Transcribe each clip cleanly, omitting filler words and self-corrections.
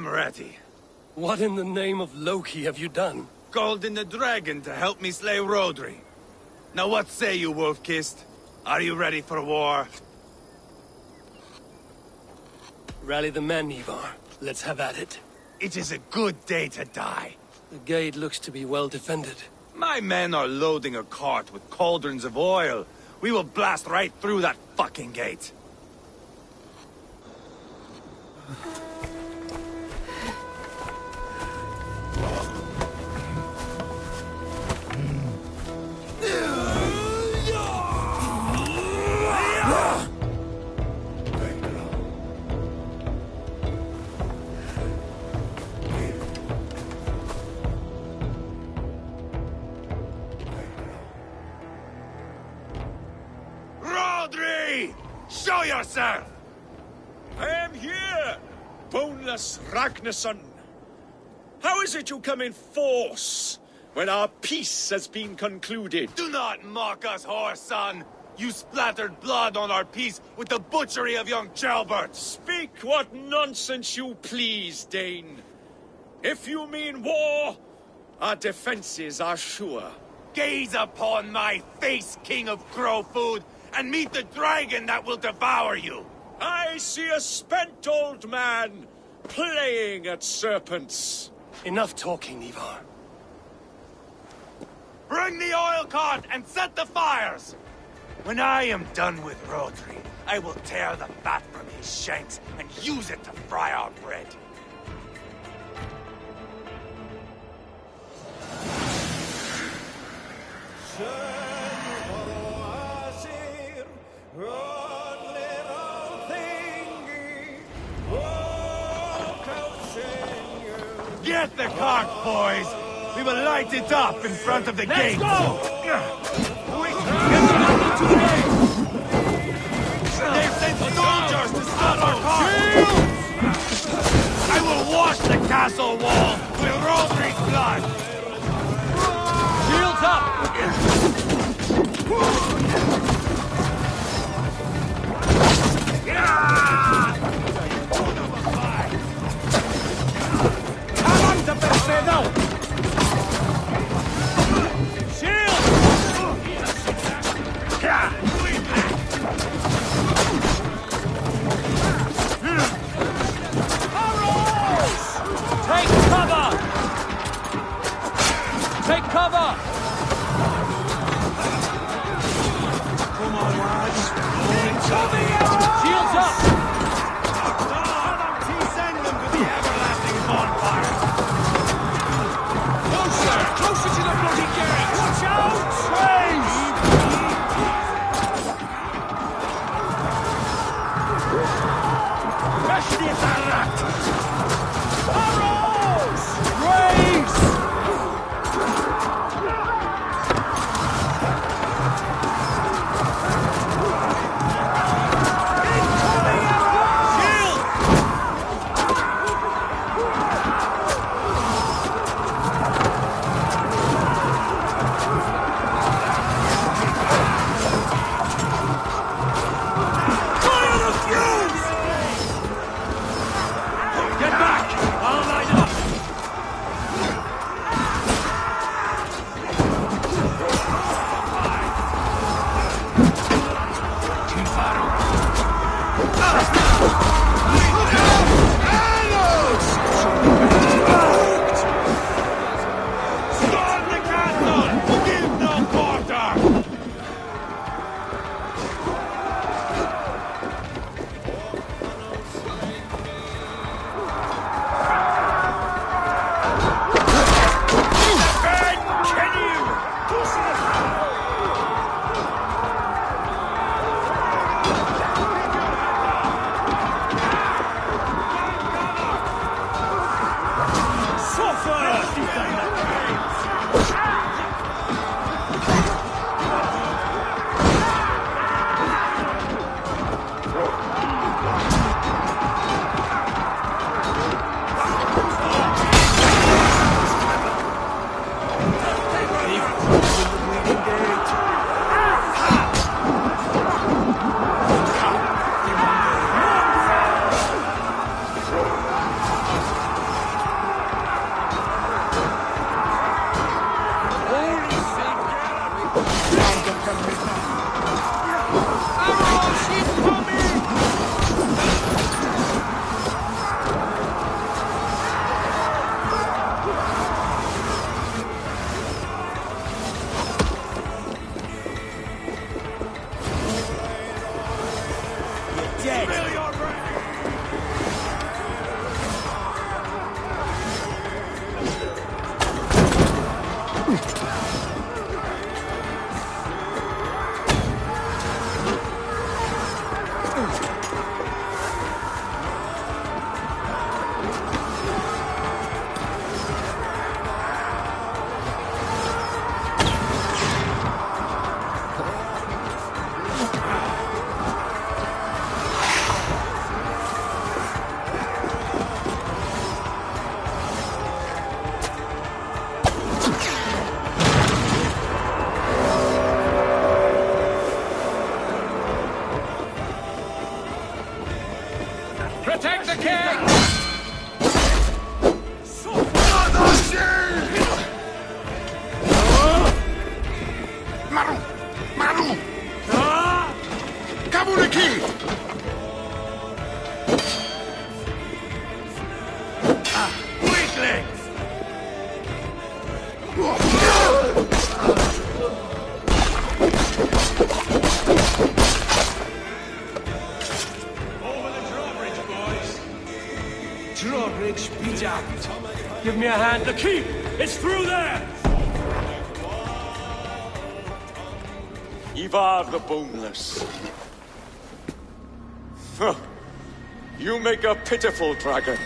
am ready. What in the name of Loki have you done? Called in the dragon to help me slay Rhodri. Now what say you, Wolf-Kissed? Are you ready for war? Rally the men, Ivarr. Let's have at it. It is a good day to die. The gate looks to be well defended. My men are loading a cart with cauldrons of oil. We will blast right through that fucking gate. Rhodri! Show yourself! I am here, Boneless Ragnarsson. How is it you come in force when our peace has been concluded? Do not mock us, whoreson! You splattered blood on our peace with the butchery of young Ceolbert! Speak what nonsense you please, Dane. If you mean war, our defenses are sure. Gaze upon my face, King of Crow Food, and meet the dragon that will devour you! I see a spent old man playing at serpents. Enough talking, Eivor. Bring the oil cart and set the fires! When I am done with Rhodri, I will tear the fat from his shanks and use it to fry our bread. Get the cart, boys! We will light it up in front of the gate! Let's go! They've sent soldiers to stop our cart! I will wash the castle wall with Rhodri's blood! Shields up! Drawbridge be damned. Give me a hand. The keep! It's through there! Ivarr the Boneless. Huh. You make a pitiful dragon.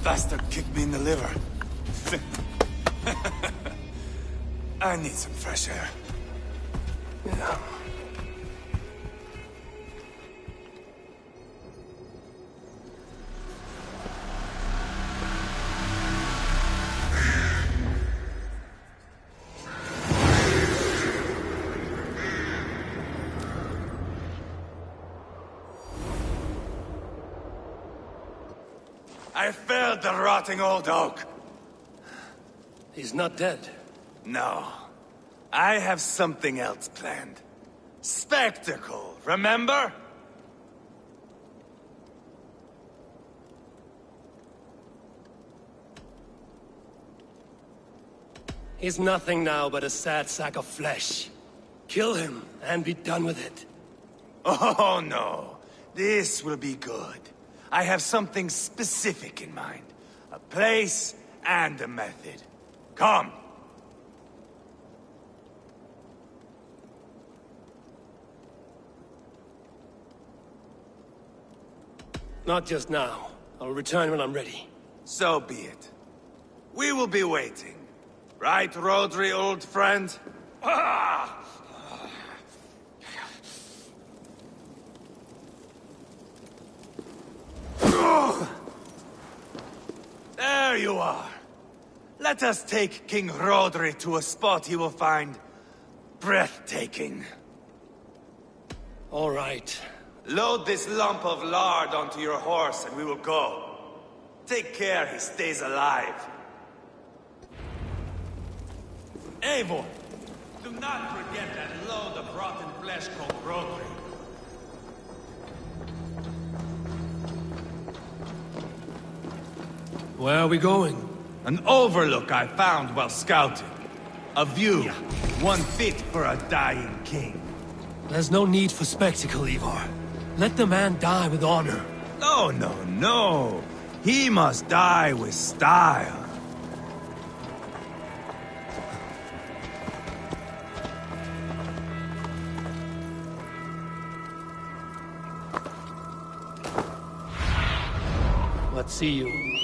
Bastard kicked me in the liver. I need some fresh air. Yeah. I felled the rotting old oak. He's not dead. No. I have something else planned. Spectacle, remember? He's nothing now but a sad sack of flesh. Kill him and be done with it. Oh no. This will be good. I have something specific in mind. A place and a method. Come! Not just now. I'll return when I'm ready. So be it. We will be waiting. Right, Rhodri, old friend? Ah! There you are. Let us take King Rhodri to a spot he will find breathtaking. All right. Load this lump of lard onto your horse and we will go. Take care he stays alive. Eivor, do not forget that load of rotten flesh called Rhodri. Where are we going? An overlook I found while scouting. A view, one fit for a dying king. There's no need for spectacle, Eivor. Let the man die with honor. No, no, no. He must die with style. Let's see you.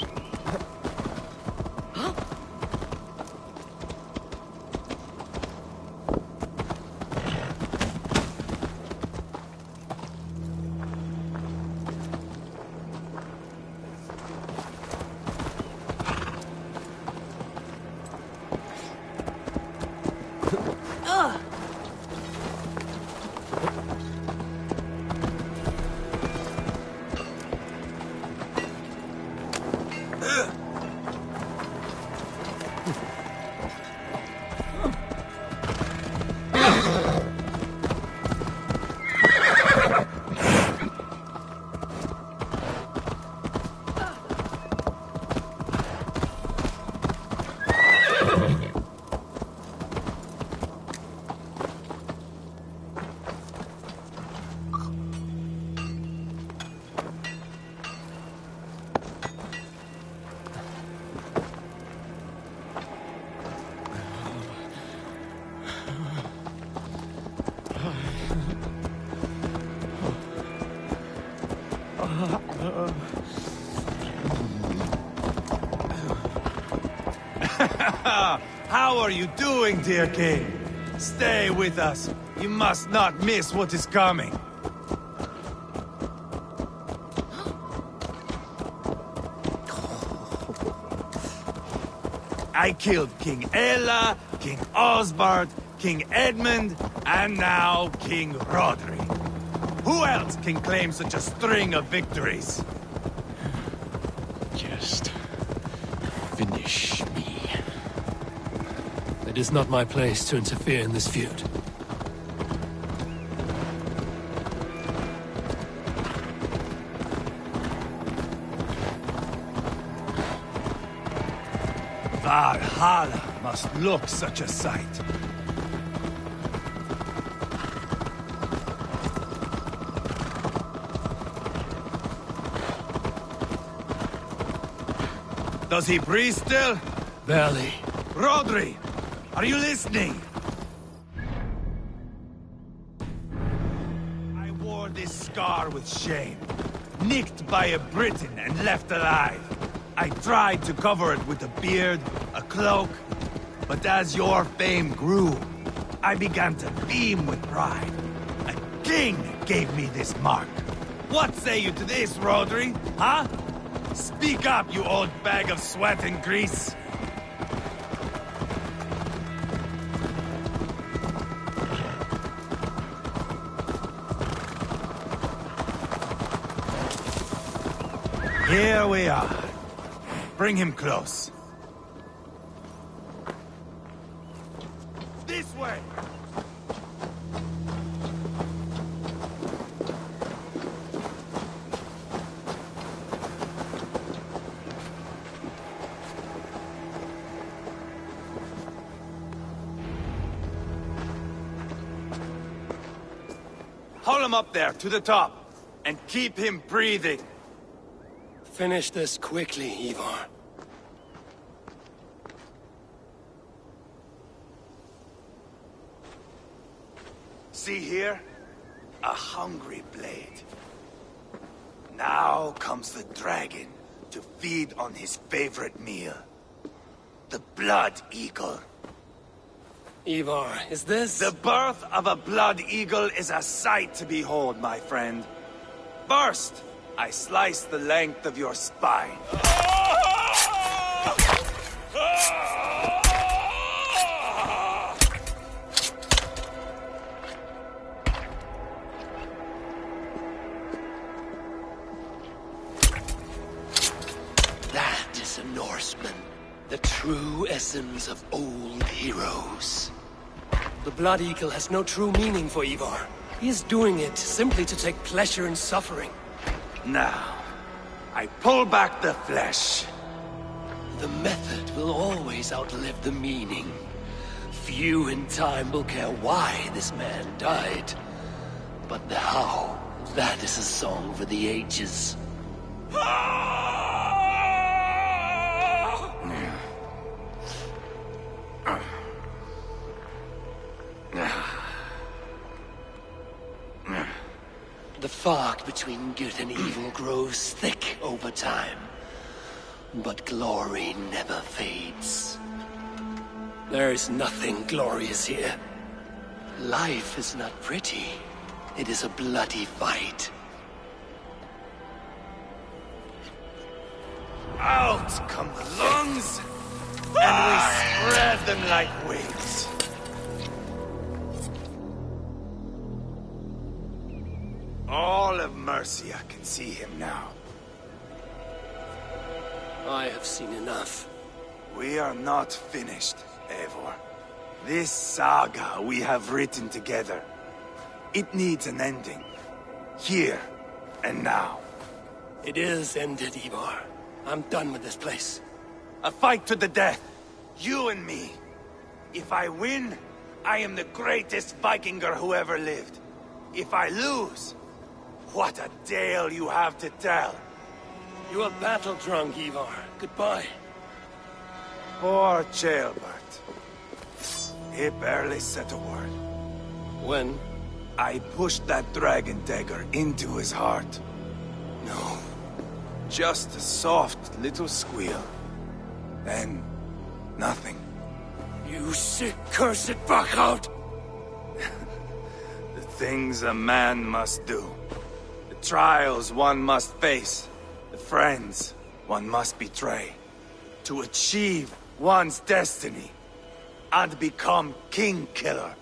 How are you doing, dear king? Stay with us. You must not miss what is coming. I killed King Ella, King Osbert, King Edmund, and now King Rhodri. Who else can claim such a string of victories? Just finish me. It is not my place to interfere in this feud. Valhalla must look such a sight. Does he breathe still? Barely. Rhodri, are you listening? I wore this scar with shame. Nicked by a Briton and left alive. I tried to cover it with a beard, a cloak, but as your fame grew, I began to beam with pride. A king gave me this mark. What say you to this, Rhodri? Huh? Speak up, you old bag of sweat and grease! Here we are. Bring him close. This way! Haul him up there, to the top, and keep him breathing. Finish this quickly, Eivor. See here? A hungry blade. Now comes the dragon to feed on his favorite meal. The blood eagle. Ivarr, is this... The birth of a blood eagle is a sight to behold, my friend. First, I slice the length of your spine. That is a Norseman. The true essence of old heroes. The Blood Eagle has no true meaning for Ivarr. He is doing it simply to take pleasure in suffering. Now, I pull back the flesh. The method will always outlive the meaning. Few in time will care why this man died. But the how, that is a song for the ages. The fog between good and evil grows thick over time. But glory never fades. There is nothing glorious here. Life is not pretty. It is a bloody fight. Out come the lungs, and we spread them like wings. All of Mercia can see him now. I have seen enough. We are not finished, Eivor. This saga we have written together, it needs an ending. Here and now. It is ended, Eivor. I'm done with this place. A fight to the death. You and me. If I win, I am the greatest Vikinger who ever lived. If I lose, what a tale you have to tell. You are battle-drunk, Eivor. Goodbye. Poor Ceolbert. He barely said a word. When? I pushed that dragon dagger into his heart. No. Just a soft little squeal. Then, nothing. You sick, cursed fuck-out! The things a man must do. The trials one must face. The friends one must betray. To achieve one's destiny, and become king killer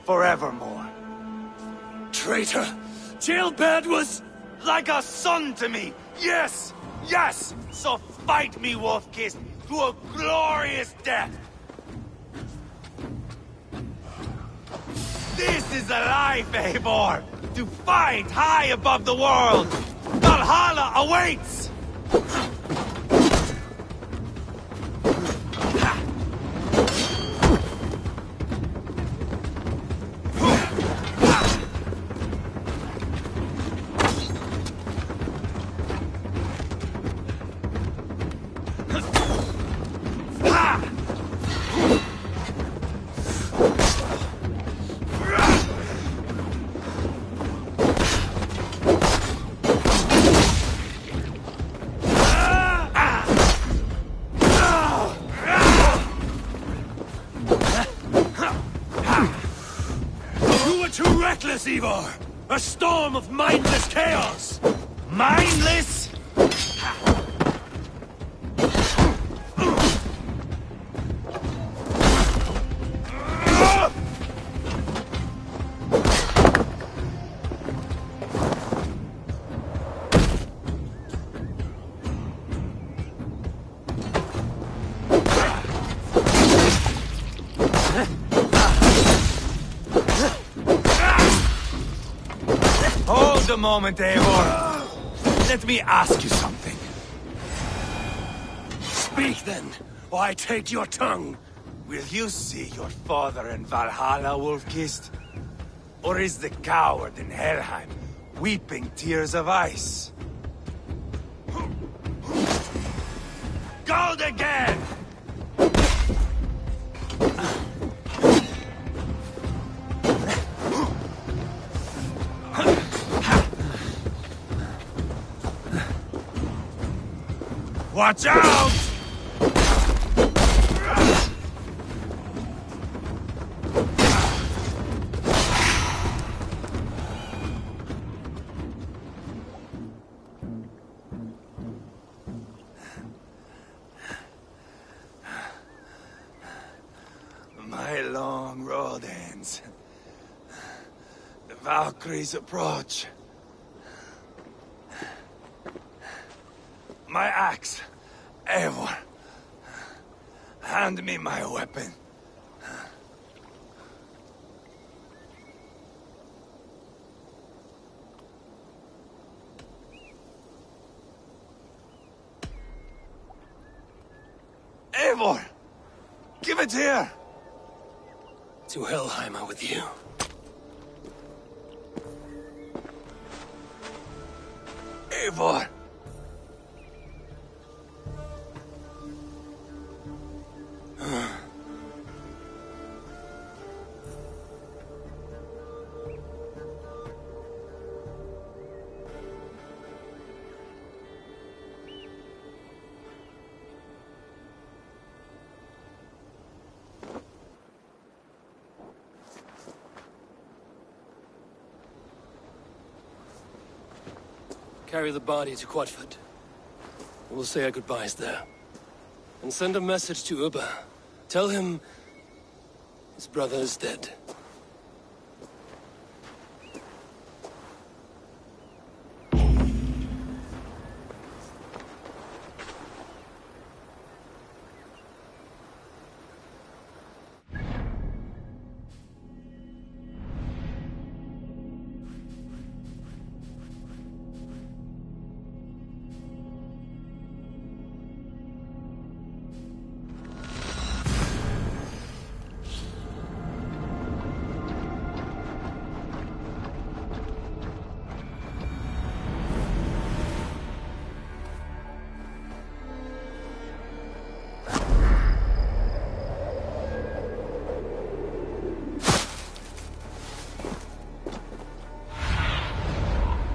forevermore. Traitor! Ceolbert was... Like a son to me! Yes! Yes! So fight me, Wolf-Kissed, to a glorious death! This is a life, Eivor! To fight high above the world! Valhalla awaits! Eivor! A storm of mindless chaos! Mindless? Hold a moment, Eivor. Let me ask you something. Speak then, or I take your tongue. Will you see your father in Valhalla, Wolf-Kissed? Or is the coward in Helheim weeping tears of ice? Gold again! Watch out! My long road ends. The Valkyries approach. My axe, Eivor. Hand me my weapon. Eivor! Give it here! To Helheim with you. Eivor! Carry the body to Quatford. We'll say our goodbyes there. And send a message to Uber. Tell him his brother is dead.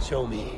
Show me.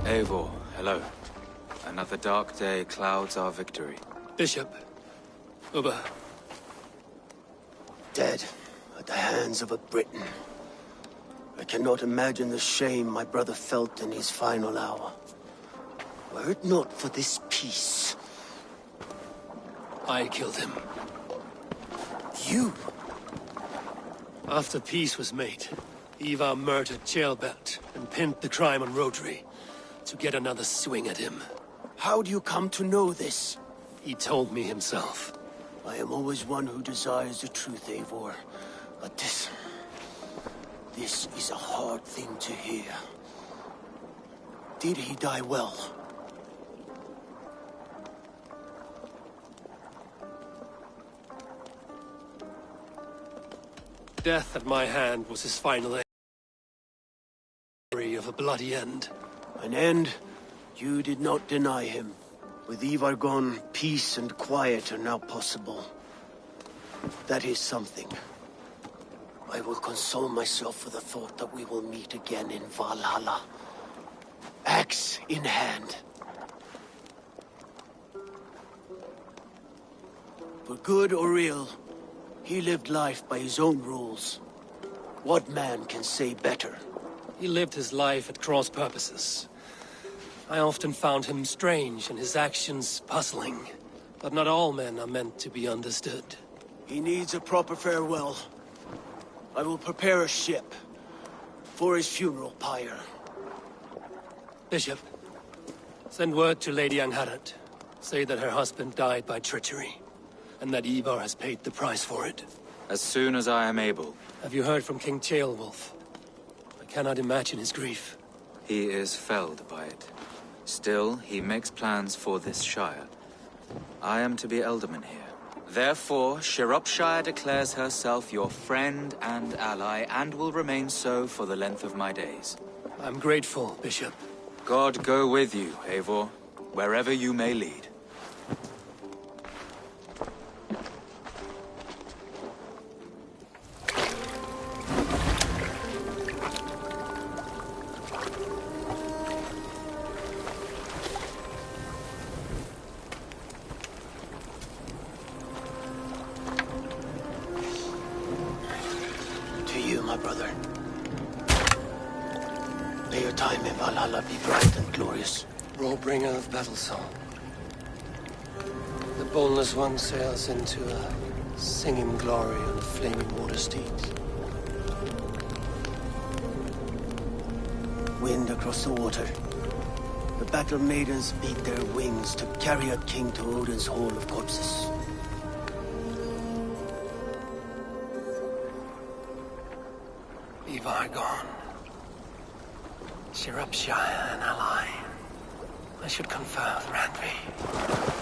Eivor, hello. Another dark day clouds our victory. Bishop. Uber. Dead at the hands of a Briton. I cannot imagine the shame my brother felt in his final hour. Were it not for this peace... I killed him. You? After peace was made, Ivarr murdered Ceolbert and pinned the crime on Rhodri to get another swing at him. How do you come to know this? He told me himself. I am always one who desires the truth, Eivor. But this is a hard thing to hear. Did he die well? Death at my hand was his final aim. Of a bloody end. An end you did not deny him. With Ivarr gone, peace and quiet are now possible. That is something. I will console myself with the thought that we will meet again in Valhalla. Axe in hand. For good or ill, he lived life by his own rules. What man can say better? He lived his life at cross purposes. I often found him strange and his actions puzzling. But not all men are meant to be understood. He needs a proper farewell. I will prepare a ship for his funeral pyre. Bishop, send word to Lady Angharad. Say that her husband died by treachery, and that Eivor has paid the price for it. As soon as I am able. Have you heard from King Ceolwulf? I cannot imagine his grief. He is felled by it. Still, he makes plans for this shire. I am to be Elderman here. Therefore, Sciropescire declares herself your friend and ally, and will remain so for the length of my days. I'm grateful, Bishop. God go with you, Eivor, wherever you may lead. My brother. May your time in Valhalla be bright and glorious. Warbringer of battle song. The Boneless One sails into a singing glory on a flaming water steed. Wind across the water. The battle maidens beat their wings to carry a king to Odin's Hall of Corpses. Ivarr gone. Sciropescire an ally. I should confer with Randvi.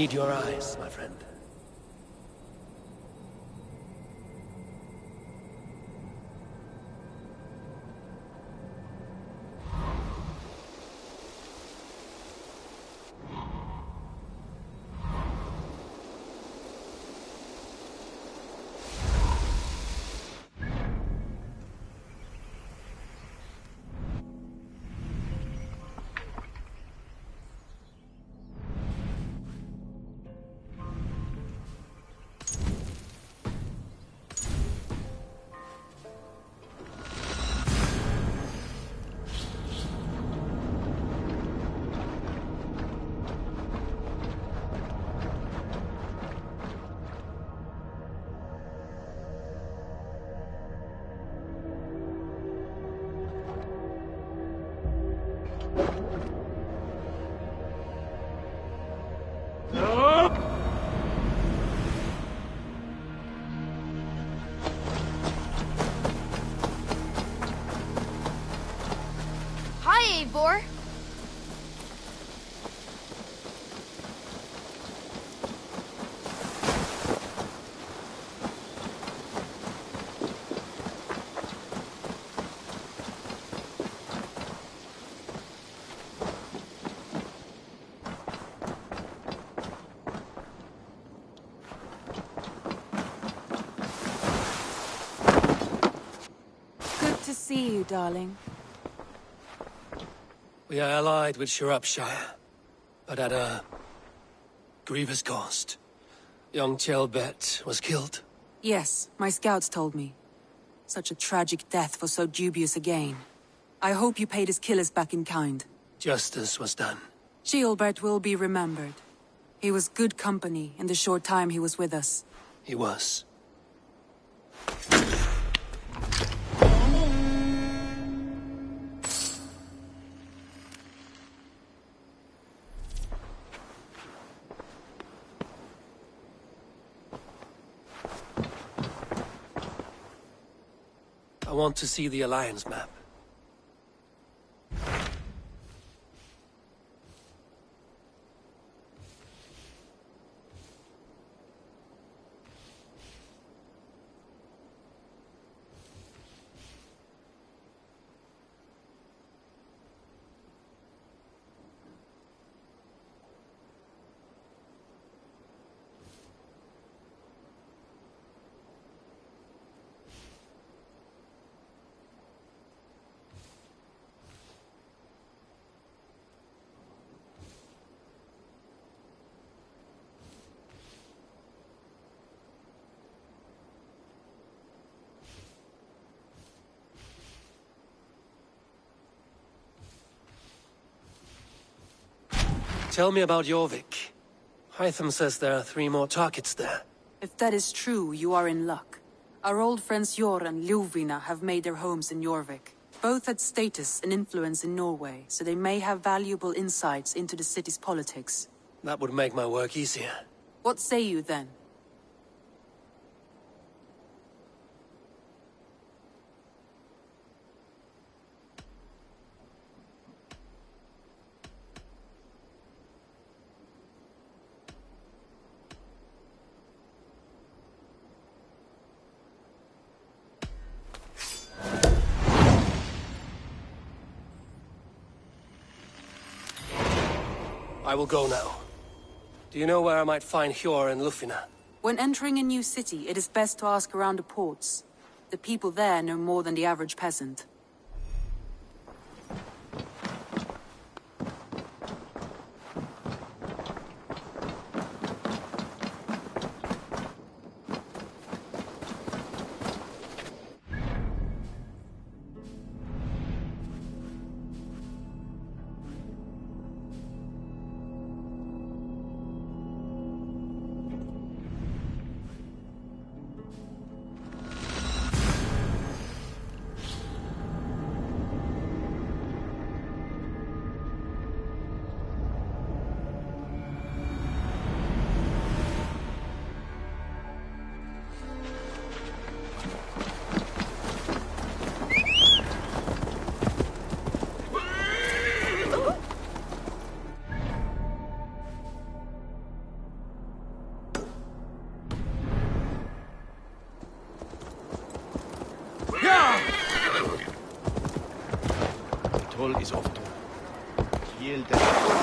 read your eyes, my friend. Hi, Eivor. Good to see you, darling. We are allied with Sciropescire, but at a grievous cost. Young Ceolbert was killed. Yes, my scouts told me. Such a tragic death for so dubious a gain. I hope you paid his killers back in kind. Justice was done. Ceolbert will be remembered. He was good company in the short time he was with us. He was. I want to see the Alliance map. Tell me about Jorvik. Hytham says there are 3 more targets there. If that is true, you are in luck. Our old friends Jor and Ljuvina have made their homes in Jorvik. Both had status and influence in Norway, so they may have valuable insights into the city's politics. That would make my work easier. What say you then? I will go now. Do you know where I might find Hjor and Ljufina? When entering a new city, it is best to ask around the ports. The people there know more than the average peasant. toll is off to. Ceolbert.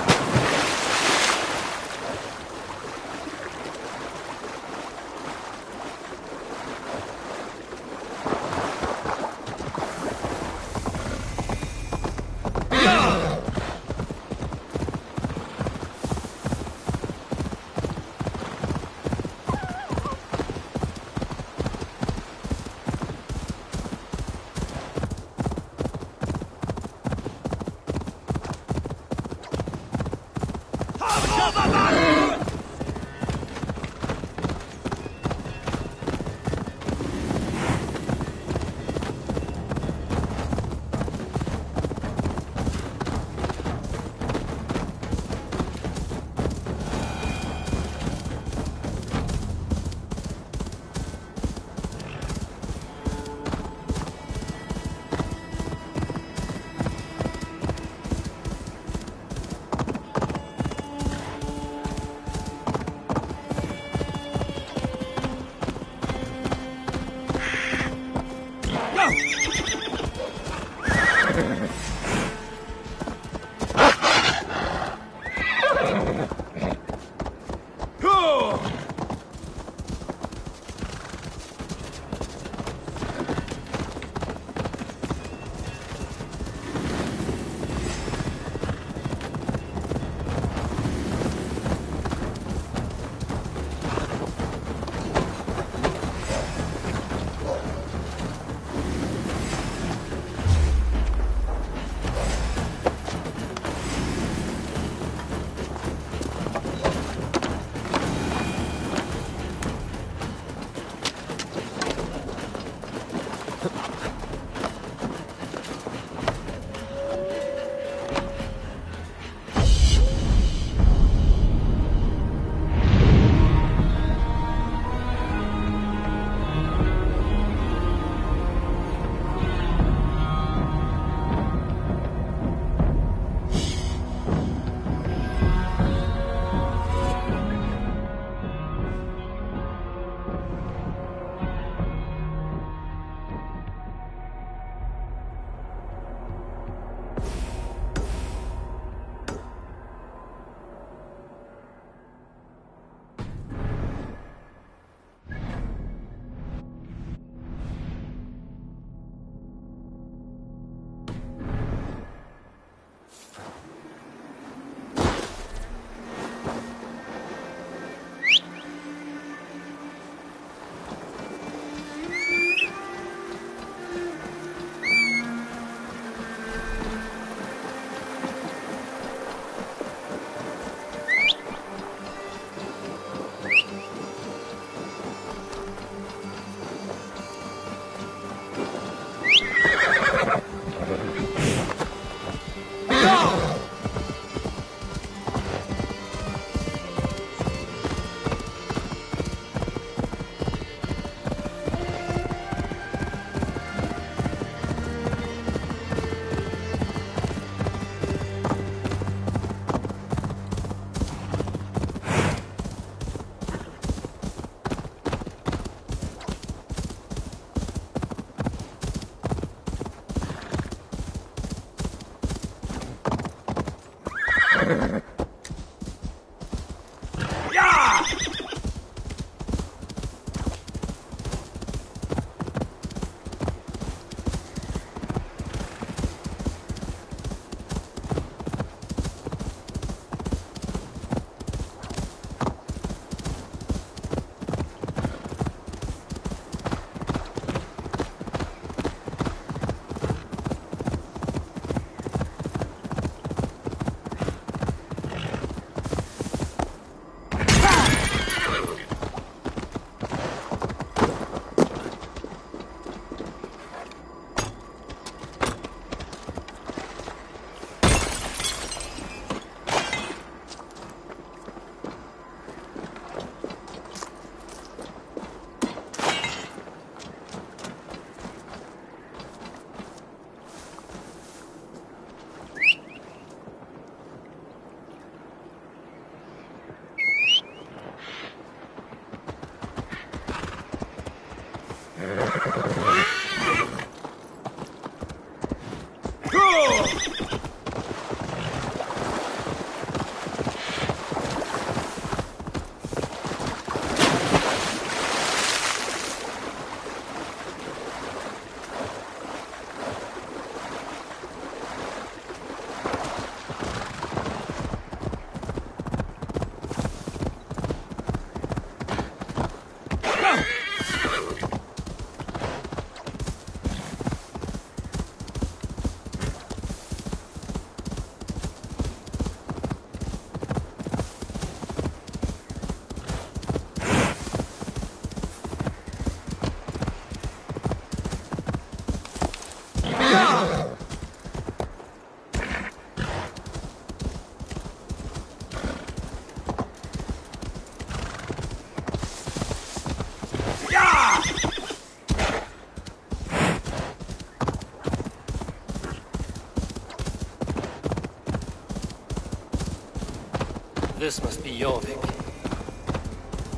This must be Jorvik.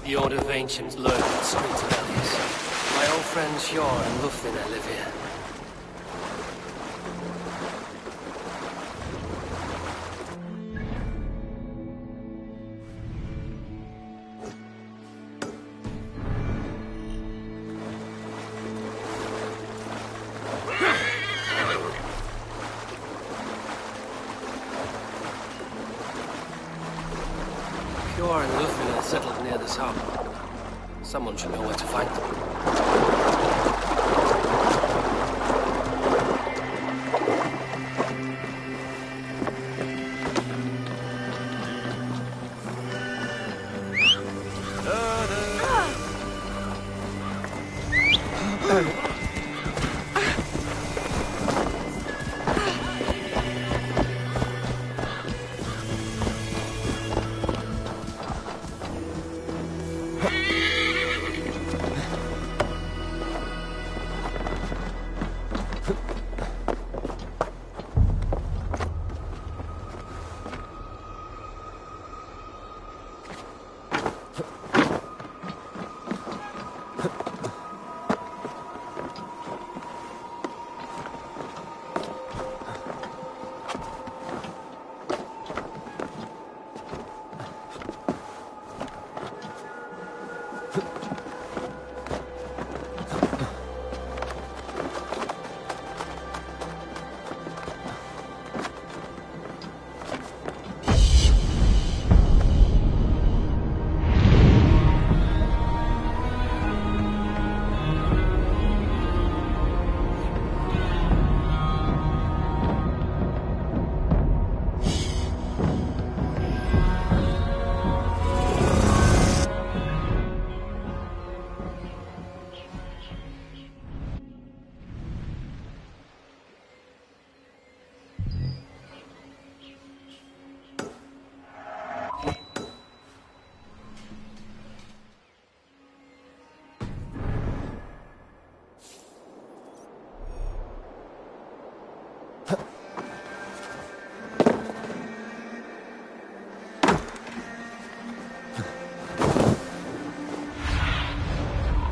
The order of ancients lurk in streets and alleys. My old friends Sjor and Lufvina live here. Sjor and Lufvina settled near this harbor. Someone should know where to find them.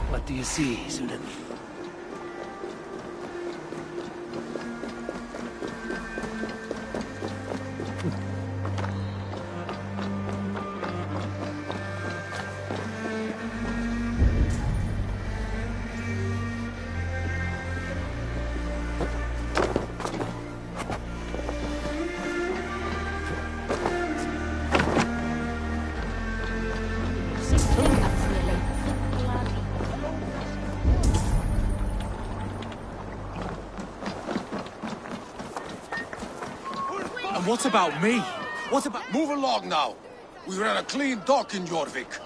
What do you see, Sunan? And what about me? What about... Move along now. We ran a clean dock in Jorvik.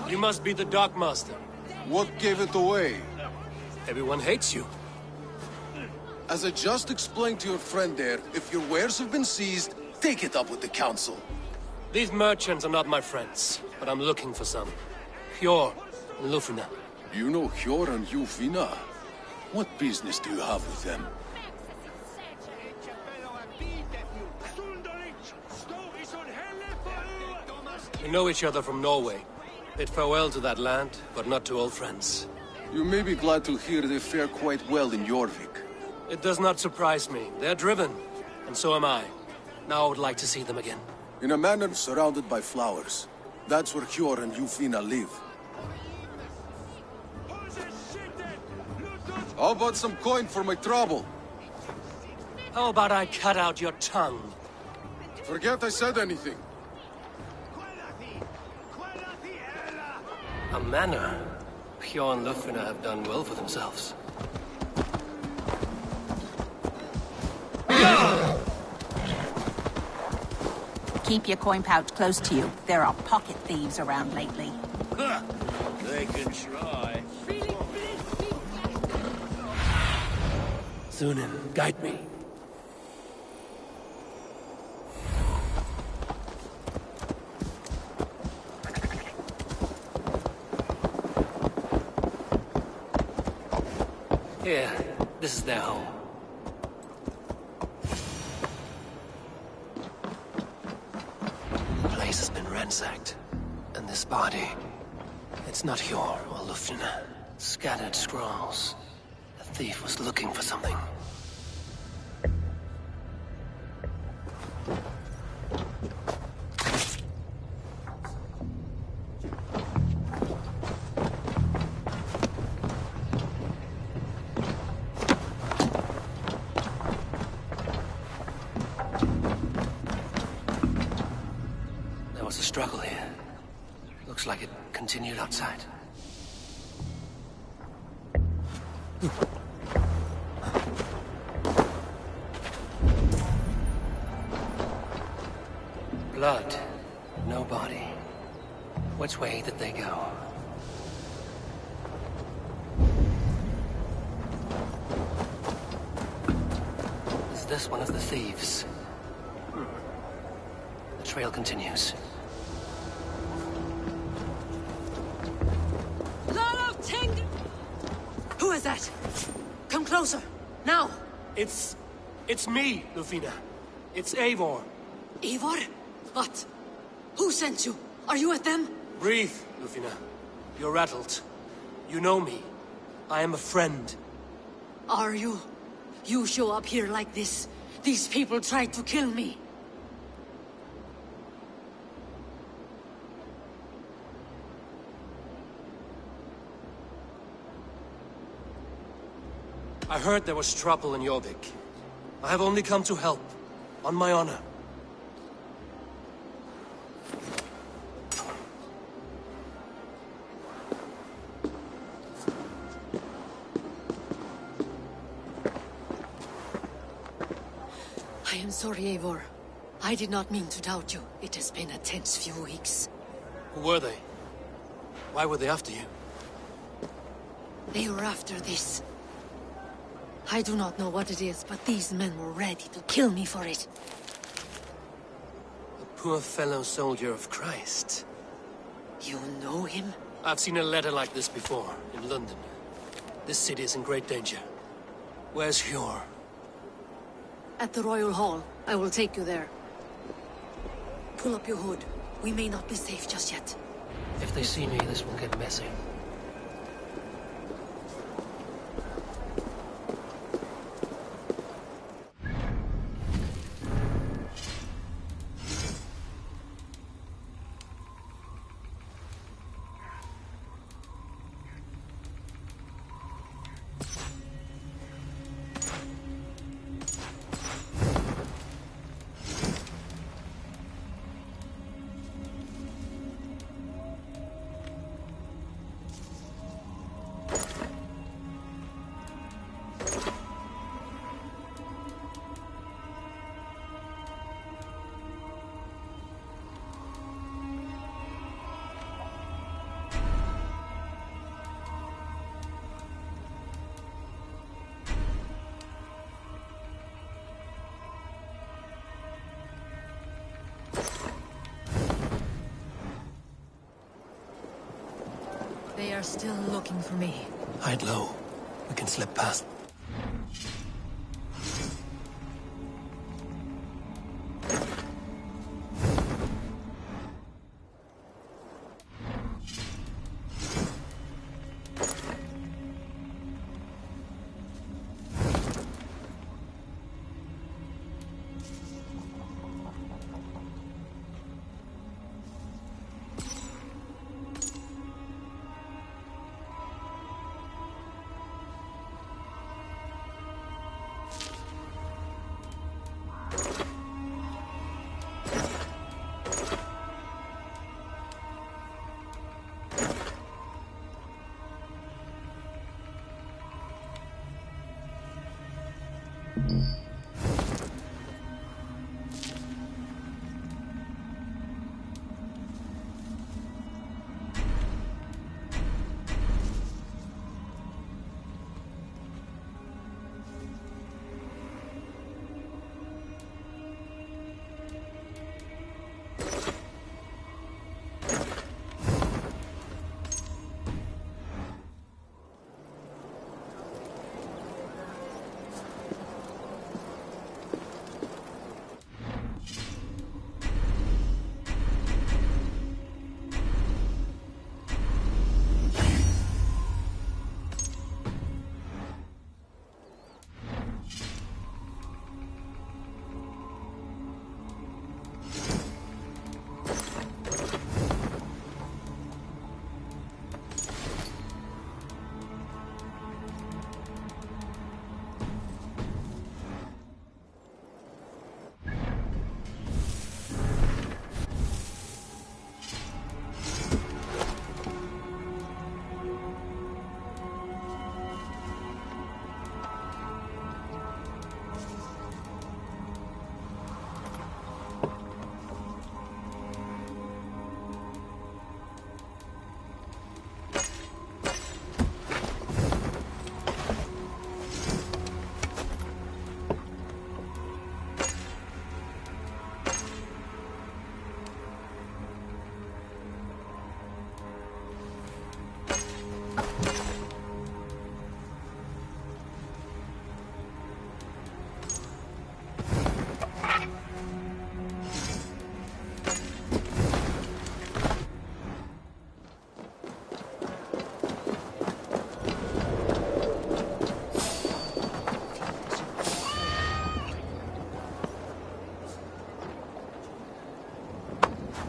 You must be the dockmaster. What gave it away? Everyone hates you. As I just explained to your friend there, if your wares have been seized, take it up with the council. These merchants are not my friends, but I'm looking for some. Hjor and Lufvina. You know Hjor and Lufvina? What business do you have with them? We know each other from Norway. Bid farewell to that land, but not to old friends. You may be glad to hear they fare quite well in Jorvik. It does not surprise me. They're driven, and so am I. Now I would like to see them again. In a manor surrounded by flowers. That's where Hjor and Lufvina live. How about some coin for my trouble? How about I cut out your tongue? Forget I said anything. A manor. Hjor and Lufvina have done well for themselves. Keep your coin pouch close to you. There are pocket thieves around lately. They can try. Sunan, guide me. Here, this is their home. The place has been ransacked. And this body... It's not Hjor or Lufna. Scattered scrolls. The thief was looking for something. There was a struggle here. Looks like it continued outside. Blood. No body. Which way did they go? Is this one of the thieves? The trail continues. Who is that? Come closer, now! It's me, Lufina. It's Eivor. Eivor? What? Who sent you? Are you with them? Breathe, Lufina. You're rattled. You know me. I am a friend. Are you? You show up here like this. These people tried to kill me. I heard there was trouble in Jorvik. I have only come to help, on my honor. I am sorry, Eivor. I did not mean to doubt you. It has been a tense few weeks. Who were they? Why were they after you? They were after this. I do not know what it is, but these men were ready to kill me for it. A poor fellow soldier of Christ. You know him? I've seen a letter like this before, in London. This city is in great danger. Where's Hjor? At the Royal Hall. I will take you there. Pull up your hood. We may not be safe just yet. If they see me, this will get messy. They are still looking for me. Hide low. We can slip past.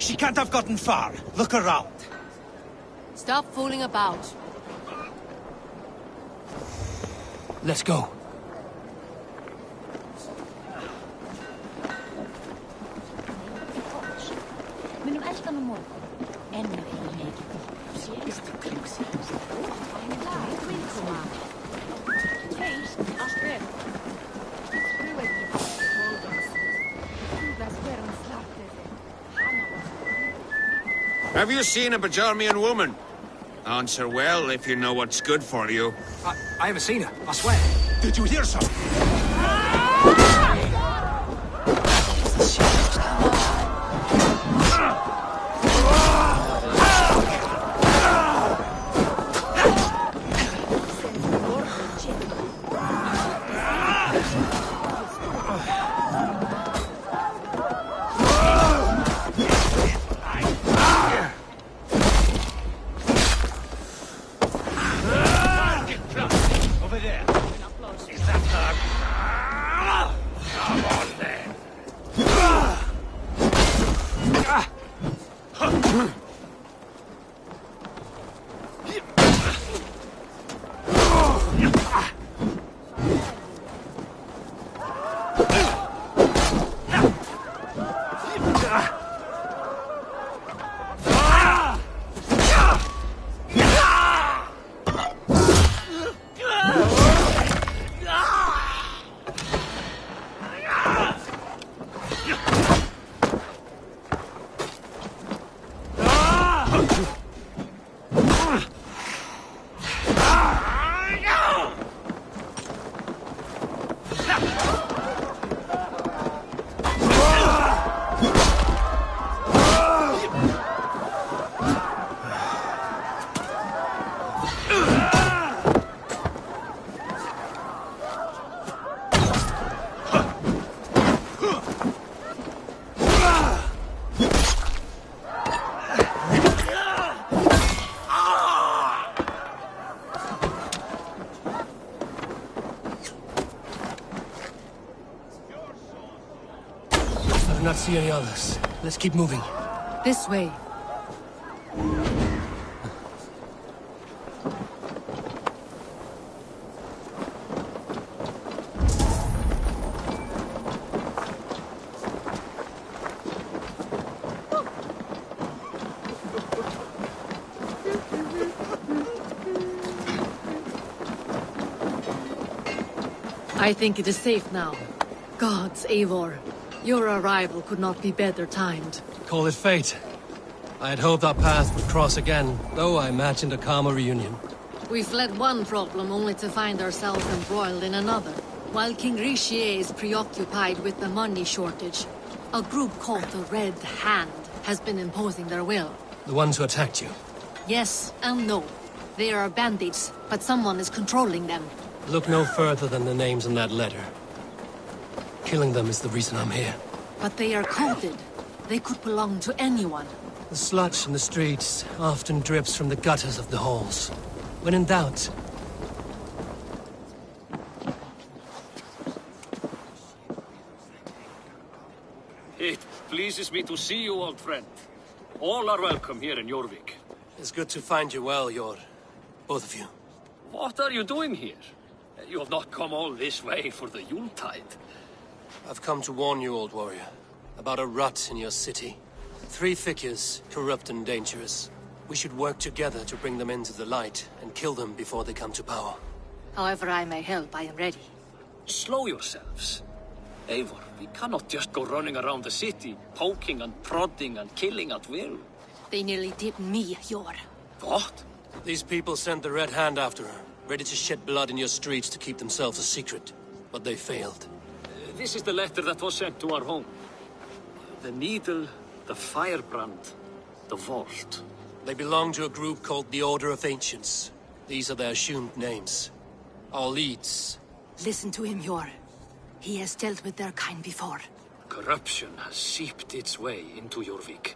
She can't have gotten far. Look around. Stop fooling about. Let's go. Have you seen a Bajarmian woman? Answer well if you know what's good for you. I haven't seen her, I swear. Did you hear something? I do not see any others. Let's keep moving. This way. I think it is safe now. Gods, Eivor. Your arrival could not be better timed. Call it fate. I had hoped our paths would cross again, though I imagined a calmer reunion. We fled one problem only to find ourselves embroiled in another. While King Rhodri is preoccupied with the money shortage, a group called the Red Hand has been imposing their will. The ones who attacked you? Yes and no. They are bandits, but someone is controlling them. Look no further than the names in that letter. Killing them is the reason I'm here. But they are coded. They could belong to anyone. The sludge in the streets often drips from the gutters of the halls. When in doubt... It pleases me to see you, old friend. All are welcome here in Jorvik. It's good to find you well, Yor. Both of you. What are you doing here? You have not come all this way for the Yuletide. I've come to warn you, old warrior, about a rot in your city. 3 figures, corrupt and dangerous. We should work together to bring them into the light and kill them before they come to power. However I may help, I am ready. Slow yourselves. Eivor, we cannot just go running around the city, poking and prodding and killing at will. They nearly did me, Yor. What? These people sent the Red Hand after her, ready to shed blood in your streets to keep themselves a secret. But they failed. This is the letter that was sent to our home. The needle, the firebrand, the vault. They belong to a group called the Order of Ancients. These are their assumed names. Our leads. Listen to him, Yor. He has dealt with their kind before. Corruption has seeped its way into Jorvik.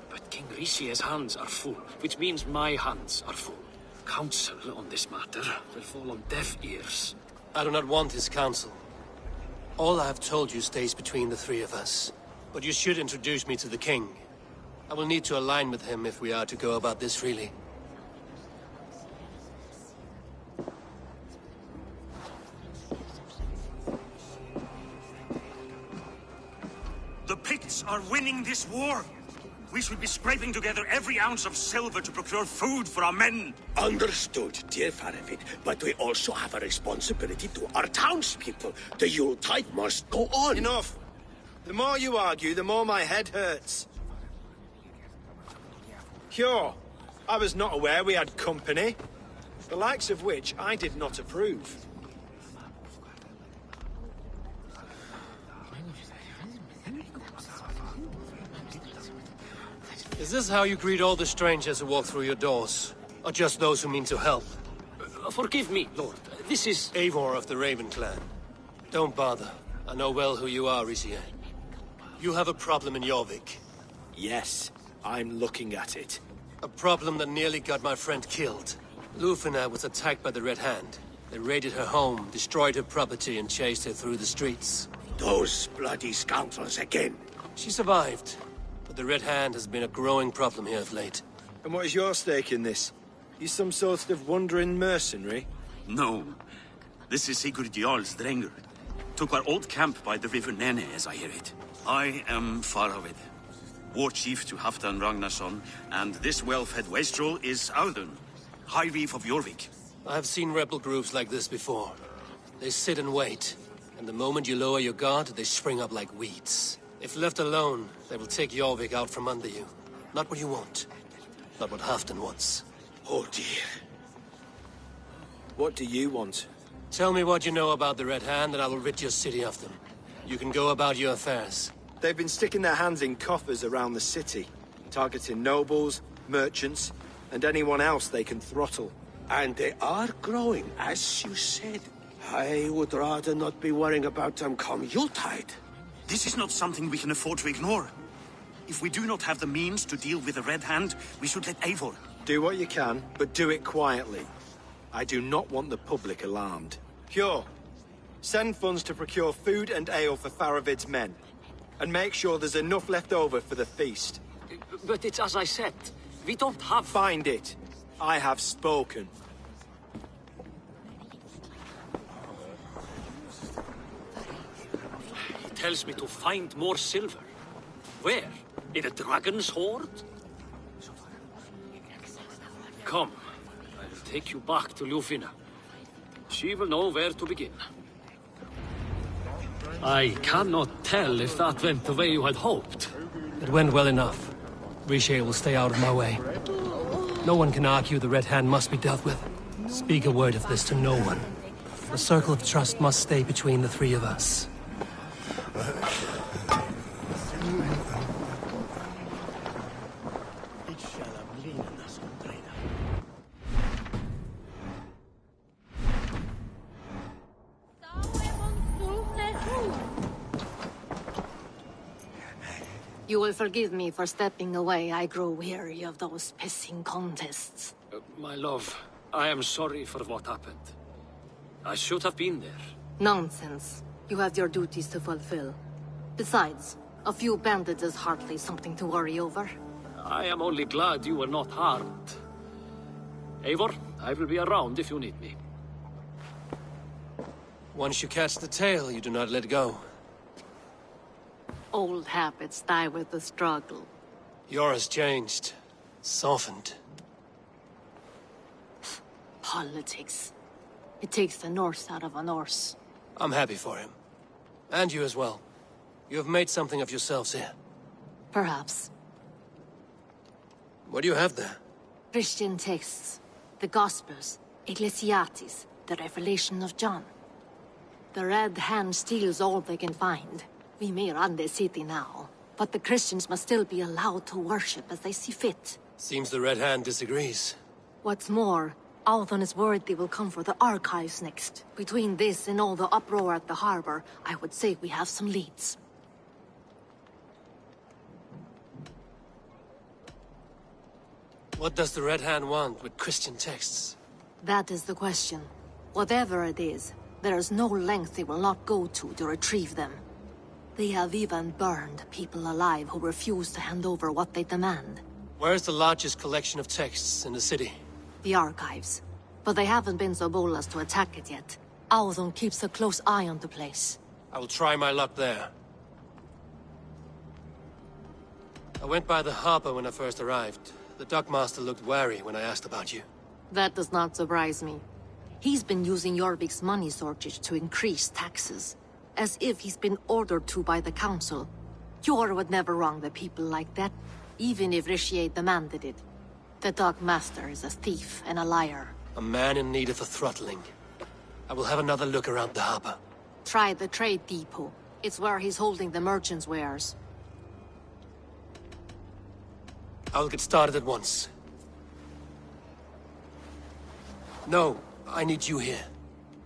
But King Rhodri's hands are full, which means my hands are full. Counsel on this matter will fall on deaf ears. I do not want his counsel. All I have told you stays between the 3 of us. But you should introduce me to the king. I will need to align with him if we are to go about this freely. The Picts are winning this war. We should be scraping together every ounce of silver to procure food for our men. Understood, dear Faravid, but we also have a responsibility to our townspeople. The Yuletide must go on. Enough! The more you argue, the more my head hurts. Cure, I was not aware we had company, the likes of which I did not approve. Is this how you greet all the strangers who walk through your doors? Or just those who mean to help? Forgive me, Lord. This is... Eivor of the Raven clan. Don't bother. I know well who you are, Risier. You have a problem in Jorvik. Yes, I'm looking at it. A problem that nearly got my friend killed. Lufina was attacked by the Red Hand. They raided her home, destroyed her property, and chased her through the streets. Those bloody scoundrels again. She survived, but the Red Hand has been a growing problem here of late. And what is your stake in this? You some sort of wandering mercenary? No. This is Sigurd Jarl's Drenger. Took our old camp by the river Nene, as I hear it. I am Faravid, war chief to Halfdan Ragnarsson, and this well-fed wastrel is Audun, High Reef of Jorvik. I have seen rebel groups like this before. They sit and wait, and the moment you lower your guard, they spring up like weeds. If left alone, they will take Jorvik out from under you. Not what you want. Not what Halfdan wants. Oh dear. What do you want? Tell me what you know about the Red Hand, and I will rid your city of them. You can go about your affairs. They've been sticking their hands in coffers around the city, targeting nobles, merchants, and anyone else they can throttle. And they are growing, as you said. I would rather not be worrying about them come Yuletide. This is not something we can afford to ignore. If we do not have the means to deal with the Red Hand, we should let Eivor. Do what you can, but do it quietly. I do not want the public alarmed. Cure. Send funds to procure food and ale for Faravid's men. And make sure there's enough left over for the feast. But it's as I said. We don't have... Find it. I have spoken. He tells me to find more silver. Where? In a dragon's hoard? Come. I will take you back to Lufina. She will know where to begin. I cannot tell if that went the way you had hoped. It went well enough. Risier will stay out of my way. No one can argue the Red Hand must be dealt with. Speak a word of this to no one. The circle of trust must stay between the three of us. You will forgive me for stepping away. I grow weary of those pissing contests. My love, I am sorry for what happened. I should have been there. Nonsense. You have your duties to fulfill. Besides, a few bandits is hardly something to worry over. I am only glad you were not harmed. Eivor, I will be around if you need me. Once you catch the tail, you do not let go. Old habits die with the struggle. Yours changed. Softened. Politics. It takes the Norse out of a Norse. I'm happy for him. And you as well. You have made something of yourselves here. Perhaps. What do you have there? Christian texts. The Gospels. Ecclesiastes. The Revelation of John. The Red Hand steals all they can find. We may run the city now, but the Christians must still be allowed to worship as they see fit. Seems the Red Hand disagrees. What's more, Audun is worried they will come for the archives next. Between this and all the uproar at the harbor, I would say we have some leads. What does the Red Hand want with Christian texts? That is the question. Whatever it is, there is no length they will not go to retrieve them. They have even burned people alive who refuse to hand over what they demand. Where's the largest collection of texts in the city? The archives. But they haven't been so bold as to attack it yet. Auðun keeps a close eye on the place. I will try my luck there. I went by the harbor when I first arrived. The dockmaster looked wary when I asked about you. That does not surprise me. He's been using Jorvik's money shortage to increase taxes. As if he's been ordered to by the council. Jor would never wrong the people like that, even if Ricier demanded it. The dockmaster is a thief and a liar. A man in need of a throttling. I will have another look around the harbor. Try the trade depot. It's where he's holding the merchants' wares. I will get started at once. No, I need you here.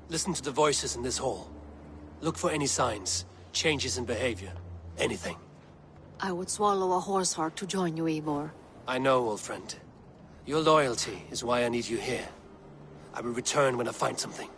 Listen to the voices in this hall. Look for any signs, changes in behavior, anything. I would swallow a horse heart to join you, Eivor. I know, old friend. Your loyalty is why I need you here. I will return when I find something.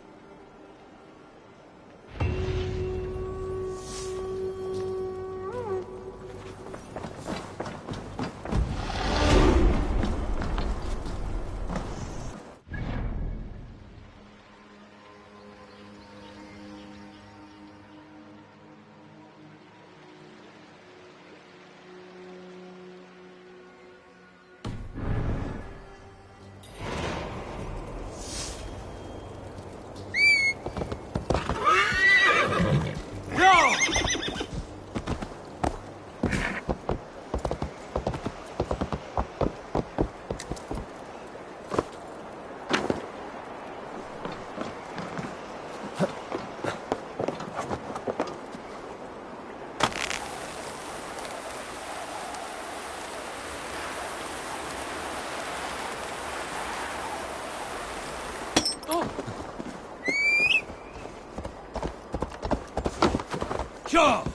Kör!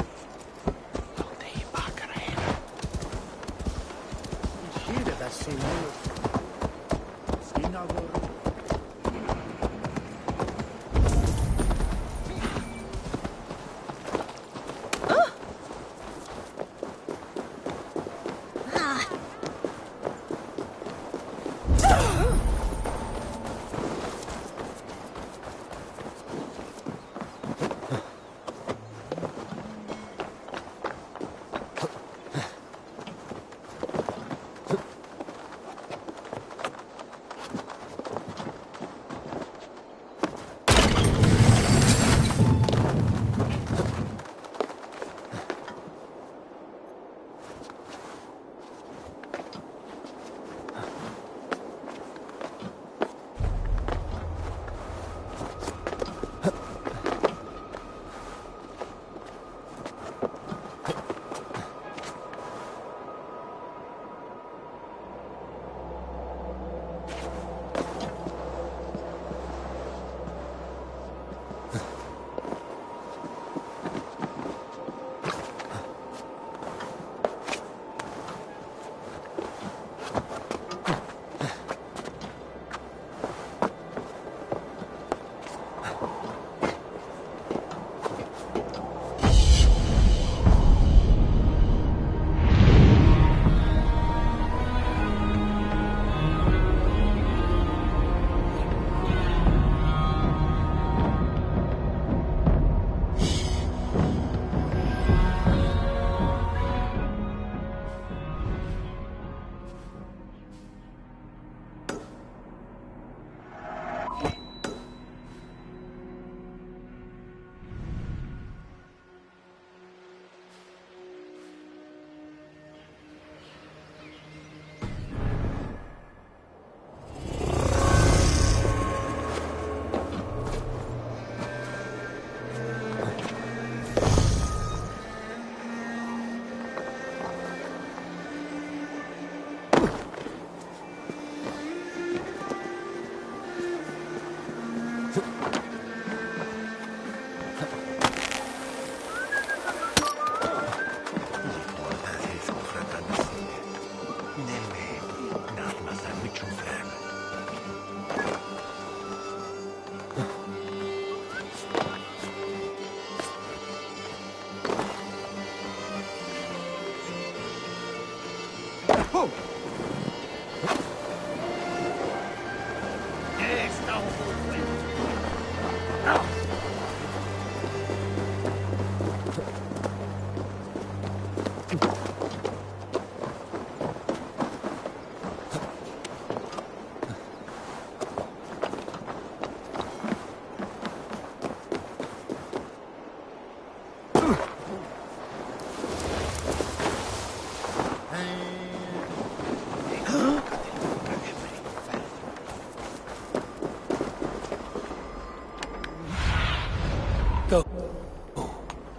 Go.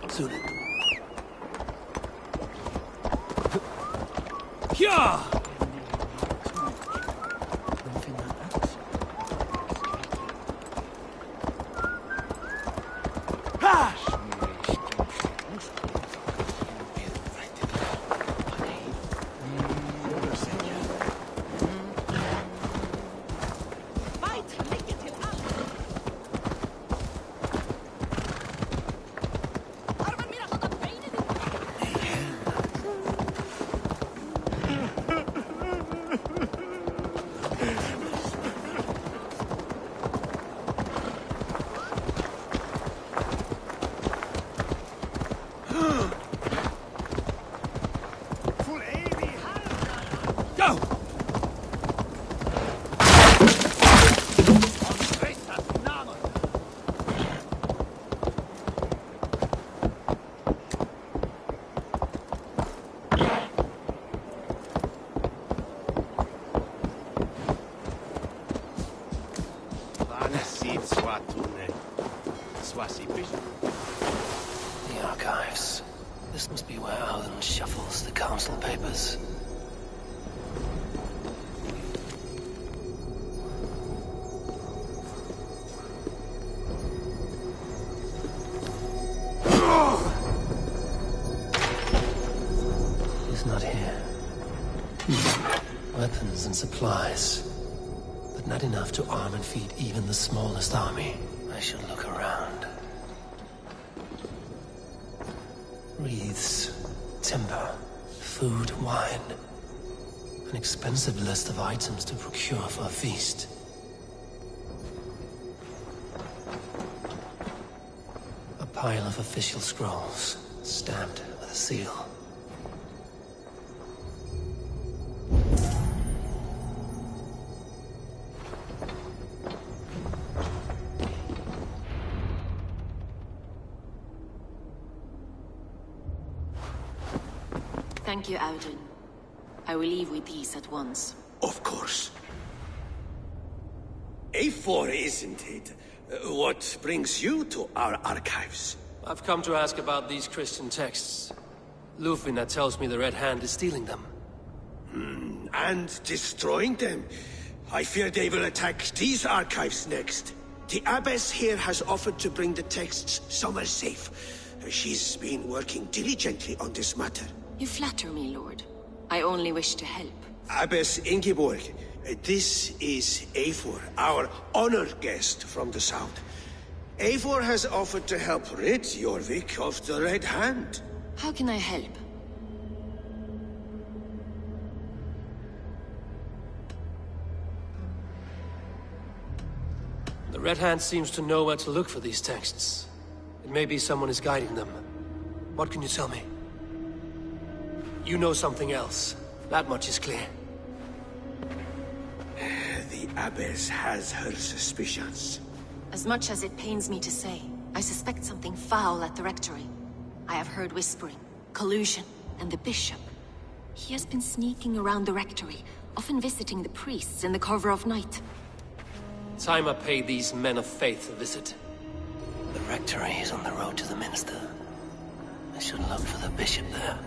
Suited. Yeah! The archives. This must be where Alan shuffles the council papers. He's not here. Weapons and supplies, but not enough to arm and feed even the smallest army. I should look around. Wreaths, timber, food, wine. An expensive list of items to procure for a feast. A pile of official scrolls, stamped with a seal. Thank you, Audun. I will leave with these at once. Of course. Eivor, isn't it? What brings you to our archives? I've come to ask about these Christian texts. Lufina tells me the Red Hand is stealing them. And destroying them. I fear they will attack these archives next. The abbess here has offered to bring the texts somewhere safe. She's been working diligently on this matter. You flatter me, Lord. I only wish to help. Abbess Ingeborg, this is Eivor, our honored guest from the south. Eivor has offered to help rid Jorvik of the Red Hand. How can I help? The Red Hand seems to know where to look for these texts. It may be someone is guiding them. What can you tell me? You know something else. That much is clear. The abbess has her suspicions. As much as it pains me to say, I suspect something foul at the rectory. I have heard whispering, collusion, and the bishop. He has been sneaking around the rectory, often visiting the priests in the cover of night. Time I pay these men of faith a visit. The rectory is on the road to the minster. I should look for the bishop there.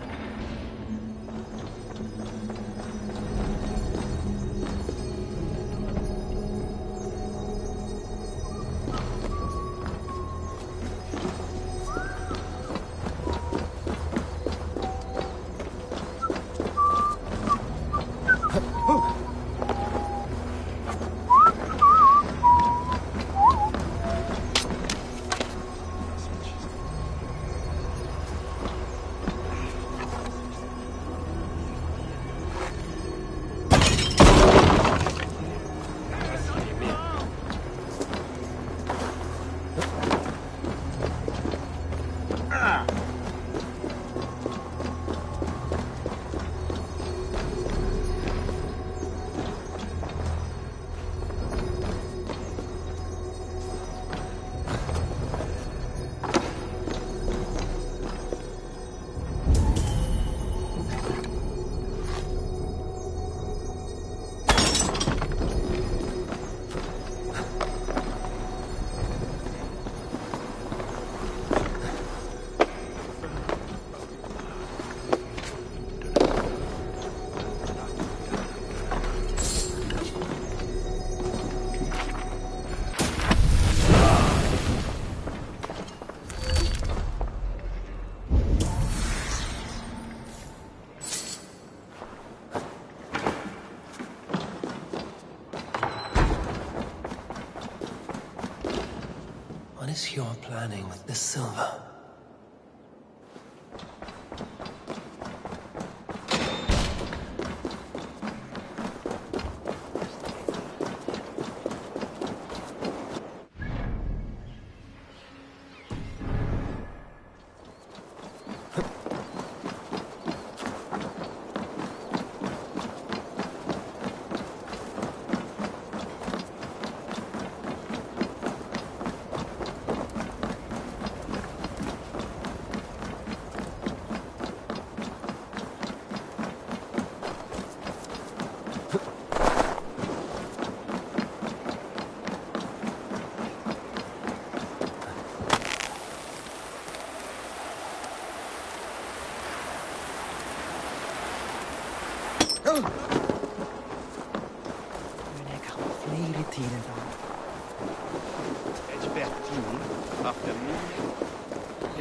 What is Hjor planning with this silver?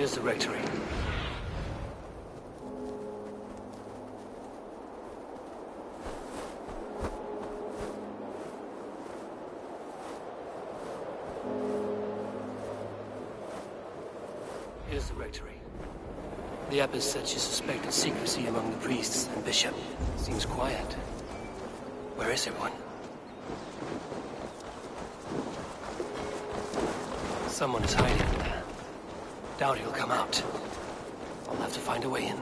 Here's the rectory. Here's the rectory. The abbess said she suspected secrecy among the priests and bishop. Seems quiet. Where is everyone? Someone is hiding in there. Doubt he'll come out. I'll have to find a way in.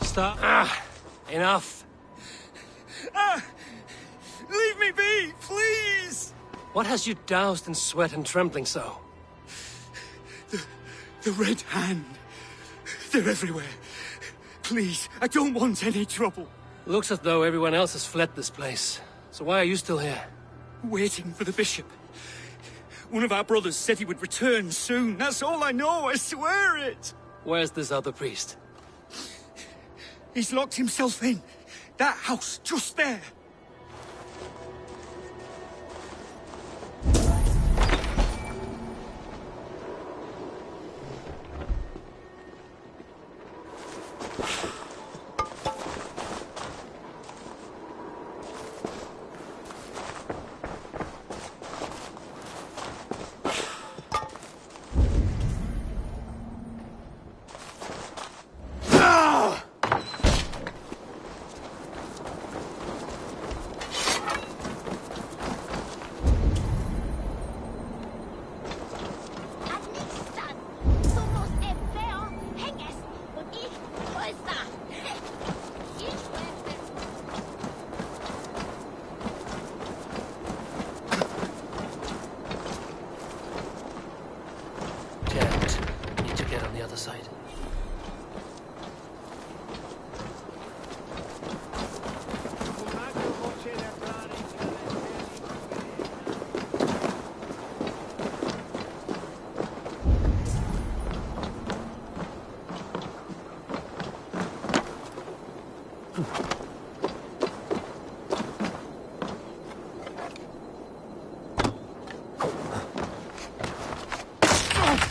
Stop. Enough. Leave me be, please! What has you doused in sweat and trembling so? The Red Hand. They're everywhere. Please, I don't want any trouble. Looks as though everyone else has fled this place. So why are you still here? Waiting for the bishop. One of our brothers said he would return soon. That's all I know, I swear it! Where's this other priest? He's locked himself in. That house, just there.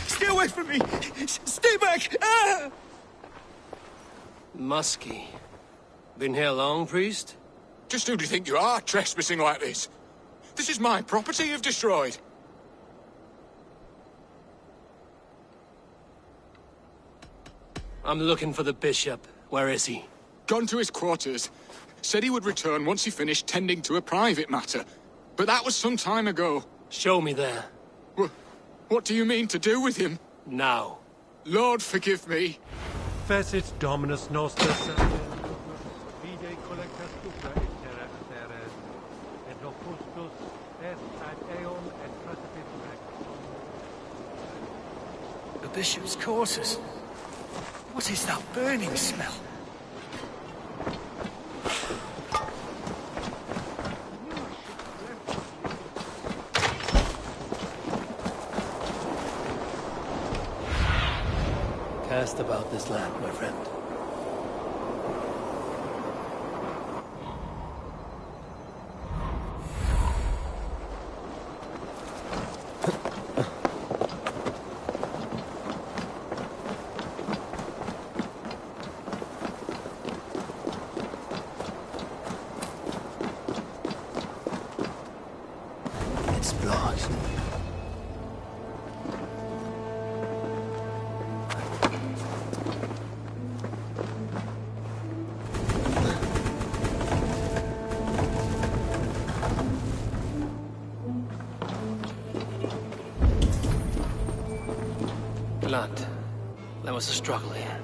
Stay away from me! Stay back! Ah! Muskie. Been here long, priest? Just who do you think you are, trespassing like this? This is my property you've destroyed. I'm looking for the bishop. Where is he? Gone to his quarters. Said he would return once he finished tending to a private matter. But that was some time ago. Show me there. What do you mean to do with him? Now. Lord, forgive me. Fecit Dominus Noster Vide collectas supra in terra teres, et locustus est ad eum et precipit rex. The bishop's quarters. What is that burning smell? Cast about this land, my friend. It's blocked. Blood. There was a struggle here.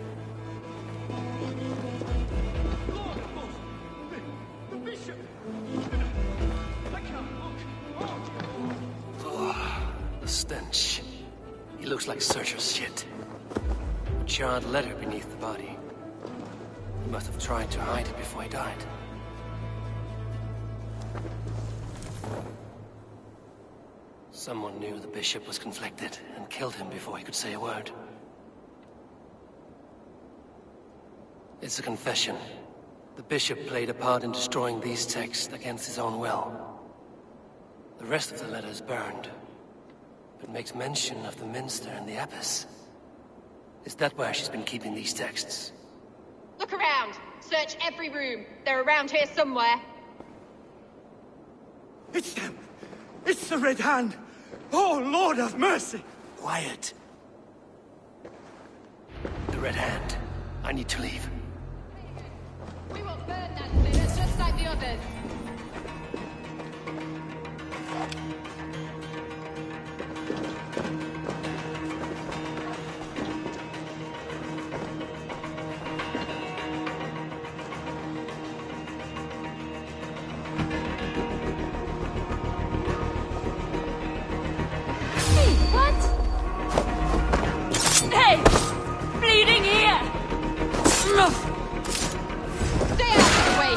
Oh, the stench. He looks like Searcher's shit. A charred letter beneath the body. He must have tried to hide it before he died. Someone knew the bishop was conflicted and killed him before he could say a word. It's a confession. The bishop played a part in destroying these texts against his own will. The rest of the letter is burned, but makes mention of the minster and the abbess. Is that where she's been keeping these texts? Look around! Search every room. They're around here somewhere. It's them! It's the Red Hand! Oh, Lord have mercy! Quiet. The Red Hand. I need to leave. We won't burn that spirit just like the others.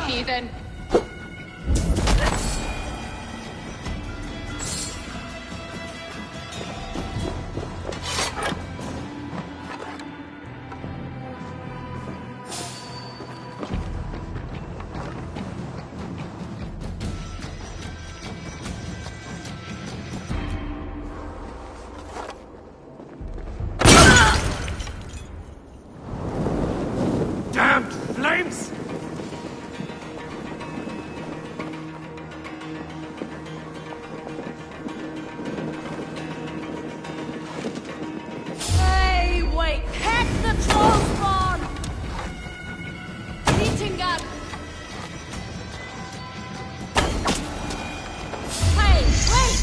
Heathen! machine gun! Hey, wait!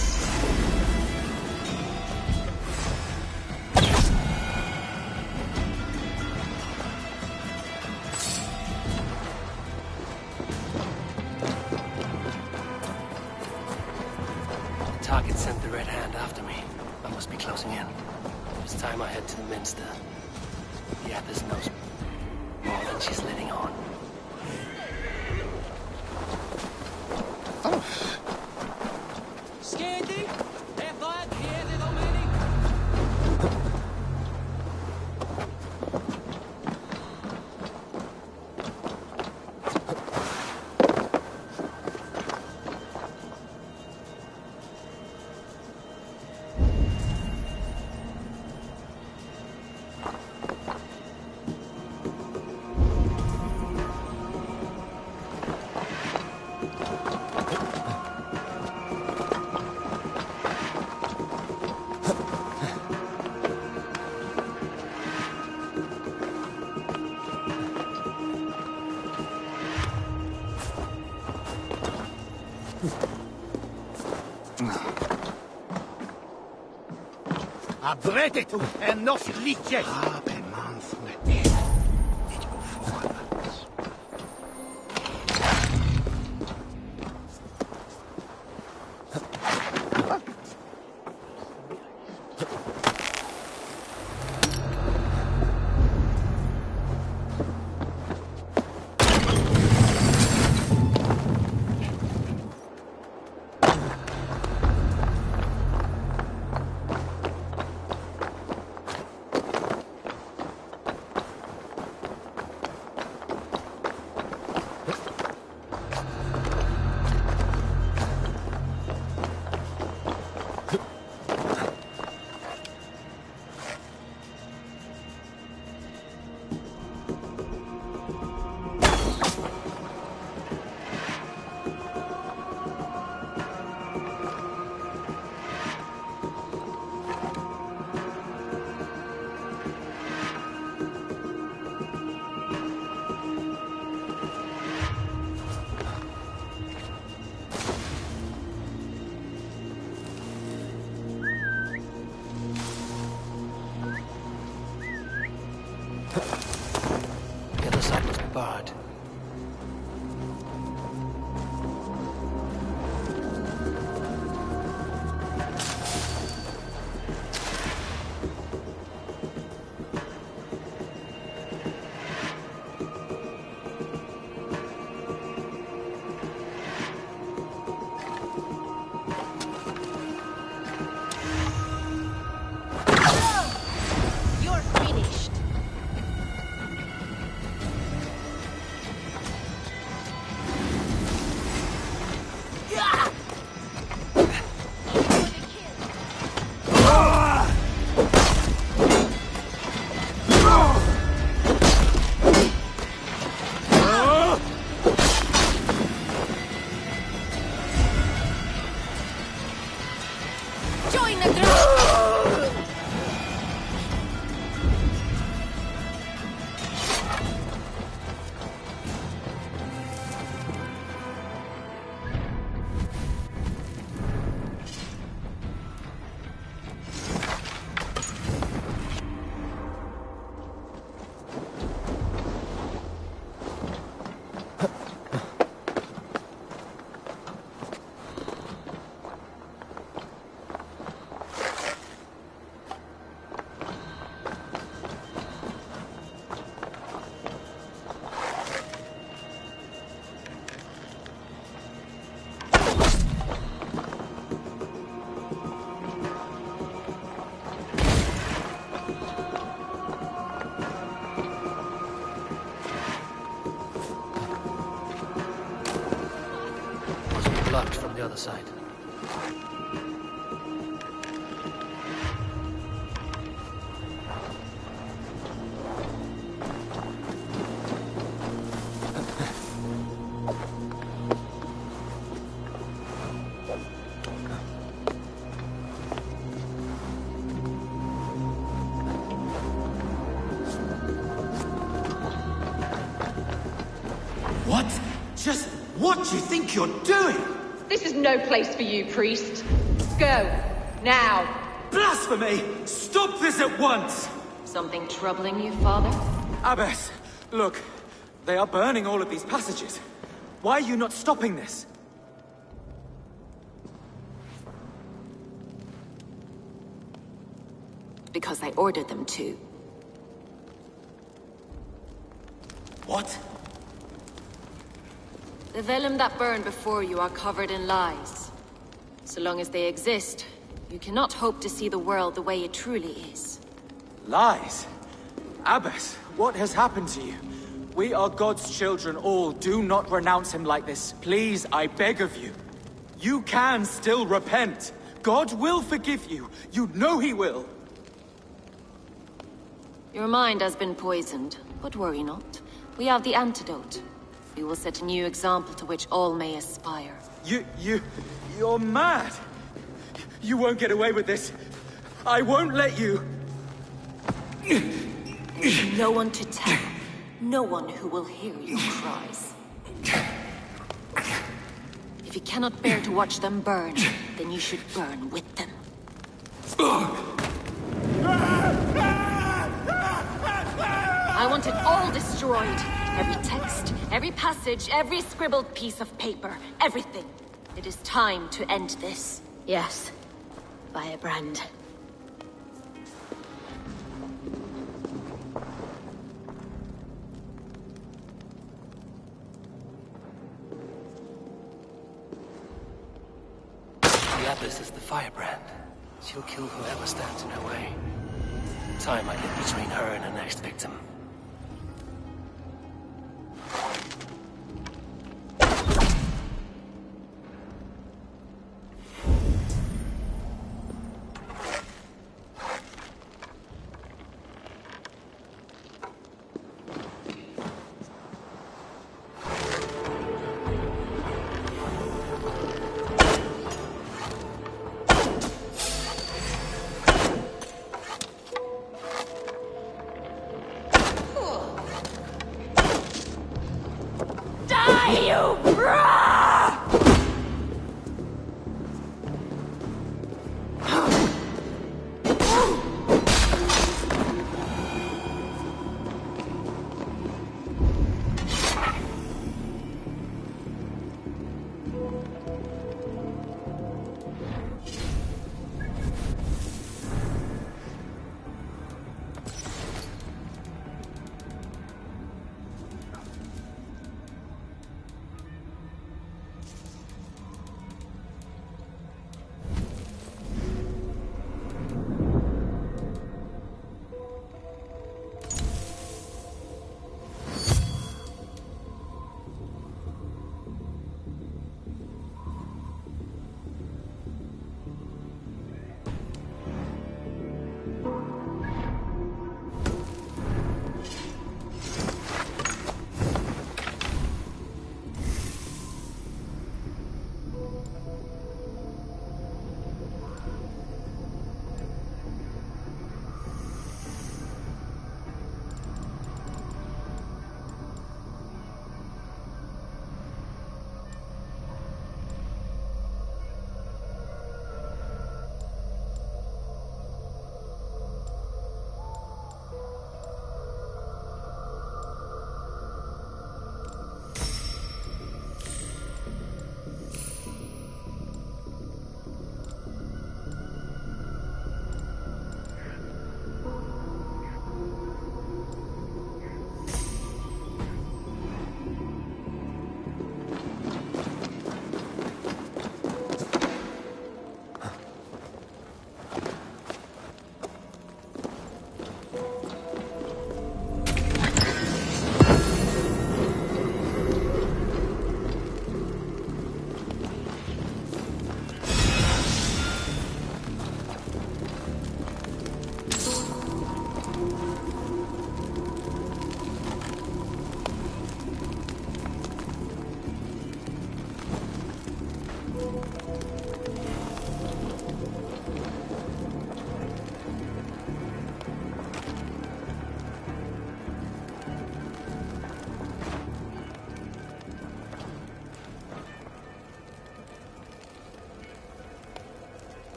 The target sent the Red Hand after me. I must be closing in. It's time I head to the Minster. The Abbess knows more than she's letting on. Abretet en nos liedje. The other side was barred. You're finished. Join the group! Must be blocked from the other side. What? Just what do you think you're doing? This is no place for you, priest. Go. Now. Blasphemy! Stop this at once! Something troubling you, Father? Abbess, look. They are burning all of these passages. Why are you not stopping this? Because I ordered them to. What? The vellum that burned before you are covered in lies. So long as they exist, you cannot hope to see the world the way it truly is. Lies? Abbess, what has happened to you? We are God's children all. Do not renounce him like this. Please, I beg of you. You can still repent. God will forgive you. You know he will. Your mind has been poisoned, but worry not. We have the antidote. We will set a new example to which all may aspire. You're mad! You won't get away with this. I won't let you! No one to tell. No one who will hear your cries. If you cannot bear to watch them burn, then you should burn with them. I want it all destroyed. Every text, every passage, every scribbled piece of paper, everything. It is time to end this. Yes. Firebrand. The Abbess is the firebrand. She'll kill whoever stands in her way. Time might get between her and her next victim.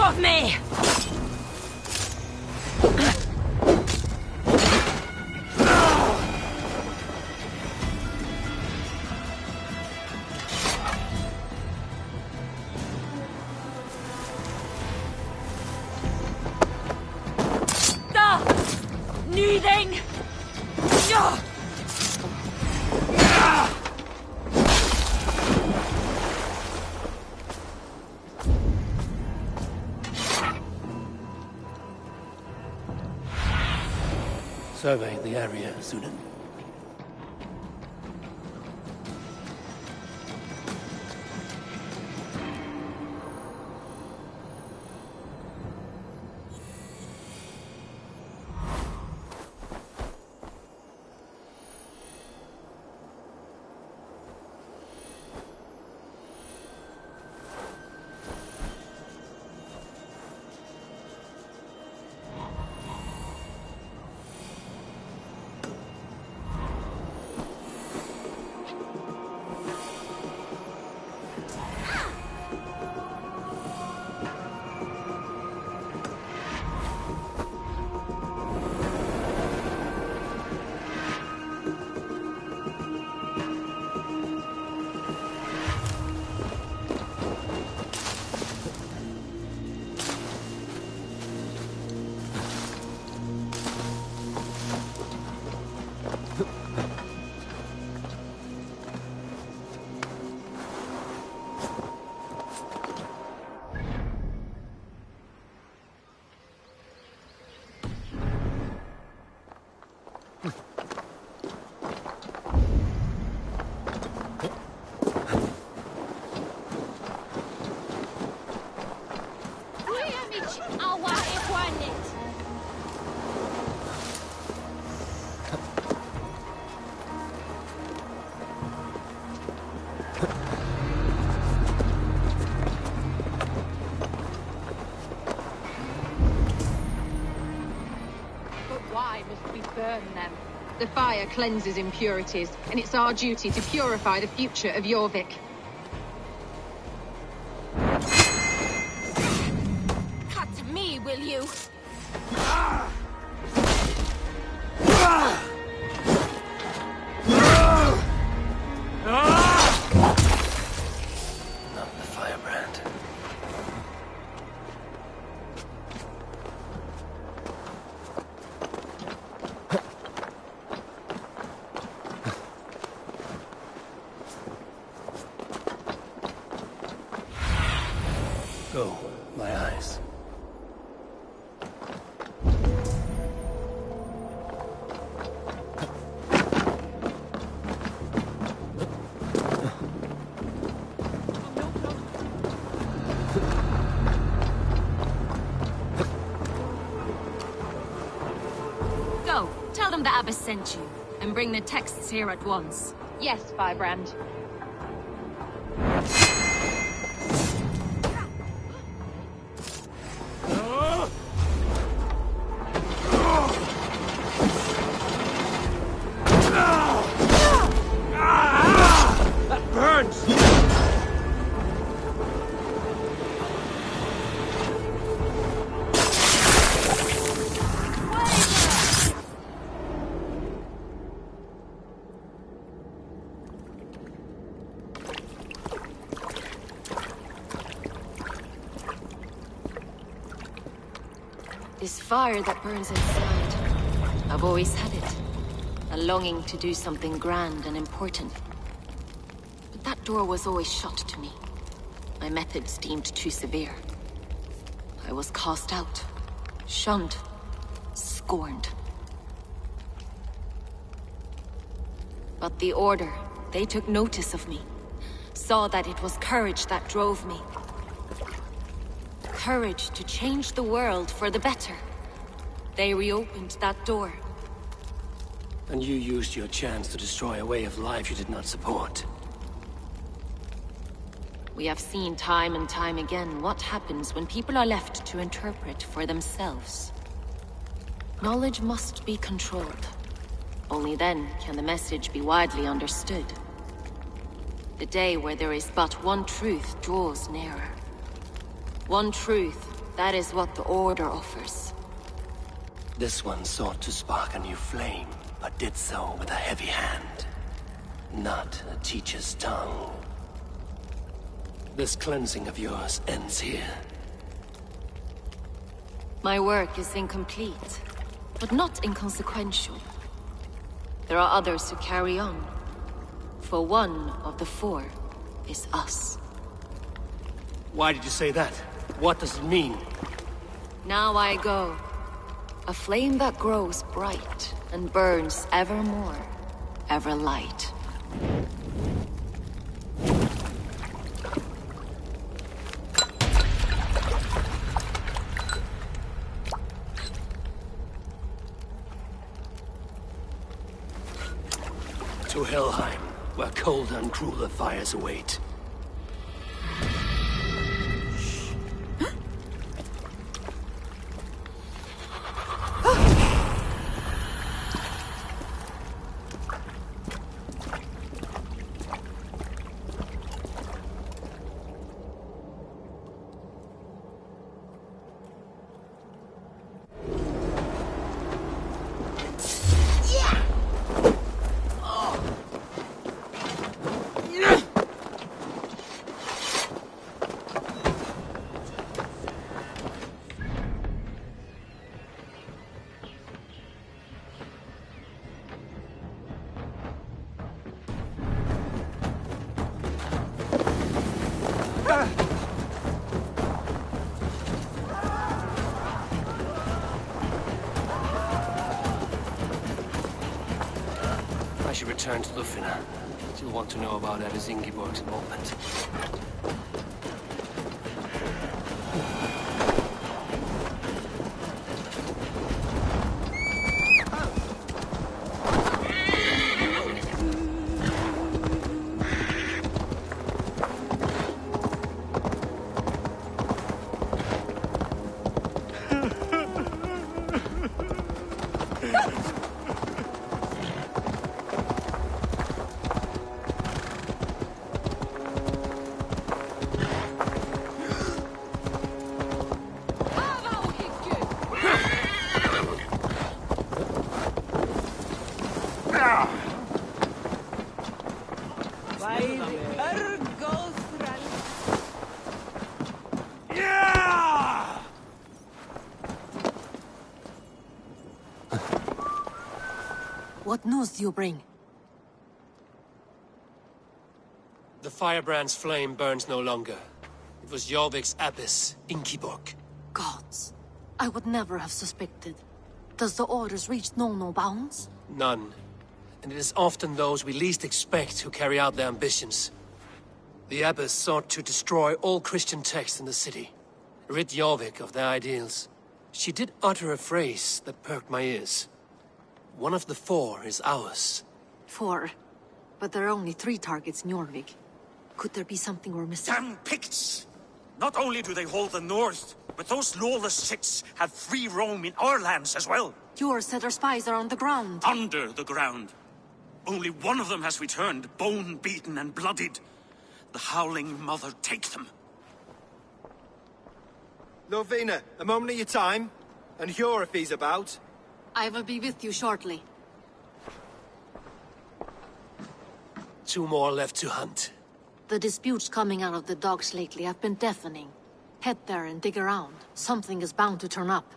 of me! Kneading! Survey the area, Sunan. The fire cleanses impurities, and it's our duty to purify the future of Jorvik. Cut to me, will you? Not the firebrand. Go, my eyes. Go, tell them the Abbess sent you, and bring the texts here at once. Yes, Firebrand. This fire that burns inside. I've always had it. A longing to do something grand and important. But that door was always shut to me. My methods deemed too severe. I was cast out, shunned, scorned. But the Order, they took notice of me. Saw that it was courage that drove me. Courage to change the world for the better. They reopened that door. And you used your chance to destroy a way of life you did not support. We have seen time and time again what happens when people are left to interpret for themselves. Knowledge must be controlled. Only then can the message be widely understood. The day where there is but one truth draws nearer. One truth That is what the Order offers. This one sought to spark a new flame, but did so with a heavy hand. Not a teacher's tongue. This cleansing of yours ends here. My work is incomplete, but not inconsequential. There are others who carry on. For one of the four is us. Why did you say that? What does it mean? Now I go. A flame that grows bright and burns ever more, ever light. To Helheim, where colder and crueler fires await. I should return to Lufina. She'll want to know about Abbess Ingeborg's involvement. What news do you bring? The firebrand's flame burns no longer. It was Jorvik's abbess, Ingeborg. Gods. I would never have suspected. Does the orders reach no bounds? None. And it is often those we least expect who carry out their ambitions. The abbess sought to destroy all Christian texts in the city. Rid Jorvik of their ideals. She did utter a phrase that perked my ears. One of the four is ours. 4. But there are only 3 targets in Jorvik. Could there be something we're missing? Damn Picts! Not only do they hold the north, but those lawless Six have free roam in our lands as well. Yours said our spies are on the ground. Under the ground. Only one of them has returned, bone-beaten and bloodied. The Howling Mother take them. Lovina, a moment of your time. And Hjor if he's about. I will be with you shortly. 2 more left to hunt. The disputes coming out of the docks lately have been deafening. Head there and dig around. Something is bound to turn up.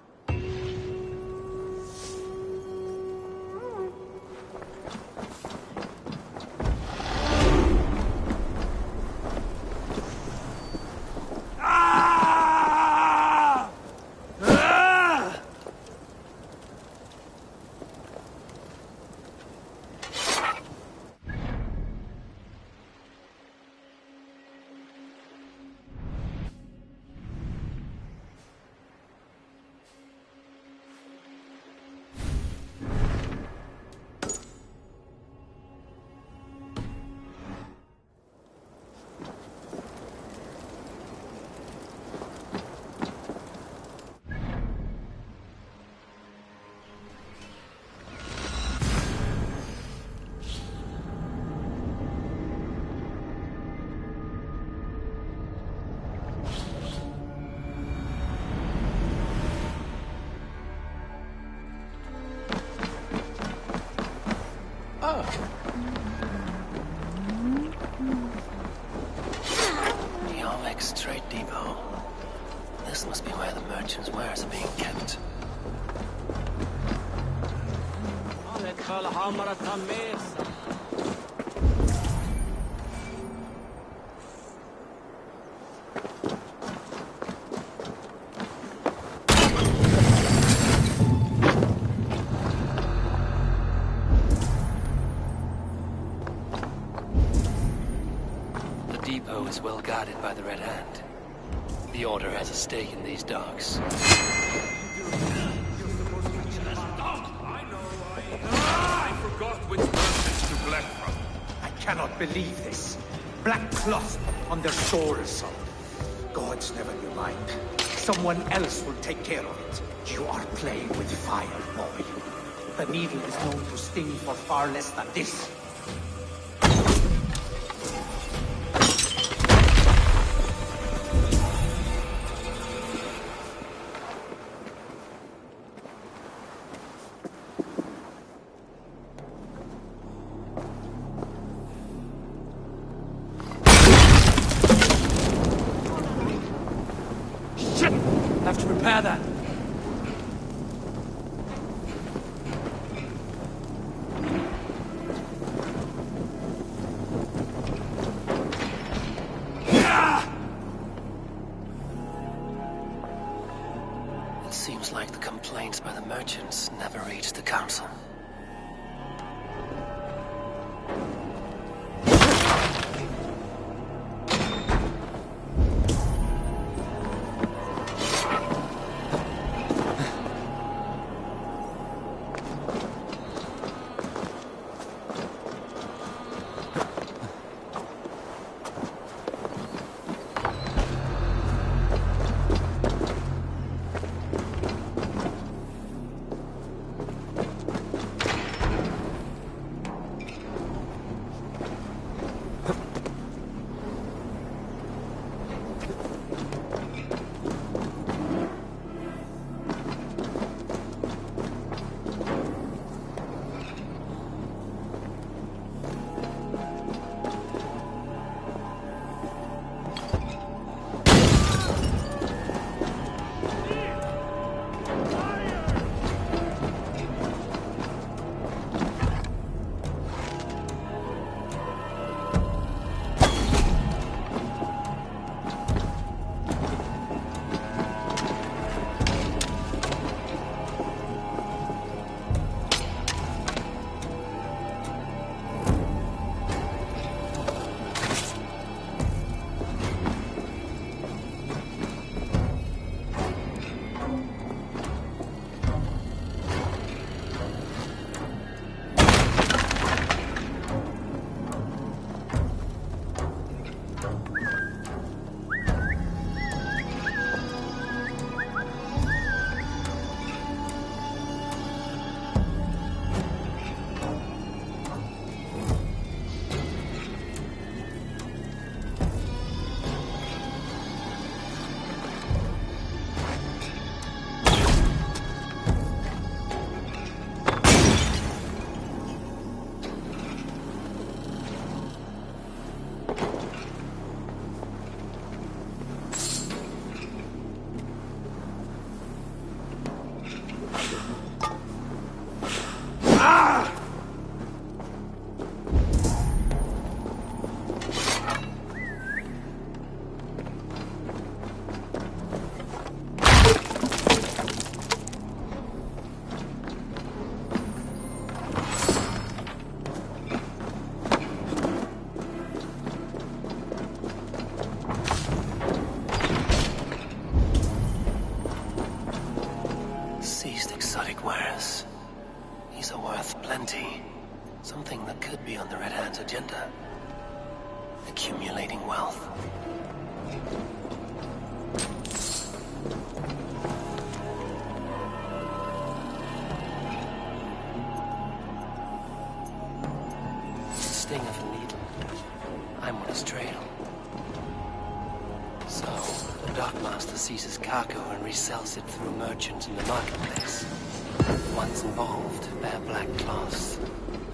Jorvik's trade depot. This must be where the merchants' wares are being kept. The depot is well guarded by the Red Hand. The Order has a stake in these docks. I forgot which merchants to collect from. I cannot believe this. Black cloth on their shoulders. Gods never knew mine. Someone else will take care of it. You are playing with fire, boy. The needle is known to sting for far less than this. Have to repair that. It seems like the complaints by the merchants never reached the council. Something that could be on the Red Hand's agenda. Accumulating wealth. Sting of a needle. I'm on his trail. So, the dockmaster seizes cargo and resells it through merchants in the marketplace. The ones involved bear black cloths.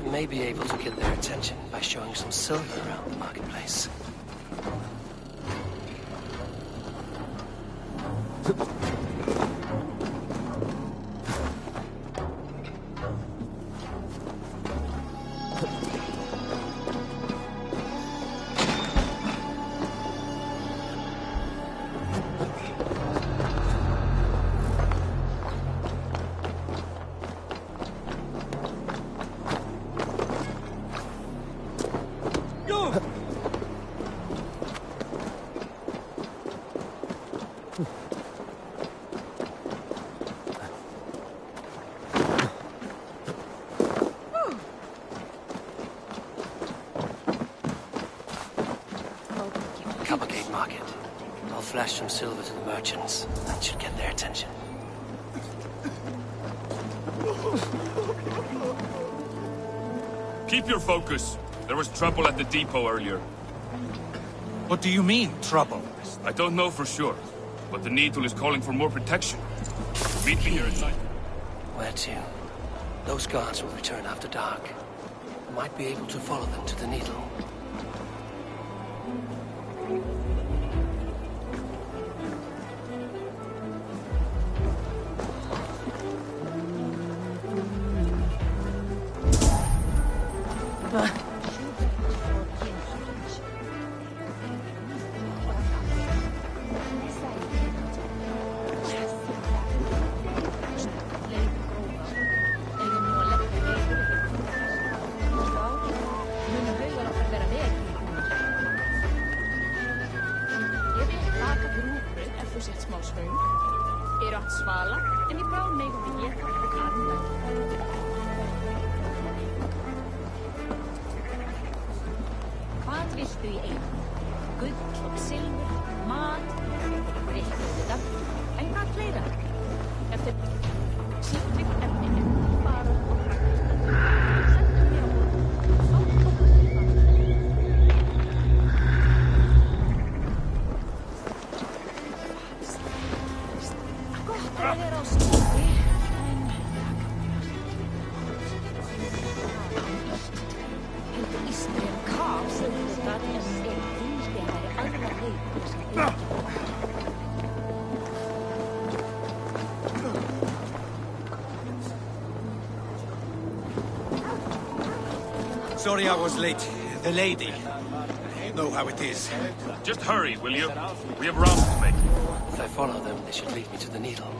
We may be able to get their attention by showing some silver around the marketplace. Flash some silver to the merchants. That should get their attention. Keep your focus. There was trouble at the depot earlier. What do you mean, trouble? I don't know for sure, but the Needle is calling for more protection. Meet me here at night. Where to? Those guards will return after dark. I might be able to follow them to the Needle. Sorry I was late. The lady. You know how it is. Just hurry, will you? We have rounds to make. If I follow them, they should lead me to the Needle.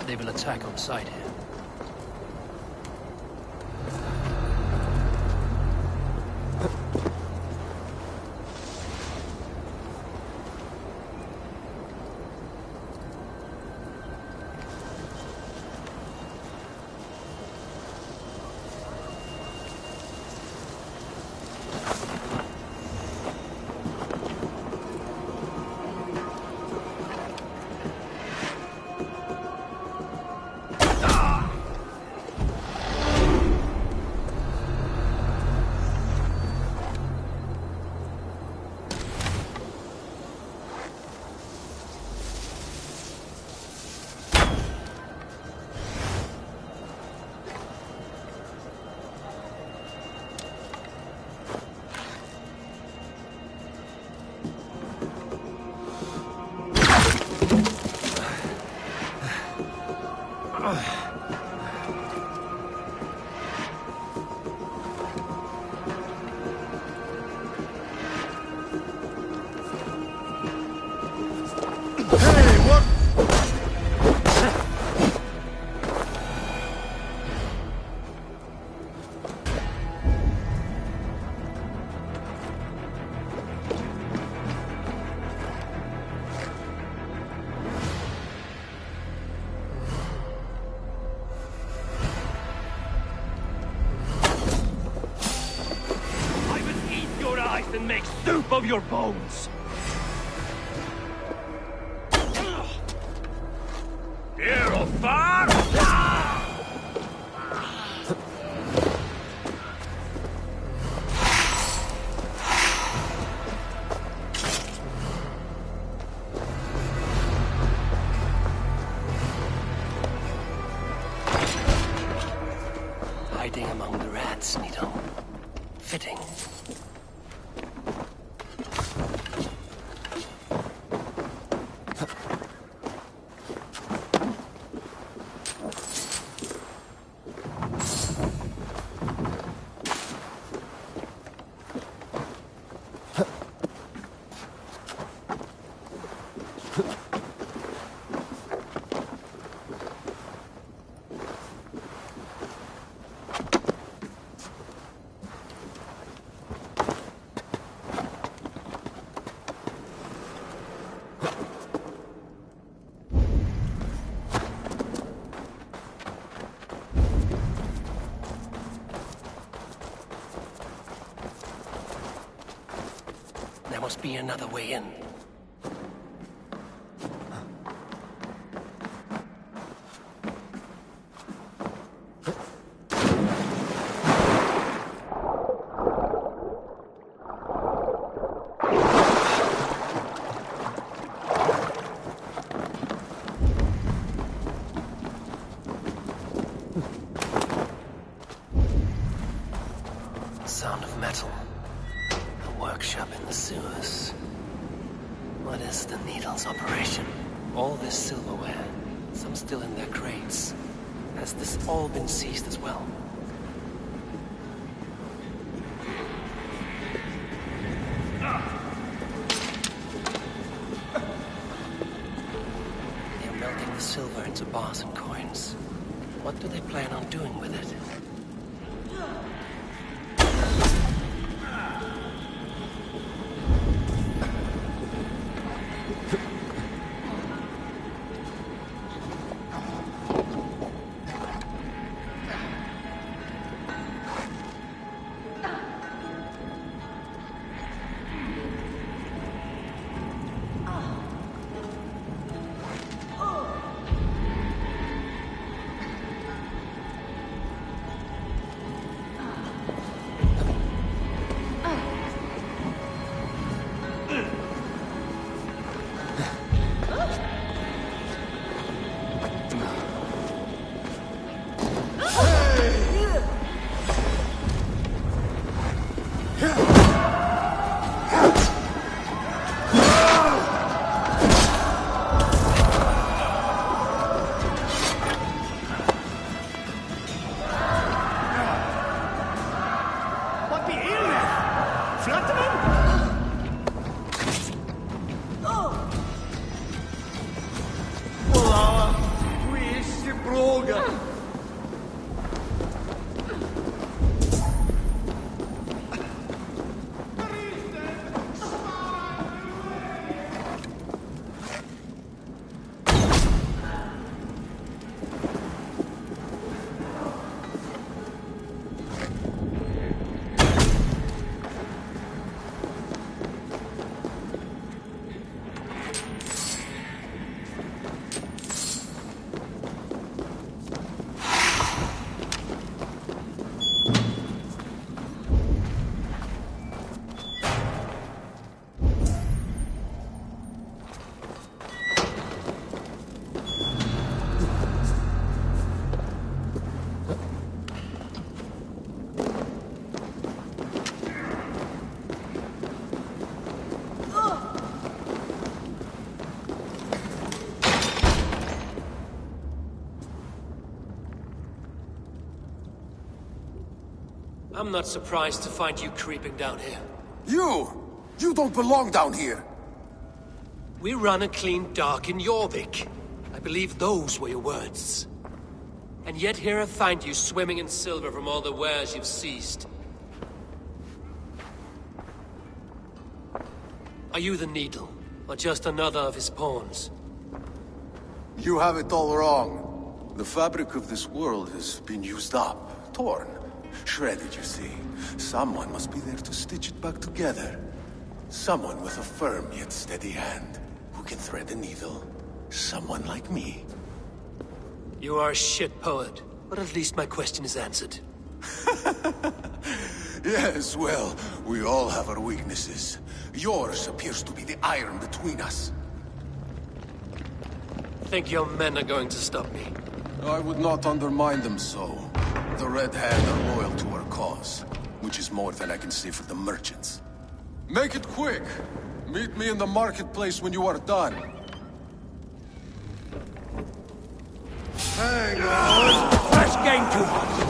They will attack on sight here. and make soup of your bones! Ivarr! Hiding among the rats, Nito. Fitting. There must be another way in. Sound of metal. A workshop in the sewers. What is the Needle's operation? All this silverware, some still in their crates. Has this all been seized as well? They're melting the silver into bars and coins. What do they plan on doing with it? I'm not surprised to find you creeping down here. You don't belong down here! We run and clean dark in Jorvik. I believe those were your words. And yet here I find you swimming in silver from all the wares you've seized. Are you the Needle, or just another of his pawns? You have it all wrong. The fabric of this world has been used up, torn, shredded, you see. Someone must be there to stitch it back together. Someone with a firm yet steady hand, who can thread a needle. Someone like me. You are a shit poet, but at least my question is answered. Yes, well, we all have our weaknesses. Yours appears to be the iron between us. Think your men are going to stop me? I would not undermine them so. The Red Hand are loyal to our cause, which is more than I can say for the merchants. Make it quick! Meet me in the marketplace when you are done. Hang on! Fresh game too hot!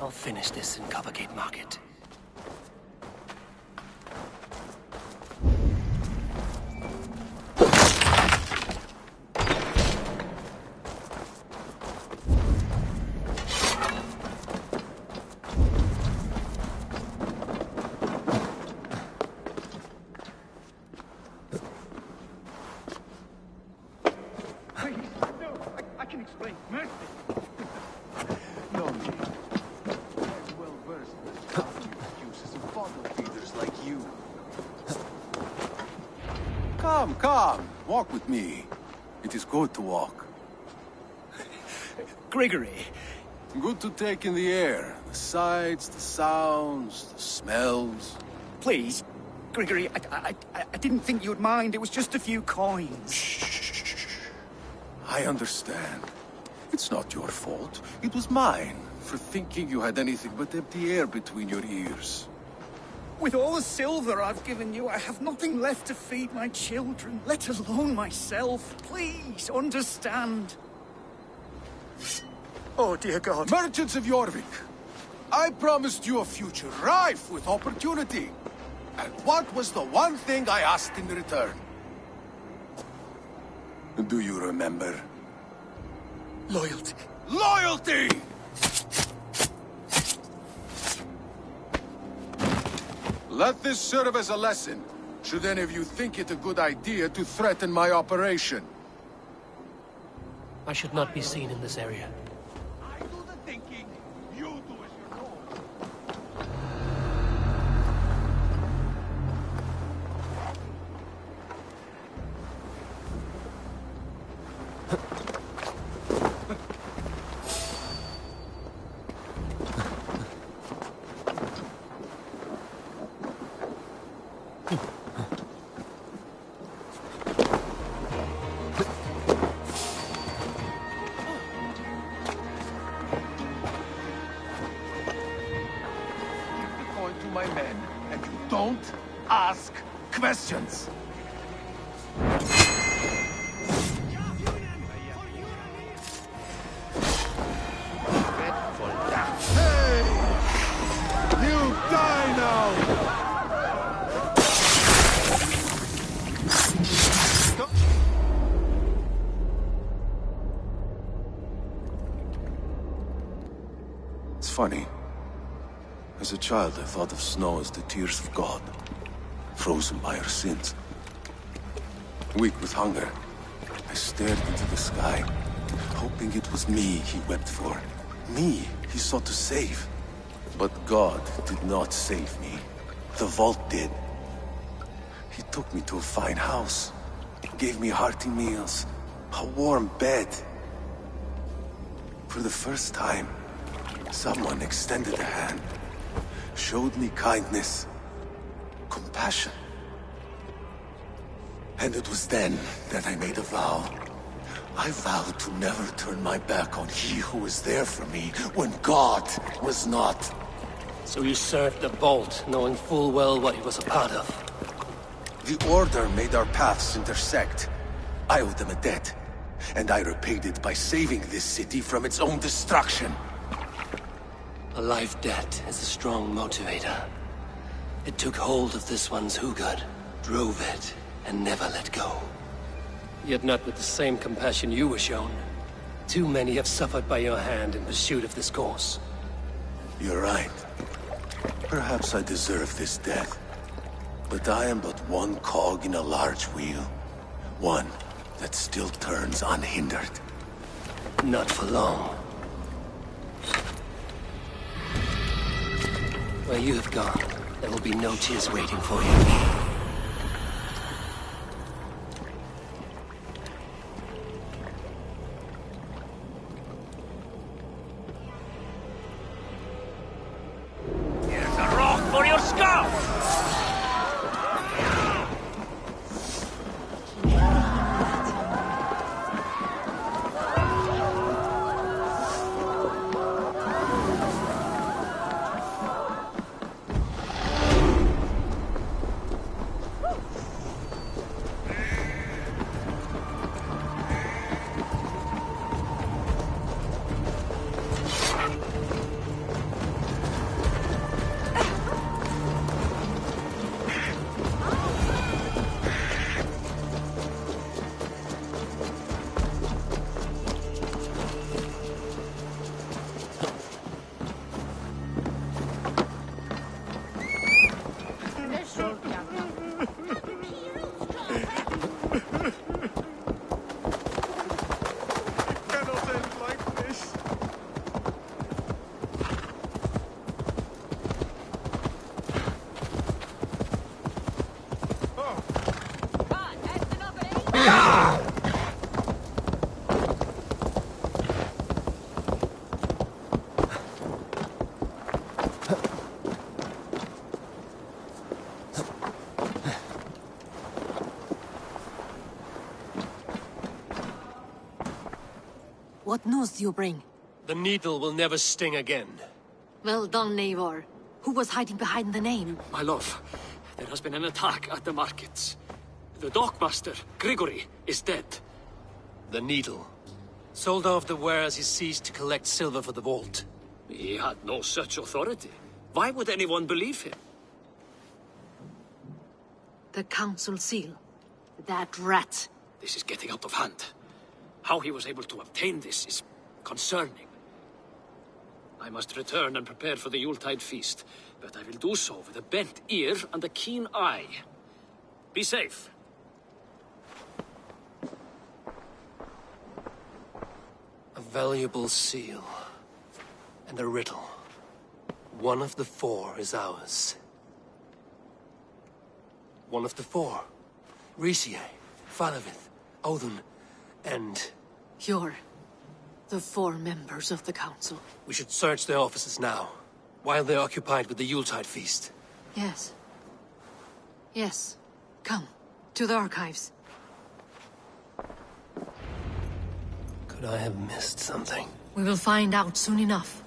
I'll finish this in Coppergate Market. Come, walk with me. It is good to walk. Gregory. Good to take in the air. The sights, the sounds, the smells. Please, Gregory, I didn't think you'd mind. It was just a few coins. Shh. I understand. It's not your fault. It was mine, for thinking you had anything but empty air between your ears. With all the silver I've given you, I have nothing left to feed my children, let alone myself. Please, understand. Oh, dear God. Merchants of Jorvik, I promised you a future rife with opportunity. And what was the one thing I asked in return? Do you remember? Loyalty. Loyalty! Let this serve as a lesson, should any of you think it a good idea to threaten my operation. I should not be seen in this area. I do the thinking, you do as you're told. My men, and you don't ask questions. Hey! You die now! It's funny. As a child, I thought of snow as the tears of God, frozen by our sins. Weak with hunger, I stared into the sky, hoping it was me he wept for. Me he sought to save. But God did not save me. The vault did. He took me to a fine house, gave me hearty meals, a warm bed. For the first time, someone extended a hand, showed me kindness, compassion. And it was then that I made a vow. I vowed to never turn my back on he who was there for me when God was not. So you served the Vault, knowing full well what he was a part of. The Order made our paths intersect. I owed them a debt, and I repaid it by saving this city from its own destruction. A life debt is a strong motivator. It took hold of this one's Hugad, drove it, and never let go. Yet not with the same compassion you were shown. Too many have suffered by your hand in pursuit of this cause. You're right. Perhaps I deserve this death. But I am but one cog in a large wheel. One that still turns unhindered. Not for long. Where you have gone, there will be no tears waiting for you. What news do you bring? The needle will never sting again. Well done, Eivor. Who was hiding behind the name? My love, there has been an attack at the markets. The dockmaster, Grigory, is dead. The needle. Sold off the wares he seized to collect silver for the vault. He had no such authority. Why would anyone believe him? The council seal. That rat. This is getting out of hand. How he was able to obtain this is concerning. I must return and prepare for the Yuletide feast, but I will do so with a bent ear and a keen eye. Be safe. A valuable seal. And a riddle. One of the four is ours. One of the four. Rhysei, Faravith, Odin, and... You're the four members of the council. We should search their offices now, while they're occupied with the Yuletide feast. Yes. Yes. Come, to the archives. Could I have missed something? We will find out soon enough.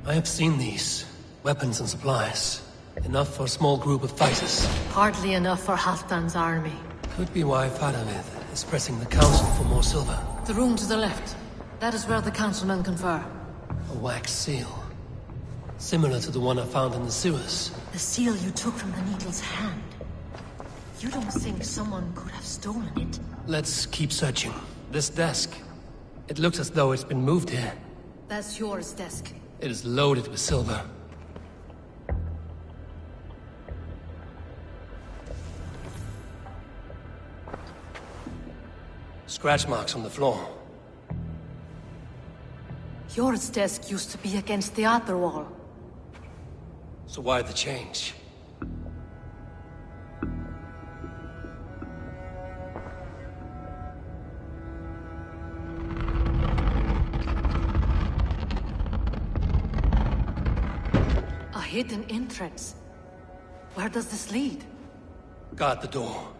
I have seen these. Weapons and supplies. Enough for a small group of fighters. Hardly enough for Halfdan's army. Could be why Faravith is pressing the council for more silver. The room to the left. That is where the councilmen confer. A wax seal. Similar to the one I found in the sewers. The seal you took from the Needle's hand. You don't think someone could have stolen it? Let's keep searching. This desk. It looks as though it's been moved here. That's yours desk. It is loaded with silver. Scratch marks on the floor. Yours desk used to be against the other wall. So why the change? A hidden entrance. Where does this lead? Guard the door.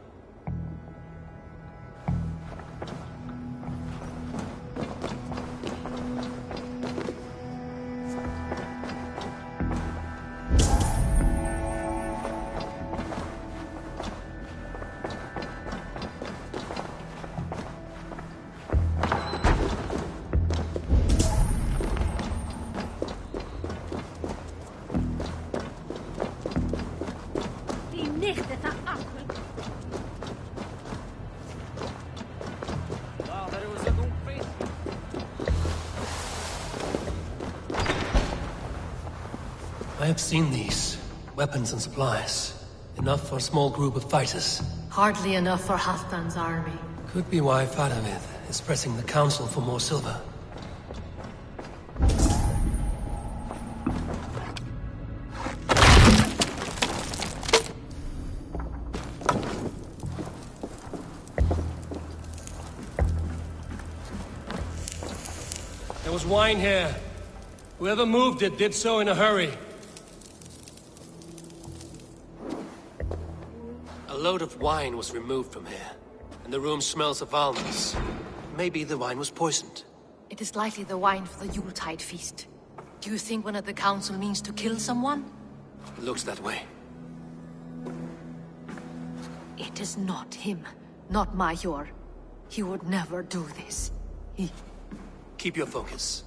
I have seen these. Weapons and supplies. Enough for a small group of fighters. Hardly enough for Halfdan's army. Could be why Faravid is pressing the council for more silver. There was wine here. Whoever moved it did so in a hurry. A load of wine was removed from here, and the room smells of almonds. Maybe the wine was poisoned. It is likely the wine for the Yuletide feast. Do you think one of the council means to kill someone? It looks that way. It is not him, not Major. He would never do this. Keep your focus.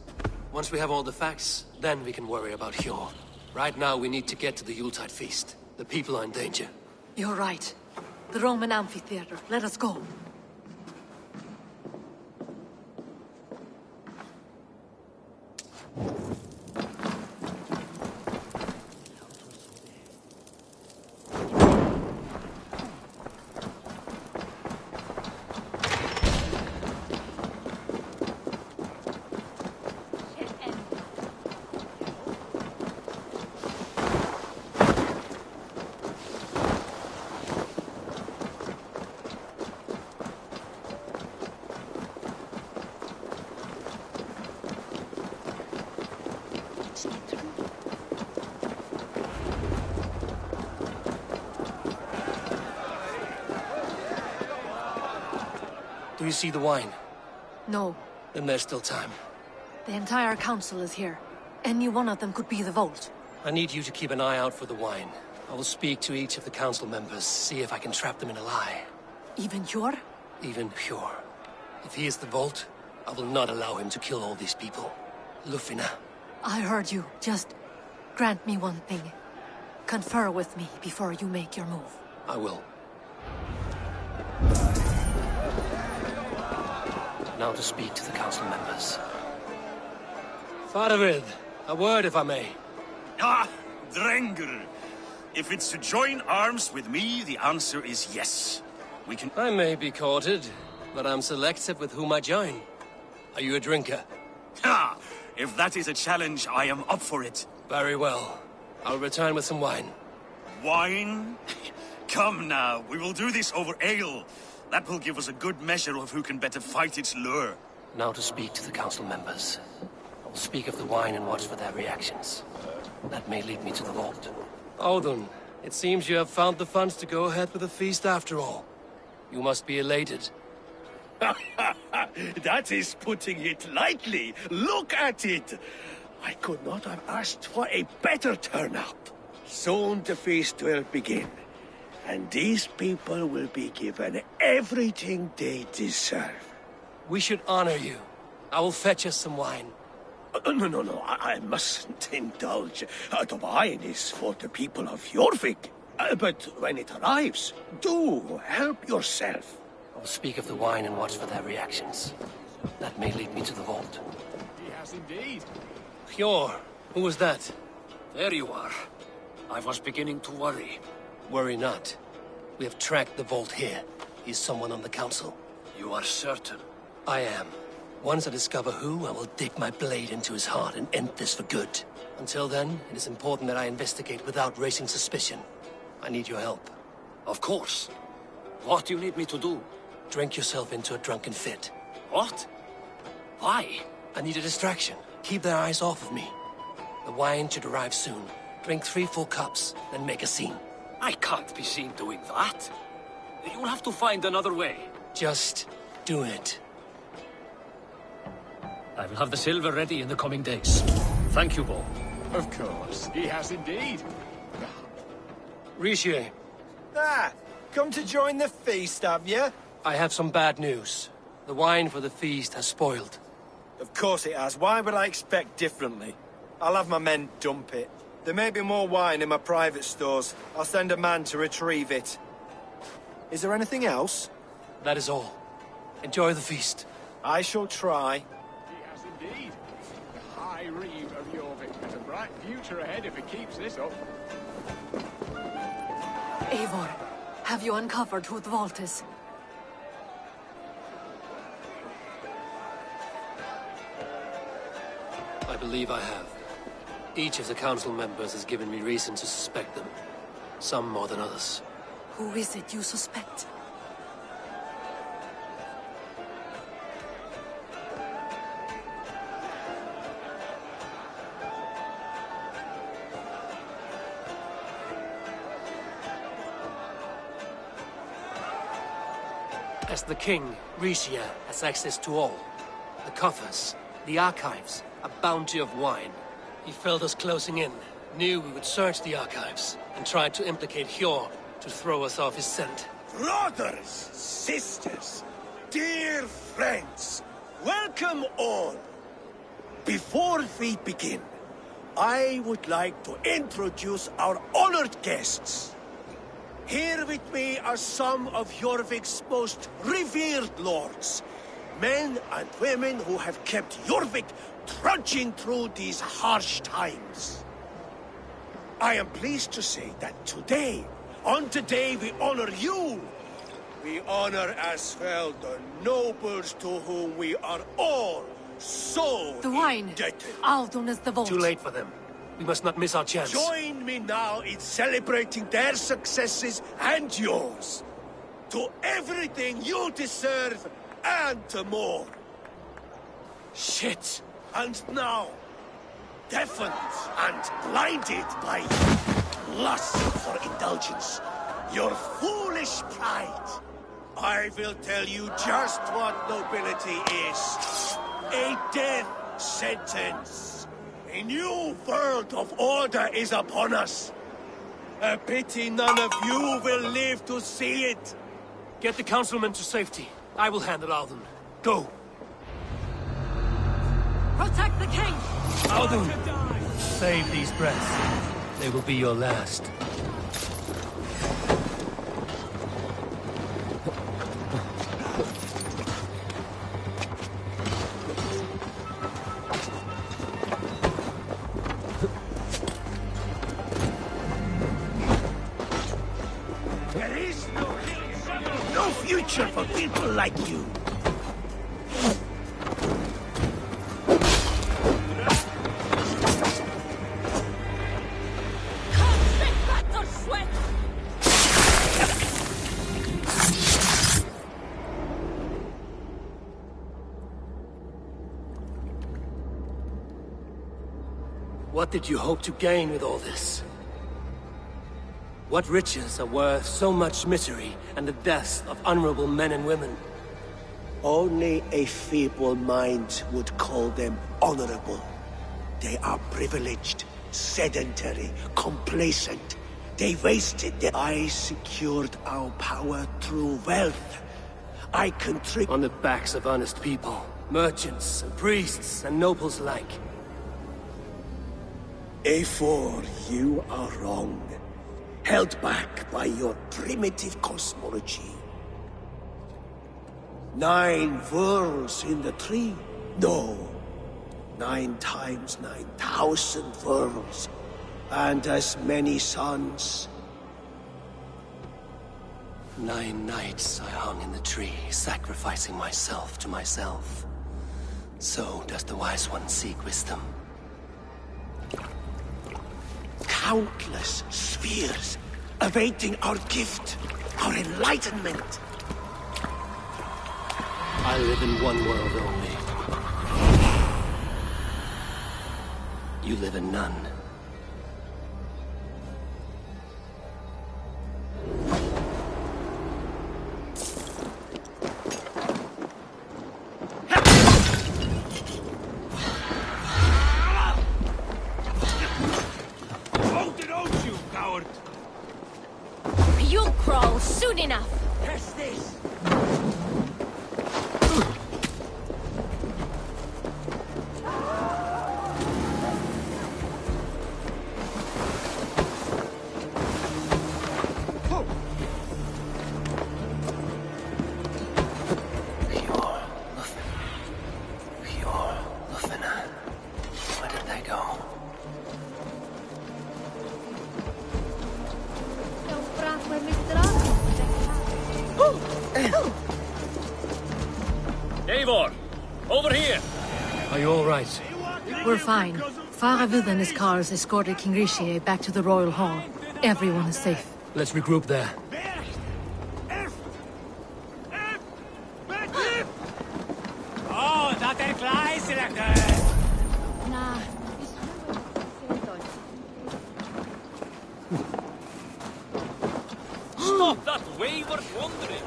Once we have all the facts, then we can worry about Hjor. Right now we need to get to the Yuletide feast. The people are in danger. You're right. The Roman amphitheater. Let us go. Do you see the wine? No. Then there's still time. The entire council is here. Any one of them could be the Vault. I need you to keep an eye out for the wine. I will speak to each of the council members, see if I can trap them in a lie. Even Hjor? Even Hjor. If he is the Vault, I will not allow him to kill all these people. Lufina. I heard you. Just grant me one thing. Confer with me before you make your move. I will. Now to speak to the council members. Faravid, a word if I may. Ah, Drengr. If it's to join arms with me, the answer is yes. We can... I may be courted, but I'm selective with whom I join. Are you a drinker? Ha! If that is a challenge, I am up for it. Very well. I'll return with some wine. Wine? Come now, we will do this over ale. That will give us a good measure of who can better fight its lure. Now to speak to the council members. I will speak of the wine and watch for their reactions. That may lead me to the Vault. Odin, it seems you have found the funds to go ahead with the feast after all. You must be elated. That is putting it lightly. Look at it. I could not have asked for a better turnout. Soon the feast will begin. And these people will be given everything they deserve. We should honor you. I will fetch us some wine. No, I mustn't indulge. The wine is for the people of Jorvik. But when it arrives, do help yourself. I'll speak of the wine and watch for their reactions. That may lead me to the vault. He has indeed. Hjor, who was that? There you are. I was beginning to worry. Worry not. We have tracked the vault here. He's someone on the council. You are certain? I am. Once I discover who, I will dig my blade into his heart and end this for good. Until then, it is important that I investigate without raising suspicion. I need your help. Of course. What do you need me to do? Drink yourself into a drunken fit. What? Why? I need a distraction. Keep their eyes off of me. The wine should arrive soon. Drink 3 full cups, then make a scene. I can't be seen doing that. You'll have to find another way. Just do it. I will have the silver ready in the coming days. Thank you, Bo. Of course, he has indeed. Rishi. Come to join the feast, have you? I have some bad news. The wine for the feast has spoiled. Of course it has. Why would I expect differently? I'll have my men dump it. There may be more wine in my private stores. I'll send a man to retrieve it. Is there anything else? That is all. Enjoy the feast. I shall try. He has indeed. The High Reeve of Jorvik has a bright future ahead if he keeps this up. Eivor, have you uncovered who the vault is? I believe I have. Each of the council members has given me reason to suspect them. Some more than others. Who is it you suspect? As the king, Rishia has access to all. The coffers, the archives, a bounty of wine. He felt us closing in, knew we would search the archives, and tried to implicate Hjor to throw us off his scent. Brothers, sisters, dear friends, welcome all. Before we begin, I would like to introduce our honored guests. Here with me are some of Jorvik's most revered lords. Men and women who have kept Jorvik trudging through these harsh times. I am pleased to say that today, on the day we honor you, we honor as well the nobles to whom we are all so The wine. indebted. Aldun is the vault. Too late for them. We must not miss our chance. Join me now in celebrating their successes and yours. To everything you deserve and to more. Shit! And now, deafened and blinded by lust for indulgence, your foolish pride, I will tell you just what nobility is. A death sentence. A new world of order is upon us. A pity none of you will live to see it. Get the councilmen to safety. I will handle Aldun. Go! Protect the king! Aldun! Save these breaths. They will be your last. There is no future for people like you. What did you hope to gain with all this? What riches are worth so much misery and the deaths of honorable men and women? Only a feeble mind would call them honorable. They are privileged, sedentary, complacent. They wasted their... I secured our power through wealth. On the backs of honest people, merchants and priests and nobles alike. Eivor, you are wrong. Held back by your primitive cosmology. 9 worlds in the tree? No. 9 times 9,000 worlds. And as many suns. 9 nights I hung in the tree, sacrificing myself to myself. So does the Wise One seek wisdom. Countless spheres, awaiting our gift, our enlightenment. I live in one world only. You live in none. You'll crawl soon enough. Press this. Where did they go? Eivor! Over here! Are you all right? We're fine. Faravid and his cars escorted King Rhodri back to the Royal Hall. Everyone is safe. Let's regroup there. Oh, dat er klaar selector. Nah. Stop that wayward wandering!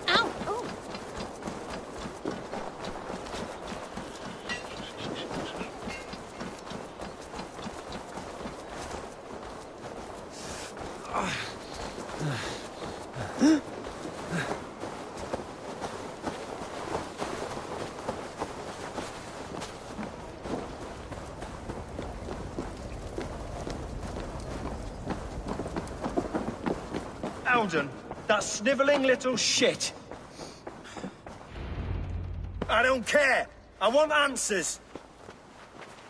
Ow! Oh. Alden, that sniveling little shit. I don't care. I want answers.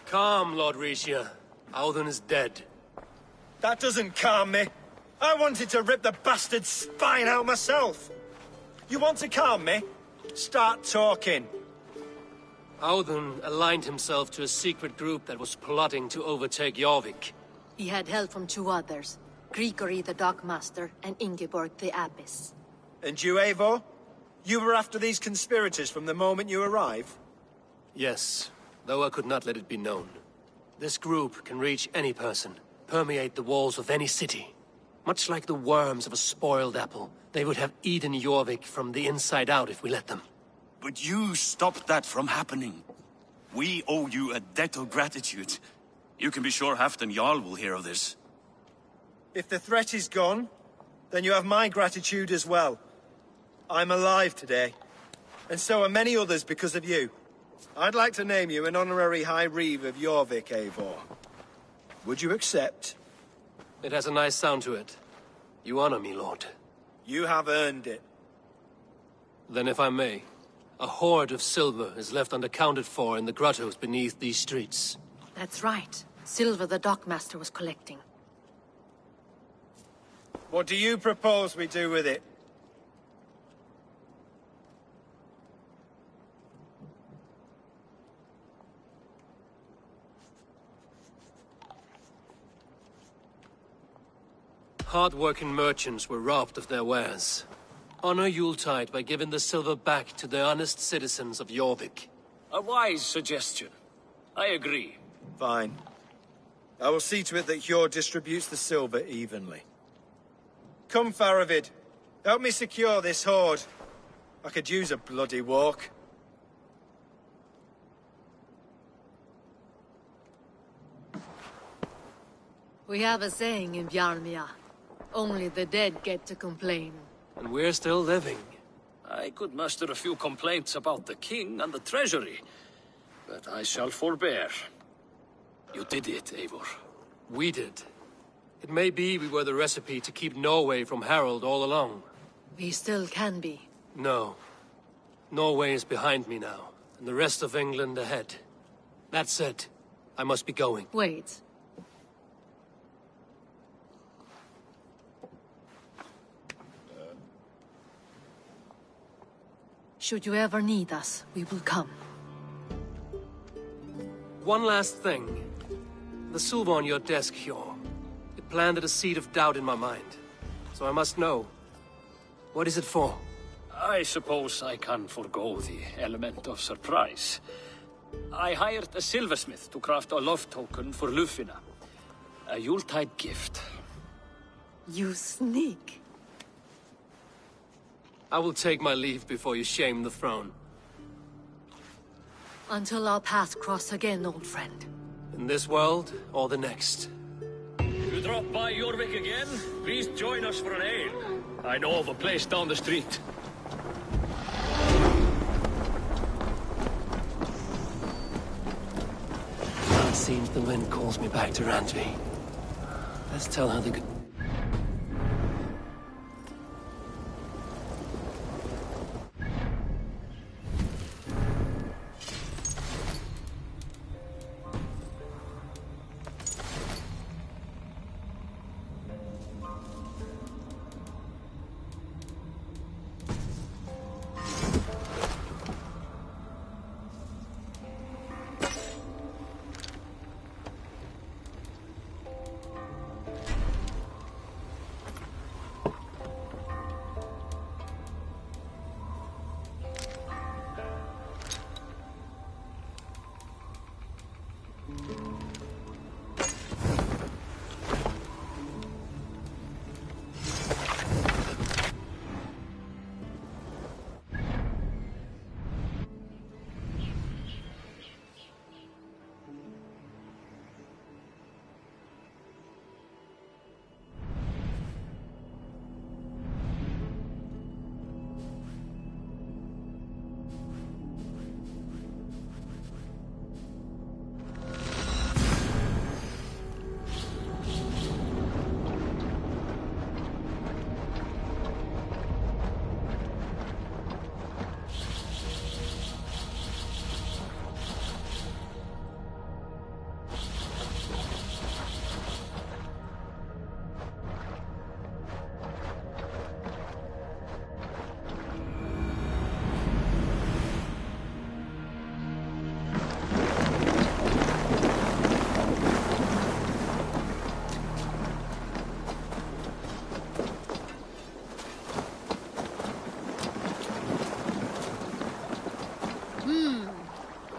Calm, Lord Rhodri. Alden is dead. That doesn't calm me. I wanted to rip the bastard's spine out myself. You want to calm me? Start talking. Alden aligned himself to a secret group that was plotting to overtake Jorvik. He had help from 2 others. Grigory the Dockmaster and Ingeborg the Abbess. And you, Eivor? You were after these conspirators from the moment you arrived? Yes, though I could not let it be known. This group can reach any person, permeate the walls of any city. Much like the worms of a spoiled apple, they would have eaten Jorvik from the inside out if we let them. But you stopped that from happening. We owe you a debt of gratitude. You can be sure Halfdan Jarl will hear of this. If the threat is gone, then you have my gratitude as well. I'm alive today, and so are many others because of you. I'd like to name you an honorary High Reeve of Jorvik, Eivor. Would you accept? It has a nice sound to it. You honor me, Lord. You have earned it. Then if I may, a hoard of silver is left unaccounted for in the grottos beneath these streets. That's right. Silver the Dockmaster was collecting. What do you propose we do with it? Hard-working merchants were robbed of their wares. Honor Yuletide by giving the silver back to the honest citizens of Jorvik. A wise suggestion. I agree. Fine. I will see to it that Hjord distributes the silver evenly. Come, Faravid. Help me secure this hoard. I could use a bloody walk. We have a saying in Bjarmia. Only the dead get to complain. And we're still living. I could muster a few complaints about the king and the treasury. But I shall forbear. You did it, Eivor. We did. It may be we were the recipe to keep Norway from Harald all along. We still can be. No. Norway is behind me now, and the rest of England ahead. That said, I must be going. Wait. Should you ever need us, we will come. One last thing. The silver on your desk, Hjor. It planted a seed of doubt in my mind. So I must know. What is it for? I suppose I can forgo the element of surprise. I hired a silversmith to craft a love token for Lufina. A Yuletide gift. You sneak. I will take my leave before you shame the throne. Until our paths cross again, old friend. In this world, or the next. If you drop by Jorvik again, please join us for an ale. I know of a place down the street. It seems the wind calls me back to Randvi. Let's tell her the good...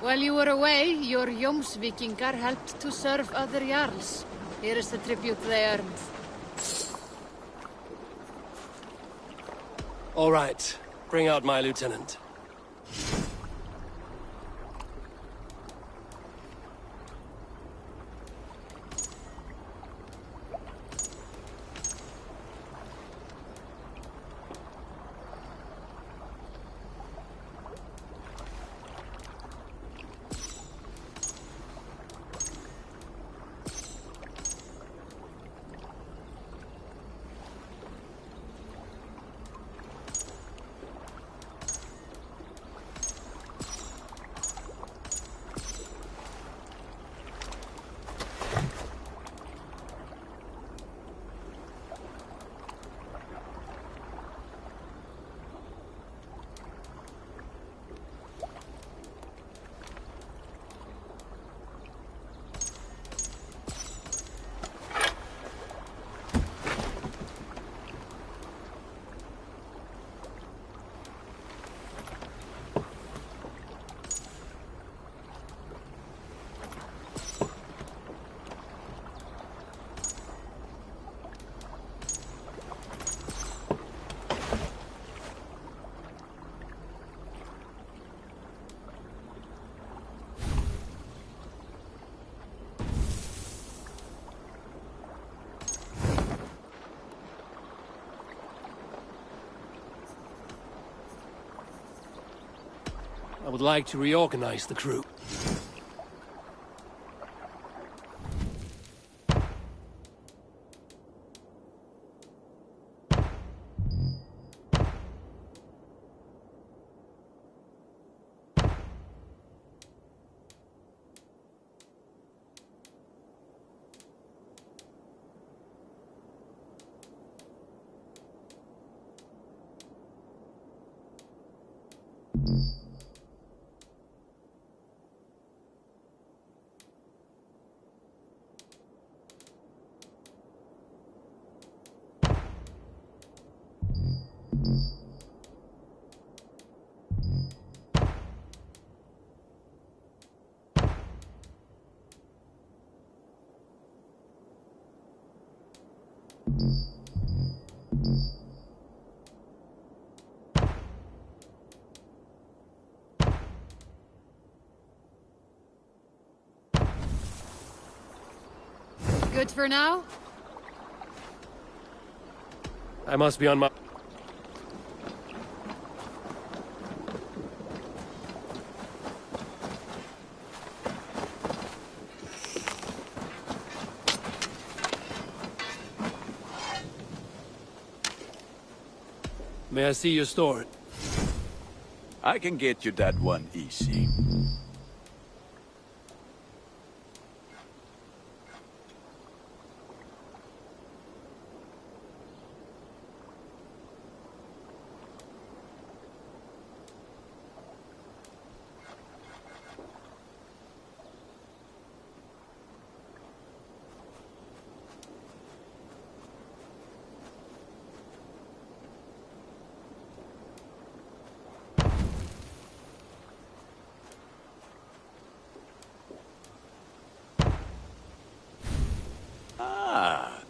While you were away, your Jomsvikingar helped to serve other Jarls. Here is the tribute they earned. All right. Bring out my lieutenant. I would like to reorganize the crew. Good for now? I must be on my... May I see your store? I can get you that one easy.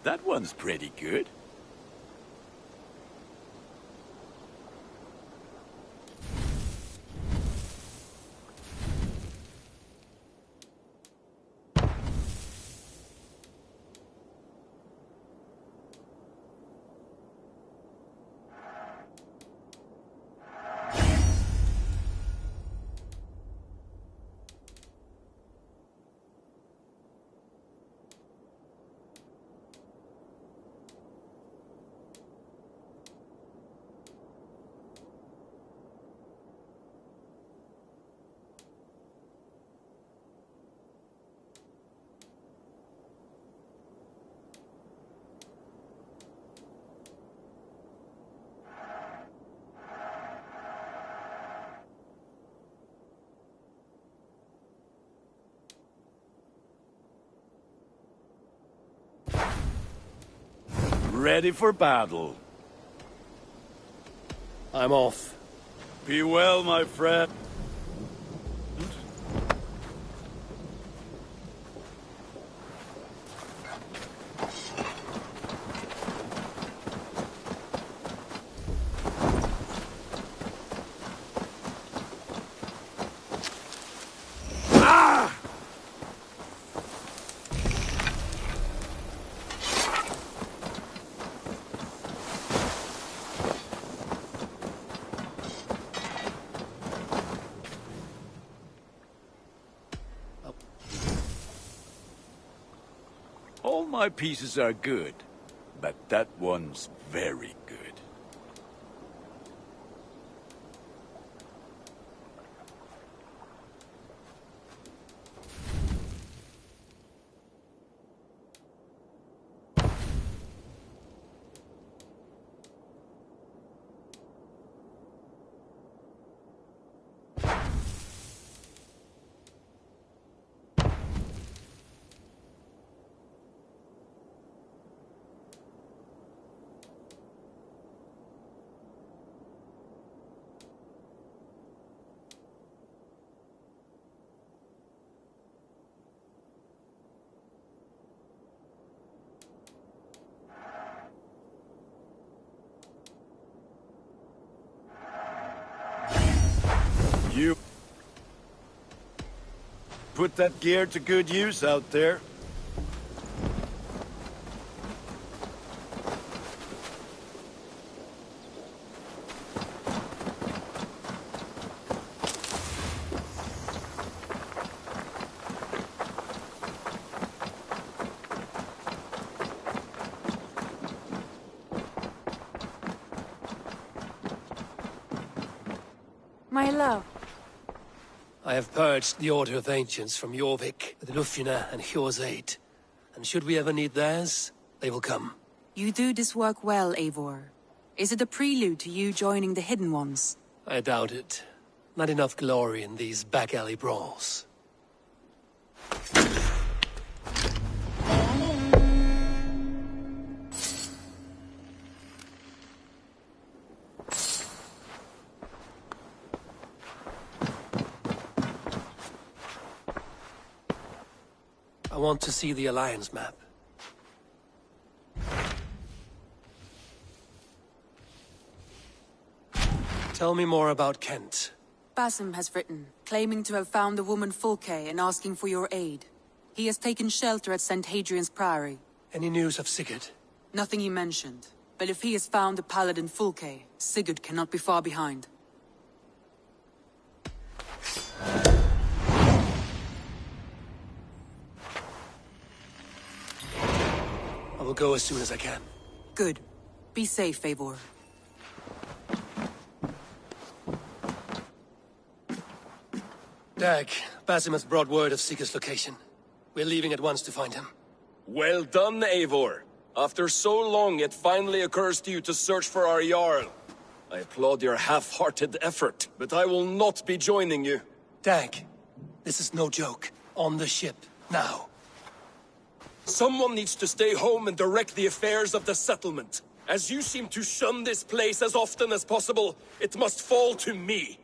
That one's pretty good. Ready for battle. I'm off. Be well, my friend. All my pieces are good, but that one's very good. You put that gear to good use out there. My love. I have purged the Order of Ancients from Jorvik with Lufina and Hjor's aid. And should we ever need theirs, they will come. You do this work well, Eivor. Is it a prelude to you joining the Hidden Ones? I doubt it. Not enough glory in these back-alley brawls. I want to see the Alliance map. Tell me more about Kent. Basim has written, claiming to have found the woman Fulke and asking for your aid. He has taken shelter at St. Hadrian's Priory. Any news of Sigurd? Nothing he mentioned. But if he has found the paladin Fulke, Sigurd cannot be far behind. I will go as soon as I can. Good. Be safe, Eivor. Dag, Basim has brought word of Sigurd's location. We're leaving at once to find him. Well done, Eivor. After so long, it finally occurs to you to search for our Jarl. I applaud your half-hearted effort, but I will not be joining you. Dag, this is no joke. On the ship, now. Someone needs to stay home and direct the affairs of the settlement. As you seem to shun this place as often as possible, it must fall to me.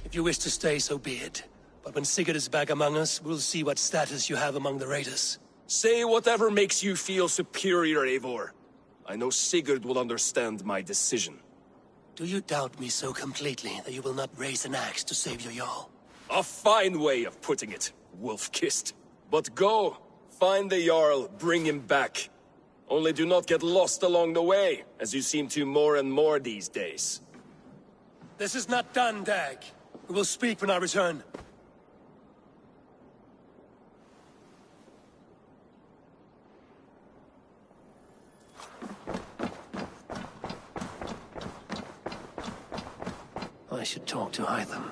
If you wish to stay, so be it. But when Sigurd is back among us, we'll see what status you have among the raiders. Say whatever makes you feel superior, Eivor. I know Sigurd will understand my decision. Do you doubt me so completely that you will not raise an axe to save your Jarl? A fine way of putting it, wolf-kissed. But go, find the Jarl, bring him back. Only do not get lost along the way, as you seem to more and more these days. This is not done, Dag. We will speak when I return. I should talk to Hytham.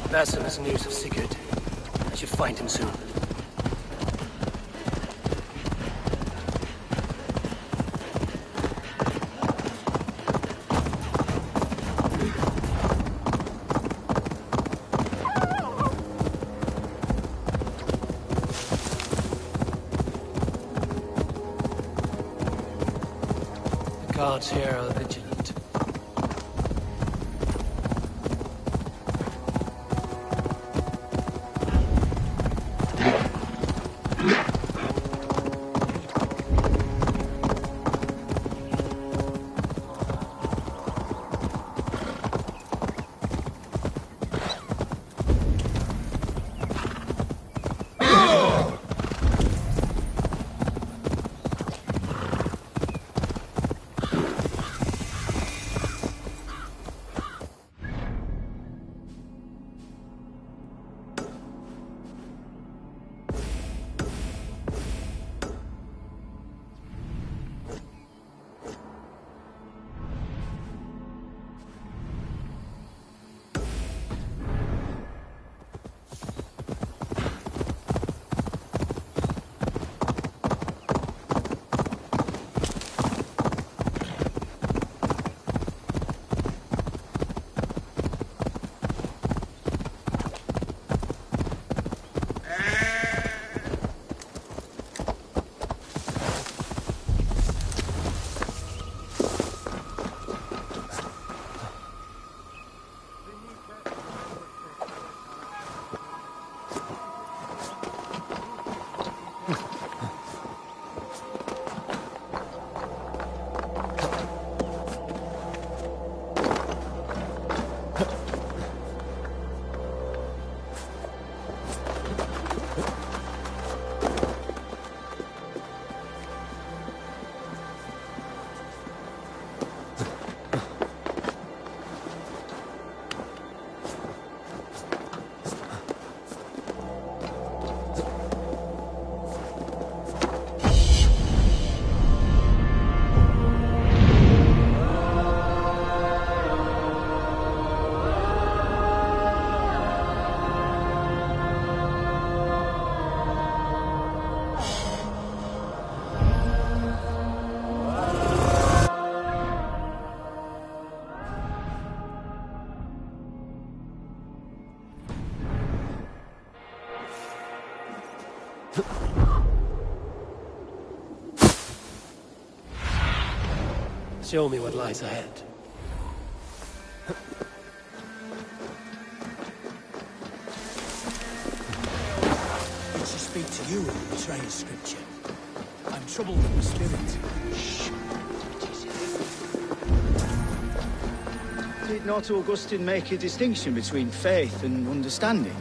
Basim has news of Sigurd. I should find him soon. The guards here are vigilant. Show me what lies ahead. I should speak to you of the betrayal scripture. I'm troubled in the spirit. Shh. Did not Augustine make a distinction between faith and understanding?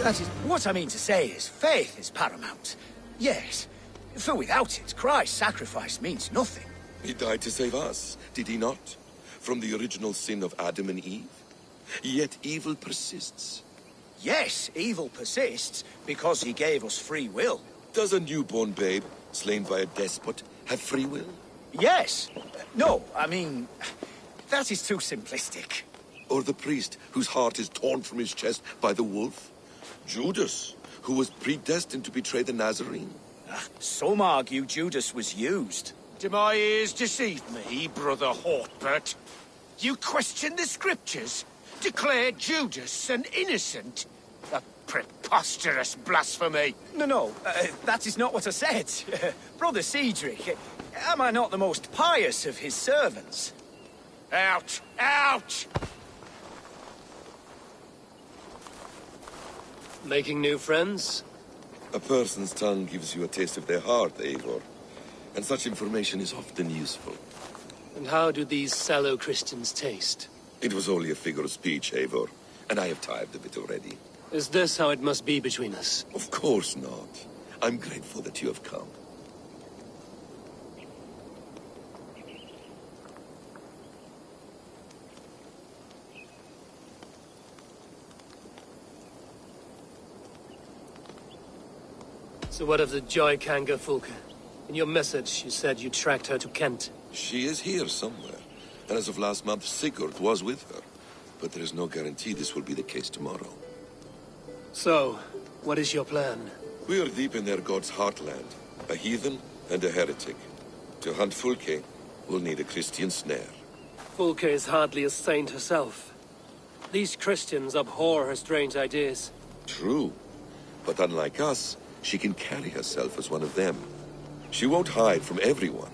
That is, what I mean to say is, faith is paramount. Yes, for without it, Christ's sacrifice means nothing. He died to save us, did he not? From the original sin of Adam and Eve? Yet evil persists. Yes, evil persists, because he gave us free will. Does a newborn babe, slain by a despot, have free will? Yes. No, I mean, that is too simplistic. Or the priest, whose heart is torn from his chest by the wolf? Judas, who was predestined to betray the Nazarene? Some argue Judas was used. Do my ears deceive me, Brother Hortbert? You question the scriptures? Declare Judas an innocent? A preposterous blasphemy! No, that is not what I said. Brother Cedric, am I not the most pious of his servants? Out! Out! Making new friends? A person's tongue gives you a taste of their heart, Eivor. And such information is often useful. And how do these sallow Christians taste? It was only a figure of speech, Eivor, and I have tired of it already. Is this how it must be between us? Of course not. I'm grateful that you have come. So what of the Joy Kanga Fulka? In your message, you said you tracked her to Kent. She is here somewhere, And as of last month, Sigurd was with her. But there is no guarantee this will be the case tomorrow. So, what is your plan? We are deep in their god's heartland. A heathen and a heretic. To hunt Fulke, we'll need a Christian snare. Fulke is hardly a saint herself. These Christians abhor her strange ideas. True. But unlike us, she can carry herself as one of them. She won't hide from everyone.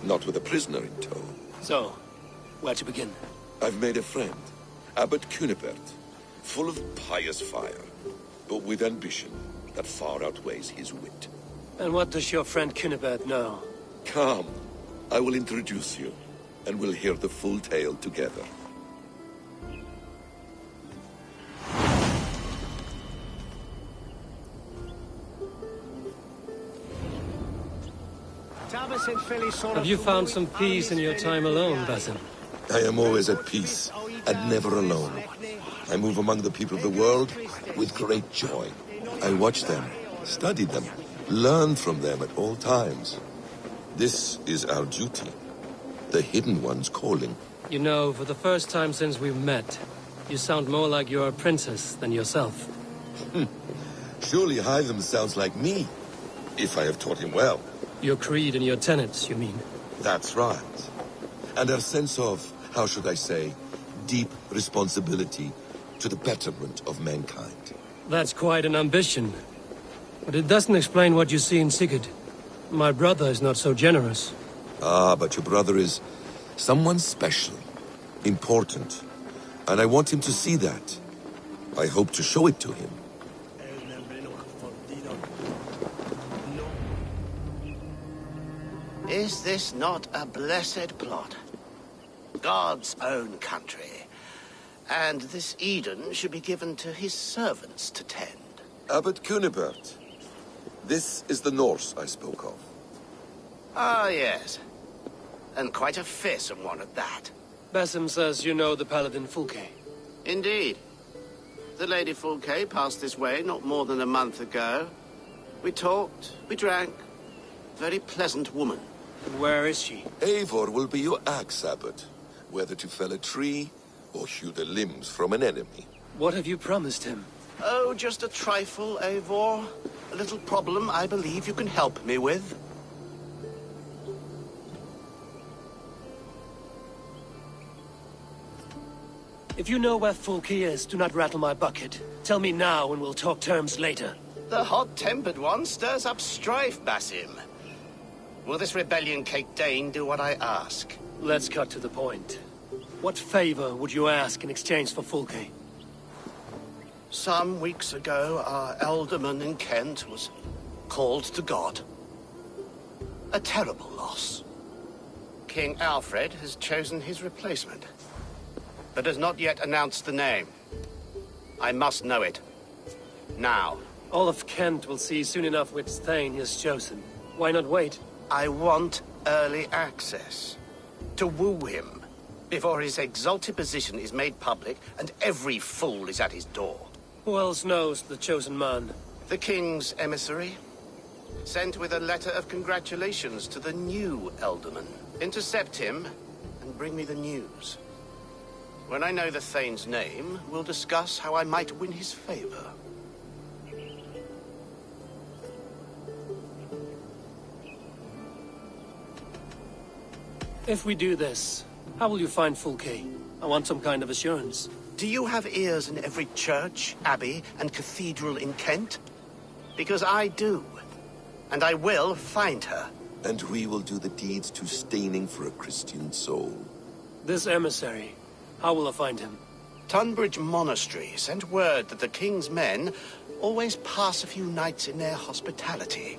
Not with a prisoner in tow. So, where to begin? I've made a friend. Abbot Cunibert. Full of pious fire. But with ambition that far outweighs his wit. And what does your friend Cunibert know? Come. I will introduce you. And we'll hear the full tale together. Have you found some peace in your time alone, Basim? I am always at peace, and never alone. I move among the people of the world with great joy. I watch them, study them, learn from them at all times. This is our duty. The Hidden One's calling. You know, for the first time since we've met, you sound more like you're a princess than yourself. Surely Hytham sounds like me, if I have taught him well. Your creed and your tenets, you mean? That's right. And our sense of, how should I say, deep responsibility to the betterment of mankind. That's quite an ambition. But it doesn't explain what you see in Sigurd. My brother is not so generous. Ah, but your brother is someone special, important. And I want him to see that. I hope to show it to him. Is this not a blessed plot? God's own country. And this Eden should be given to his servants to tend. Abbot Cunibert. This is the Norse I spoke of. Ah, yes. And quite a fearsome one at that. Basim says you know the paladin Fulke. Indeed. The Lady Fulke passed this way not more than a month ago. We talked, we drank. Very pleasant woman. And where is she? Eivor will be your axe, Abbot. Whether to fell a tree or hew the limbs from an enemy. What have you promised him? Oh, just a trifle, Eivor. A little problem I believe you can help me with. If you know where Fulke is, do not rattle my bucket. Tell me now and we'll talk terms later. The hot-tempered one stirs up strife, Basim. Will this rebellion-caked Dane do what I ask? Let's cut to the point. What favor would you ask in exchange for Fulke? Some weeks ago, our alderman in Kent was called to God. A terrible loss. King Alfred has chosen his replacement, but has not yet announced the name. I must know it. Now. All of Kent will see soon enough which Thane he has chosen. Why not wait? I want early access. To woo him, before his exalted position is made public and every fool is at his door. Who else knows the chosen man? The king's emissary. Sent with a letter of congratulations to the new alderman. Intercept him and bring me the news. When I know the Thane's name, we'll discuss how I might win his favor. If we do this, how will you find Fulke? I want some kind of assurance. Do you have ears in every church, abbey, and cathedral in Kent? Because I do. And I will find her. And we will do the deeds to staining for a Christian soul. This emissary, how will I find him? Tunbridge Monastery sent word that the king's men always pass a few nights in their hospitality.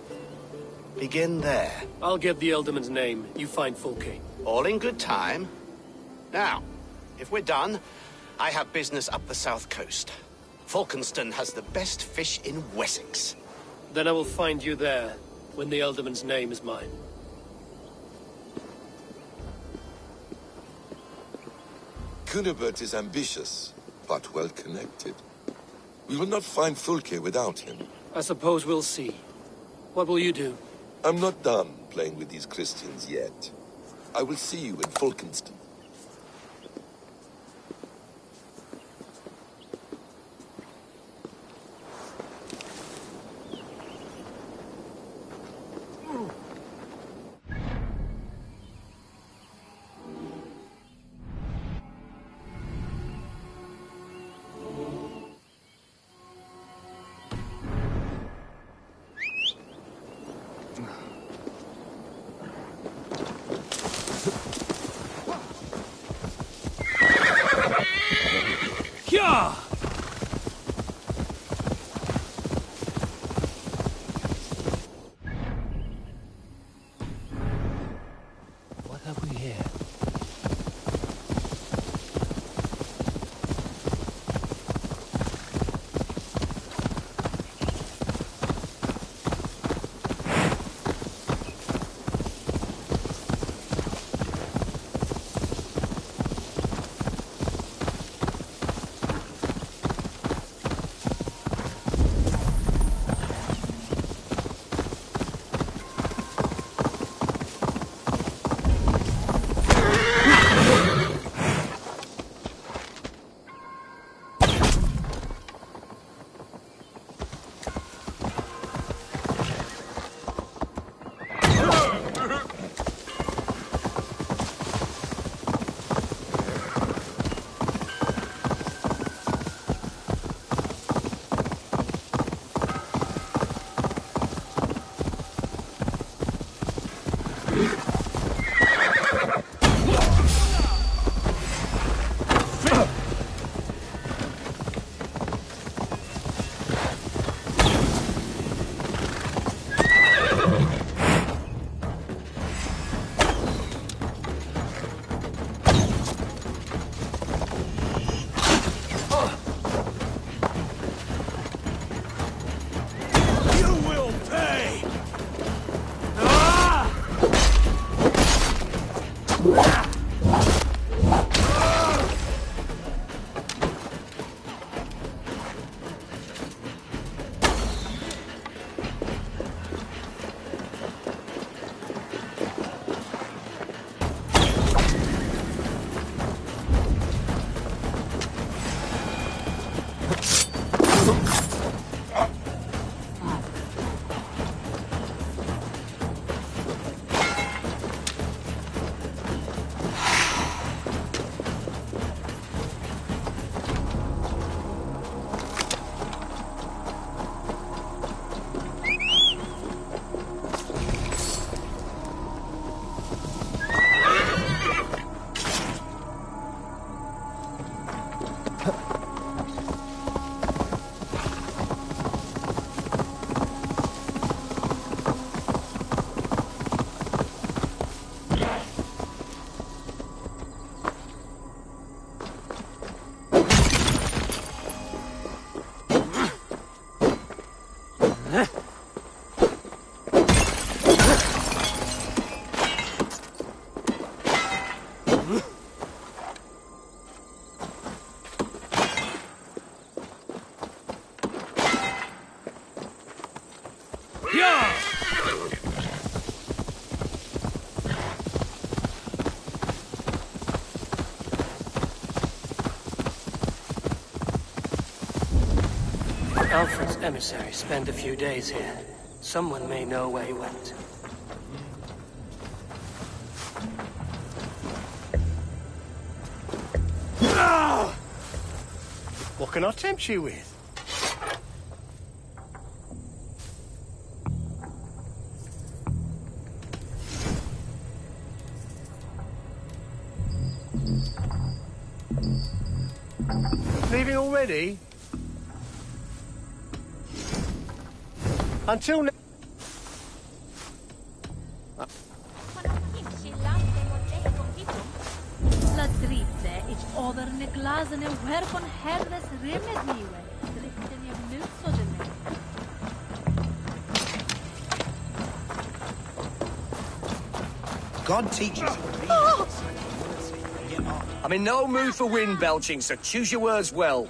Begin there. I'll get the alderman's name. You find Fulke. All in good time. Now, if we're done, I have business up the south coast. Falkenston has the best fish in Wessex. Then I will find you there, when the alderman's name is mine. Cunibert is ambitious, but well-connected. We will not find Fulke without him. I suppose we'll see. What will you do? I'm not done playing with these Christians yet. I will see you in Falkenston. Yeah! What have we here? Alfred's emissary spent a few days here. Someone may know where he went. What can I tempt you with? Leaving already? Until now. La dritte, ich oder ne glasene werpon herres remediwe. Dritte ne mutso de me. God teaches. I'm in no mood for wind belching, so choose your words well.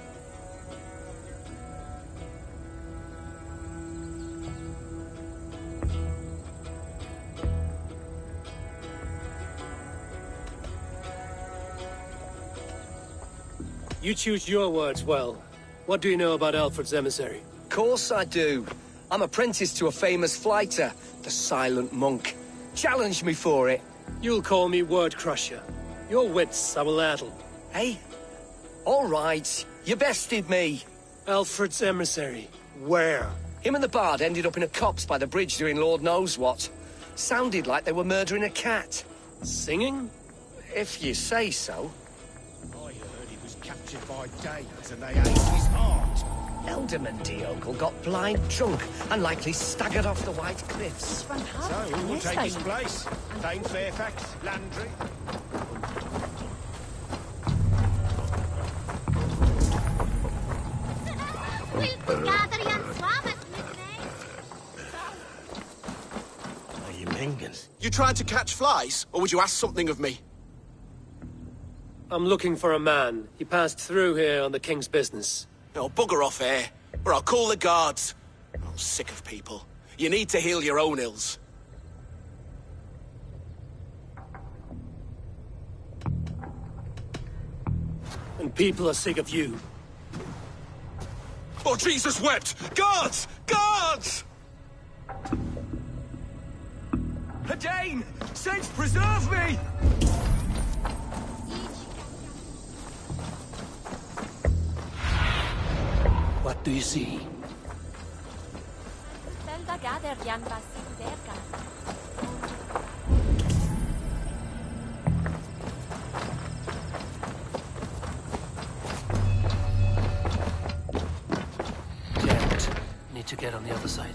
You choose your words well. What do you know about Alfred's emissary? Course I do. I'm apprentice to a famous fighter, the Silent Monk. Challenge me for it. You'll call me Word Crusher. Your wits I will addle. Hey? All right. You bested me. Alfred's emissary. Where? Him and the bard ended up in a copse by the bridge doing Lord knows what. Sounded like they were murdering a cat. Singing? If you say so. was captured by Danes and they ate his heart. Elderman Diokel got blind drunk and likely staggered off the White Cliffs. So, who will take his place? Thane Fairfax? Landry? Are you minging? You trying to catch flies, or would you ask something of me? I'm looking for a man. He passed through here on the king's business. No, bugger off here, or I'll call the guards. I'm sick of people. You need to heal your own ills. And people are sick of you. Oh, Jesus wept! Guards! Guards! Dane! Saints preserve me! What do you see? Can't. Need to get on the other side.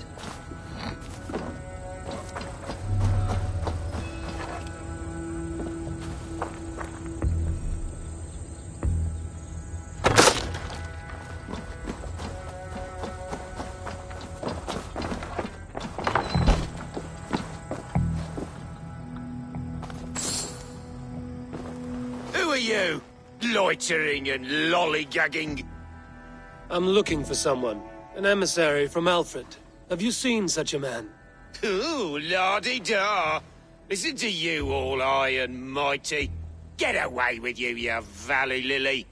You, loitering and lollygagging. I'm looking for someone. An emissary from Alfred. Have you seen such a man? Ooh, la-di-da. Listen to you, all high and mighty. Get away with you, you valley lily.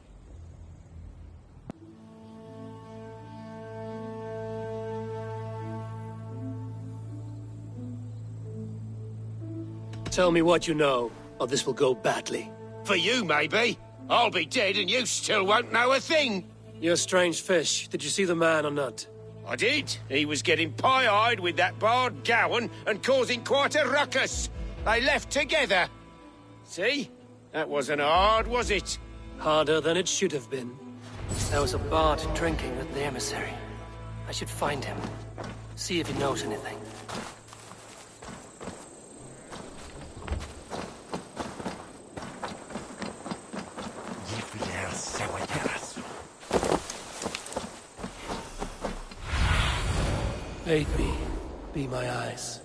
Tell me what you know, or this will go badly. For you, maybe. I'll be dead and you still won't know a thing. You're a strange fish. Did you see the man or not? I did. He was getting pie-eyed with that bard Gowan and causing quite a ruckus. They left together. See? That wasn't hard, was it? Harder than it should have been. There was a bard drinking with the emissary. I should find him. See if he knows anything. Aid me. Be my eyes.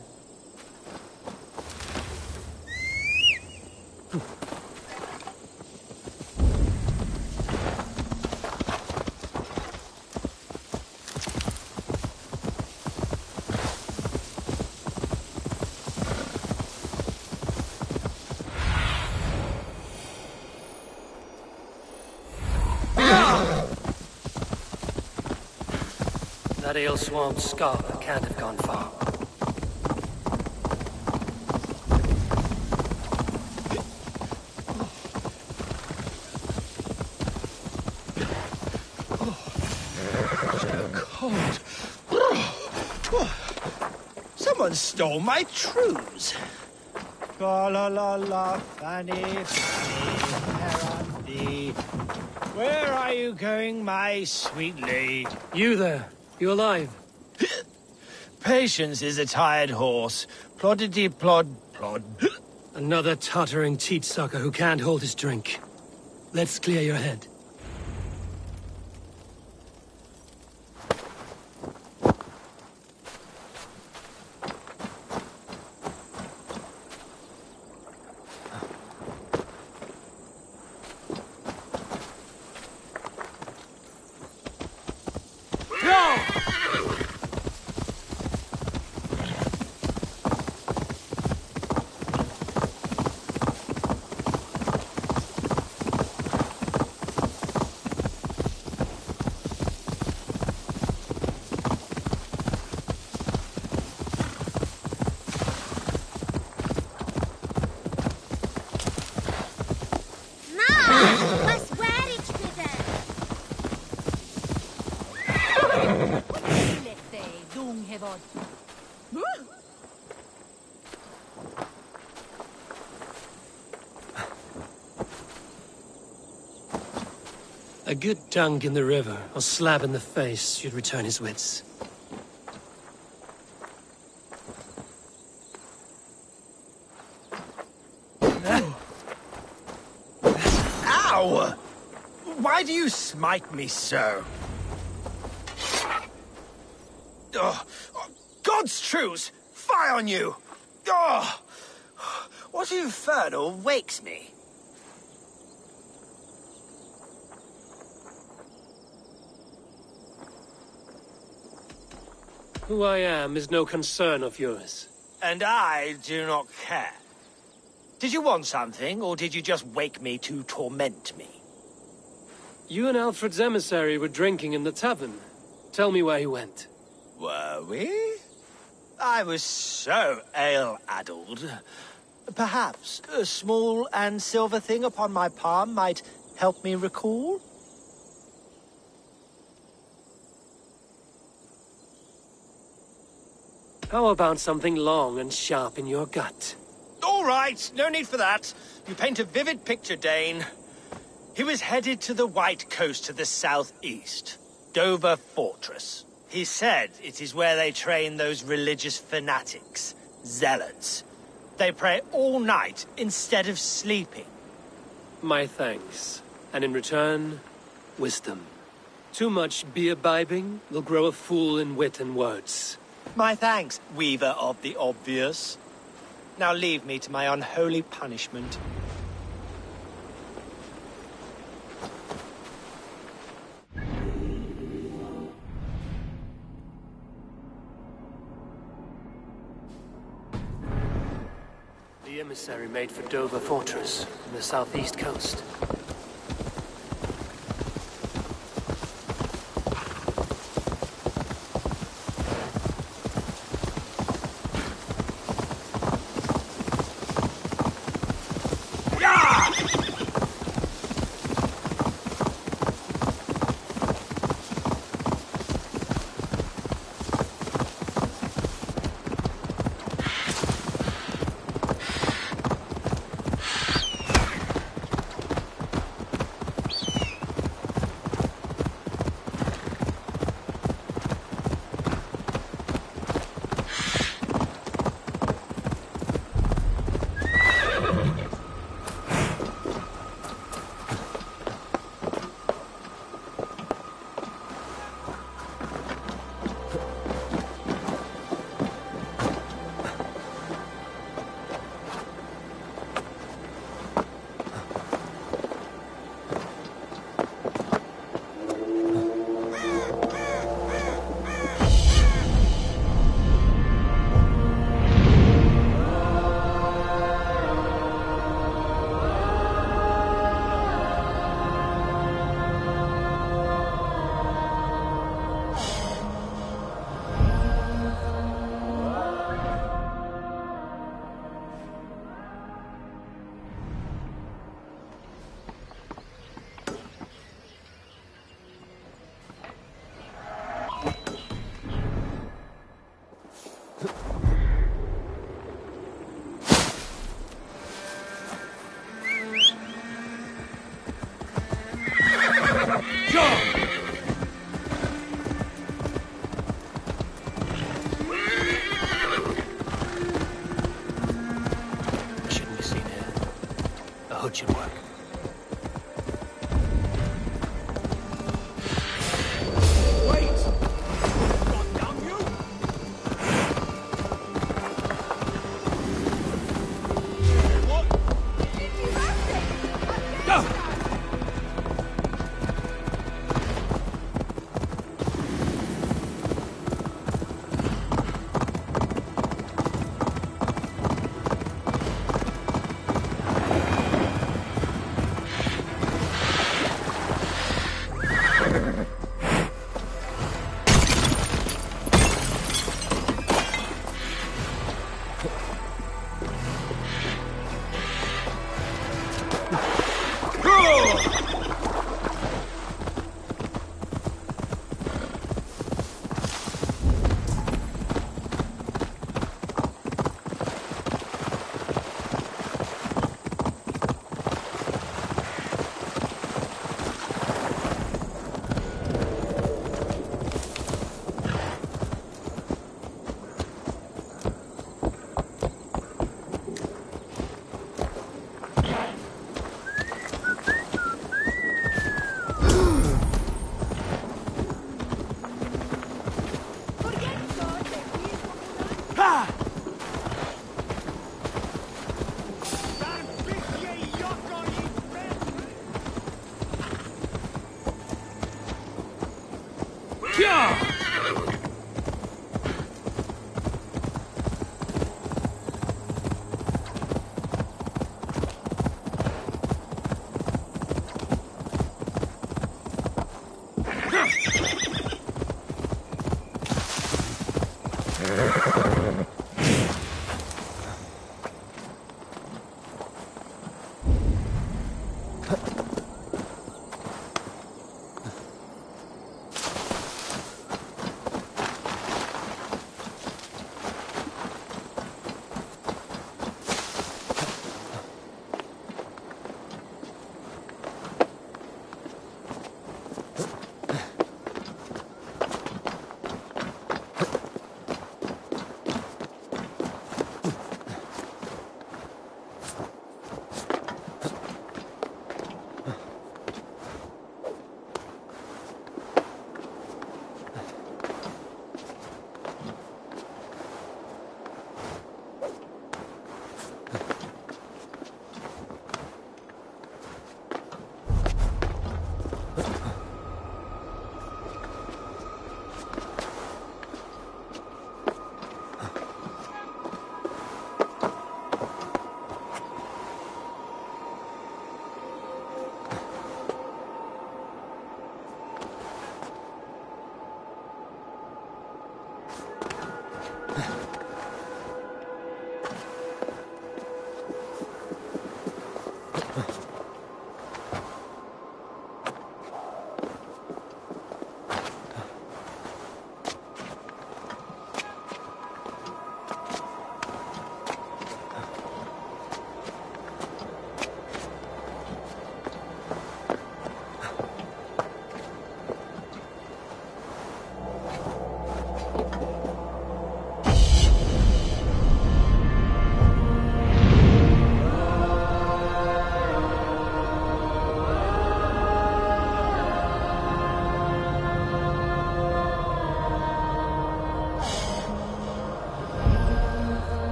That ale-swamped scholar can't have gone far. Cold. Someone stole my trews. La la la la, Fanny, Fanny, where are you going, my sweet lady? You there. You alive? Patience is a tired horse. Ploddity plod plod. Another tottering teat sucker who can't hold his drink. Let's clear your head. A good dunk in the river, or slap in the face, should return his wits. Ow! Why do you smite me so? Oh, God's truce! Fie on you! Oh, what infernal wakes me? Who I am is no concern of yours. And I do not care. Did you want something, or did you just wake me to torment me? You and Alfred's emissary were drinking in the tavern. Tell me where he went. Were we? I was so ale-addled. Perhaps a small and silver thing upon my palm might help me recall? How about something long and sharp in your gut? All right, no need for that. You paint a vivid picture, Dane. He was headed to the White Coast to the southeast, Dover Fortress. He said it is where they train those religious fanatics, zealots. They pray all night instead of sleeping. My thanks. And in return, wisdom. Too much beer-bibbing will grow a fool in wit and words. My thanks, Weaver of the Obvious. Now leave me to my unholy punishment. The emissary made for Dover Fortress, on the southeast coast.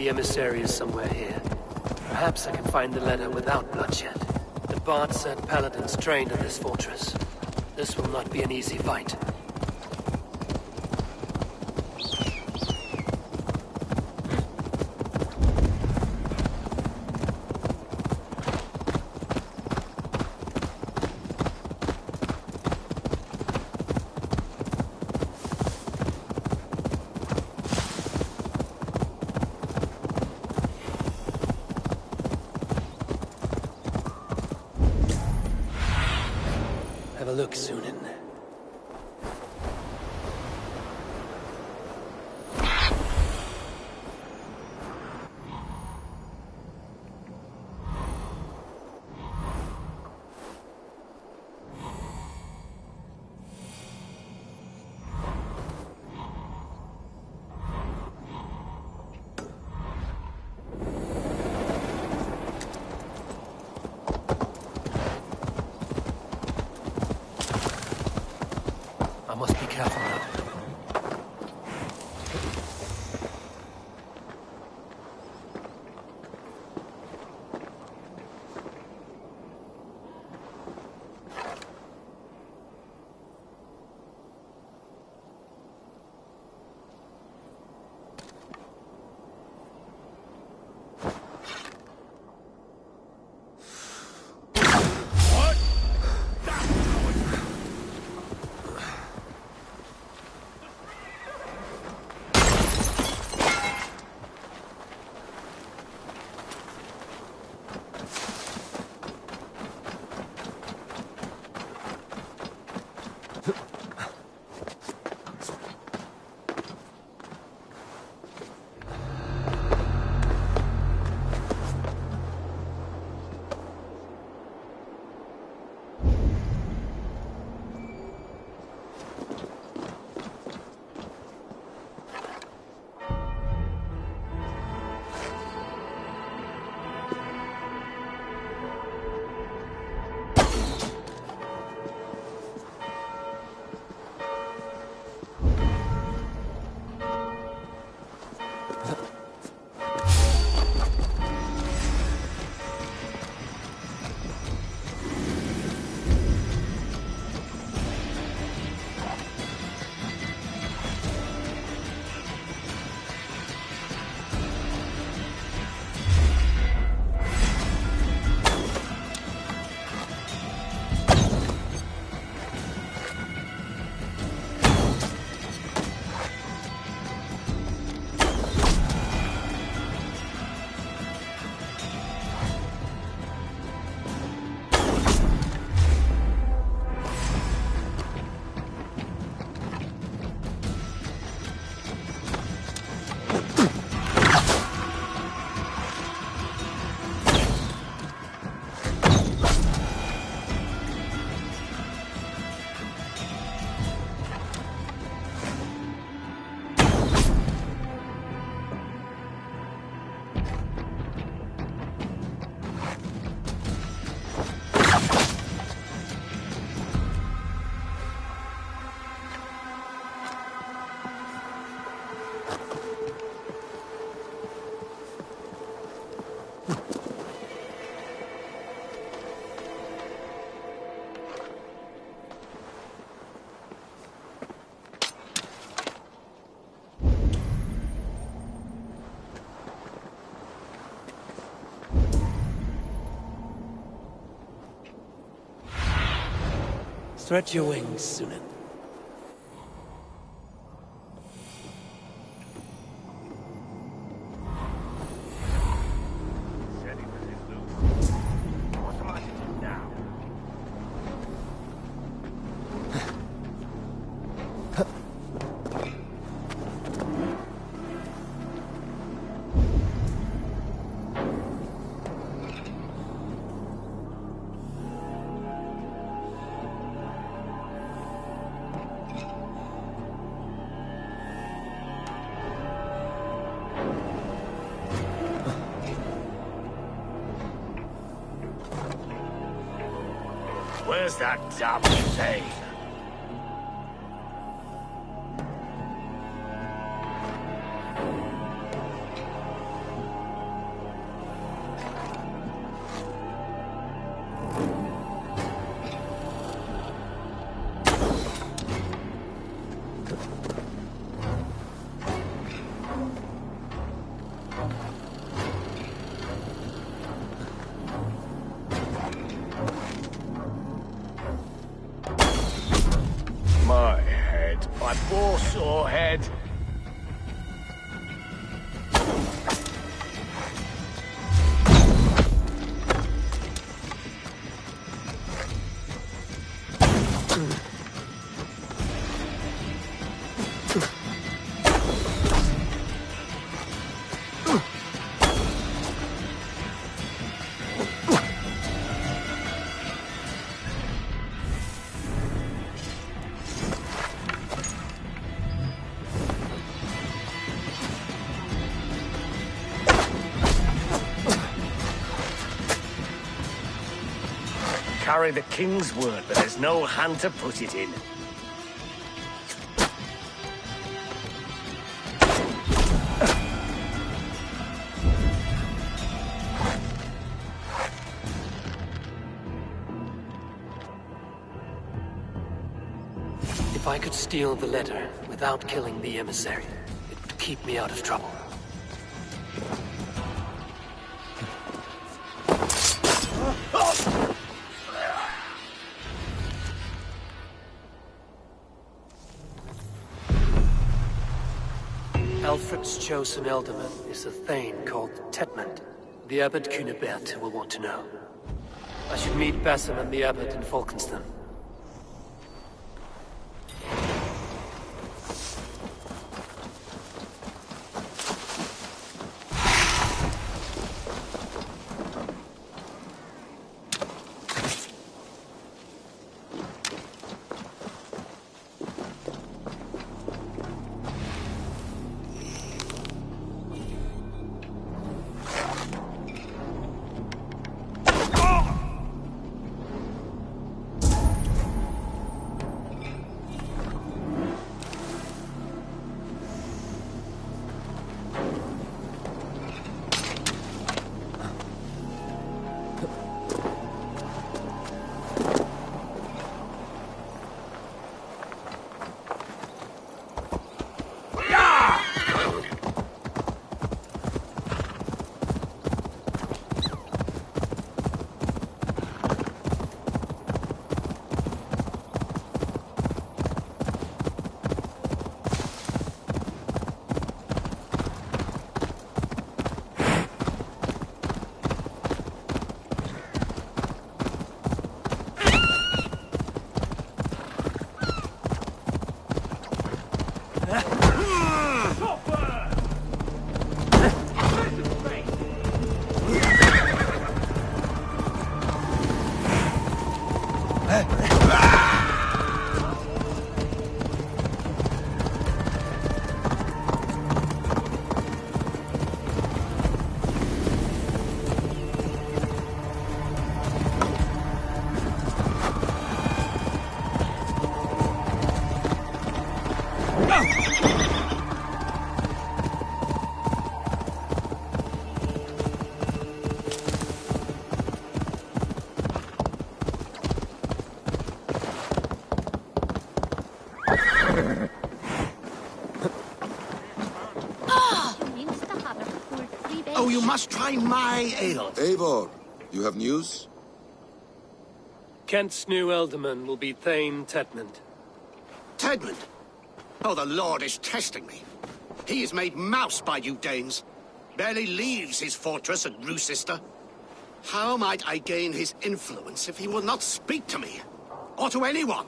The emissary is somewhere here. Perhaps I can find the letter without bloodshed. The Bard said paladins trained in this fortress. This will not be an easy fight. a look, Sunan. I must be careful now. Stretch your wings, Sunan. Where's that damn thing? My poor sore head. carry the king's word, but there's no hand to put it in. If I could steal the letter without killing the emissary, it would keep me out of trouble. Alfred's chosen alderman is a thane called Tetmund. The abbot Ceolbert will want to know. I should meet Basim and the abbot in Falkenston. Oh, you must try my ale. Eivor, you have news? Kent's new alderman will be Thane Tetmund. Tedmund? Oh, the Lord is testing me. He is made mouse by you Danes. Barely leaves his fortress at Roosister. How might I gain his influence if he will not speak to me? Or to anyone?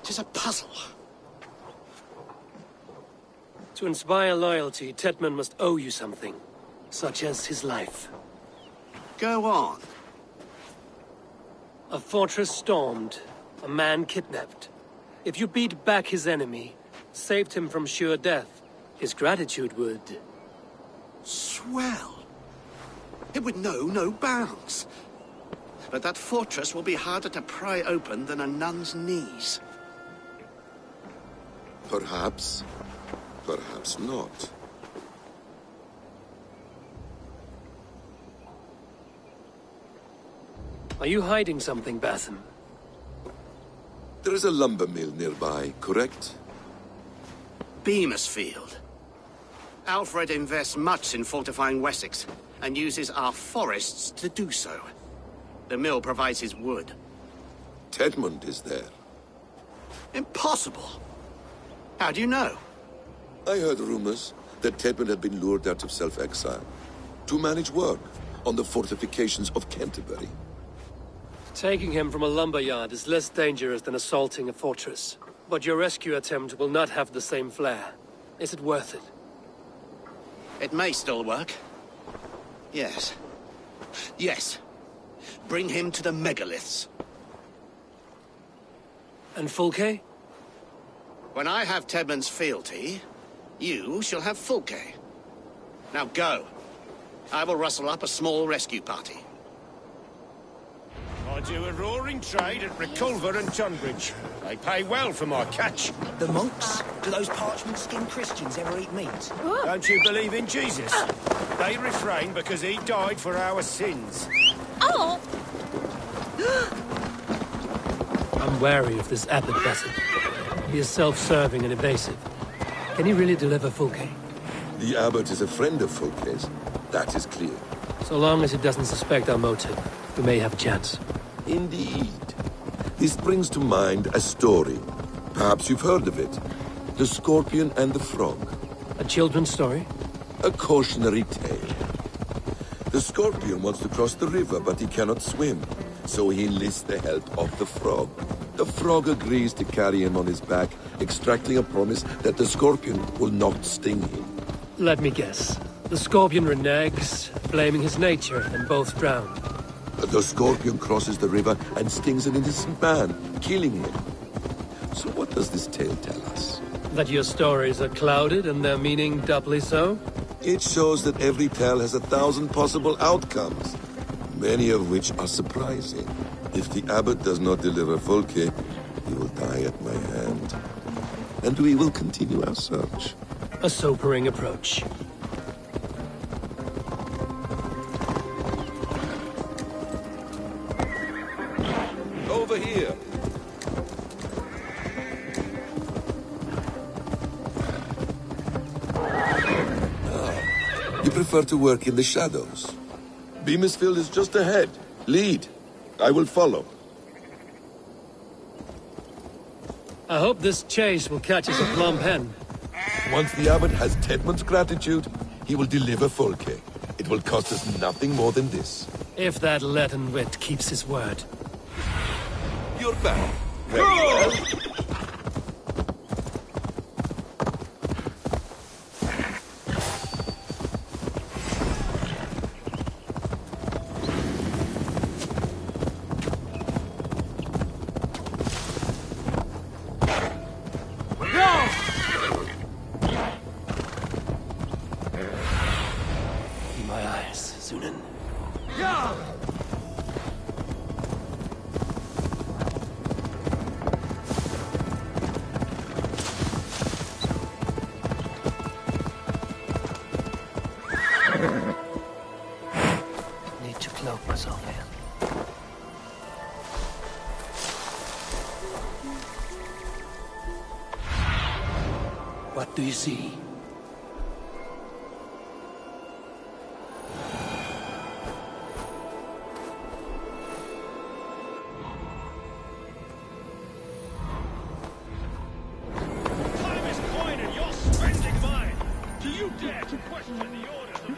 'Tis a puzzle. To inspire loyalty, Tetmund must owe you something, such as his life. Go on. A fortress stormed, a man kidnapped. If you beat back his enemy, saved him from sure death, his gratitude would... Swell. It would know no bounds. But that fortress will be harder to pry open than a nun's knees. Perhaps. Perhaps not. Are you hiding something, Basim? There is a lumber mill nearby, correct? Beamisfield. Alfred invests much in fortifying Wessex, and uses our forests to do so. The mill provides his wood. Tetmund is there. Impossible! How do you know? I heard rumors that Tetmund had been lured out of self-exile to manage work on the fortifications of Canterbury. Taking him from a lumberyard is less dangerous than assaulting a fortress. But your rescue attempt will not have the same flair. Is it worth it? It may still work. Yes. Yes. Bring him to the megaliths. And Fulke? When I have Tedmund's fealty, you shall have Fulke. Now go. I will rustle up a small rescue party. God do a roaring trade at Reculver and Tunbridge. They pay well for my catch. The monks? Do those parchment-skinned Christians ever eat meat? Don't you believe in Jesus? They refrain because he died for our sins. Oh! I'm wary of this abbot Bassett. He is self-serving and evasive. Can he really deliver Fulke? The abbot is a friend of Fulke's. That is clear. So long as he doesn't suspect our motive, we may have a chance. Indeed. This brings to mind a story. Perhaps you've heard of it. The Scorpion and the Frog. A children's story? A cautionary tale. The Scorpion wants to cross the river, but he cannot swim. So he enlists the help of the Frog. The Frog agrees to carry him on his back, extracting a promise that the Scorpion will not sting him. Let me guess. The Scorpion reneges, blaming his nature, and both drown. The Scorpion crosses the river and stings an innocent man, killing him. So what does this tale tell us? That your stories are clouded and their meaning doubly so? It shows that every tale has 1,000 possible outcomes, many of which are surprising. If the abbot does not deliver Fulke, he will die at my hand. And we will continue our search. A sobering approach. Over here. You prefer to work in the shadows. Beamisfield is just ahead. Lead. I will follow. I hope this chase will catch us a plump hen. Once the abbot has Tedmund's gratitude, he will deliver Fulke. It will cost us nothing more than this. If that leaden wit keeps his word. You're back. Very well. Need to cloak myself here. What do you see? Time is coin and you're spending mine. Do you dare to question the orders of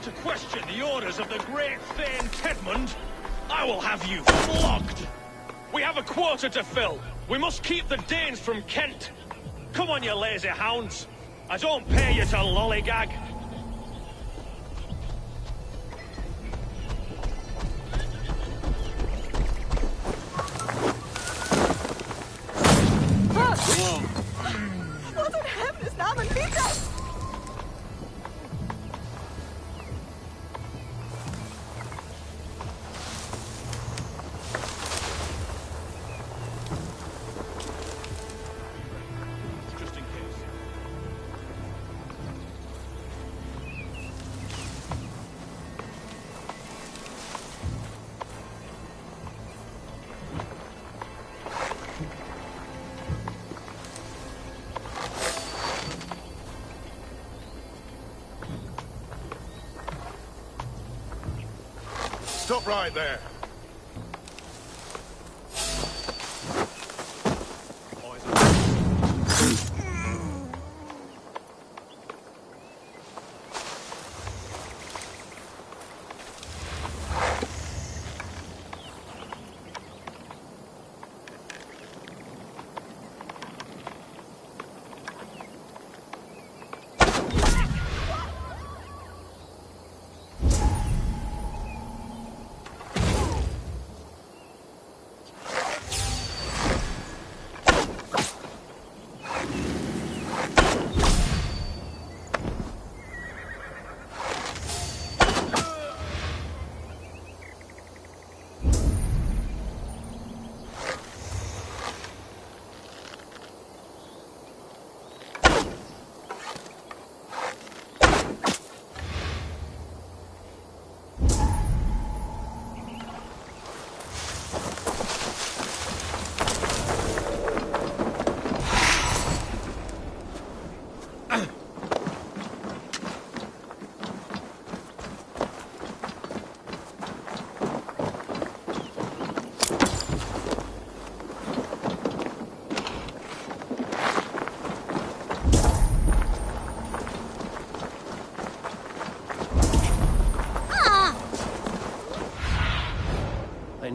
to question the orders of the great Thane Tedmund? I will have you flogged! We have a quota to fill. We must keep the Danes from Kent. Come on, you lazy hounds. I don't pay you to lollygag. What in heaven's name and beat us? Stop right there.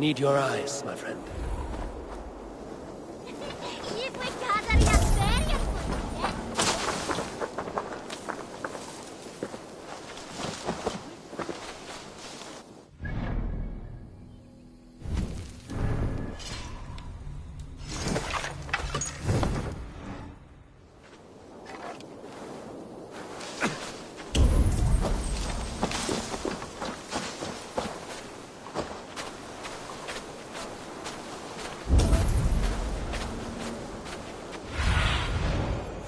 need your eyes, my friend.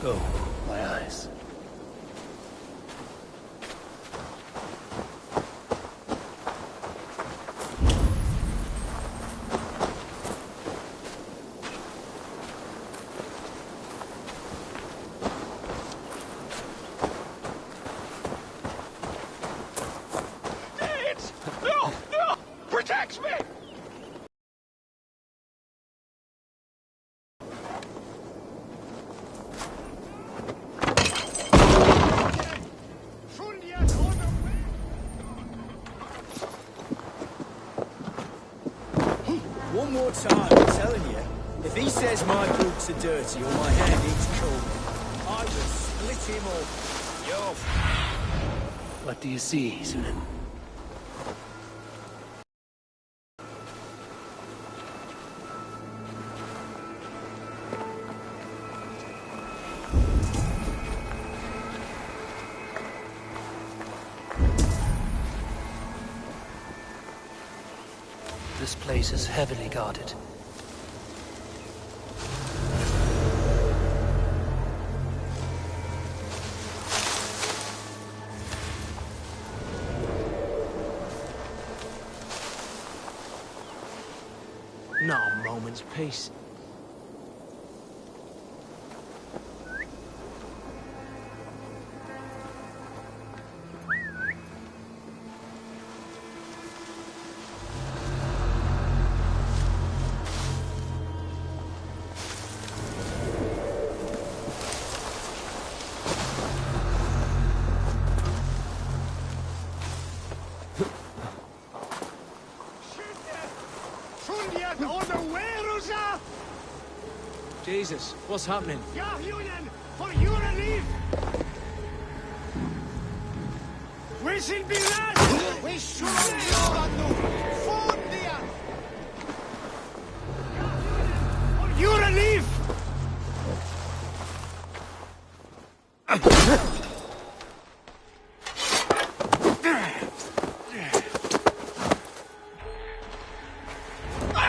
Go, my eyes. No! No! Protect me! One more time, I'm telling you. If he says my boots are dirty or my hair needs combing, I will split him up. Yo. What do you see, Sunan? This place is heavily guarded. Not a moment's peace. Jesus, what's happening? For your relief! We shall be last! We should For your relief! I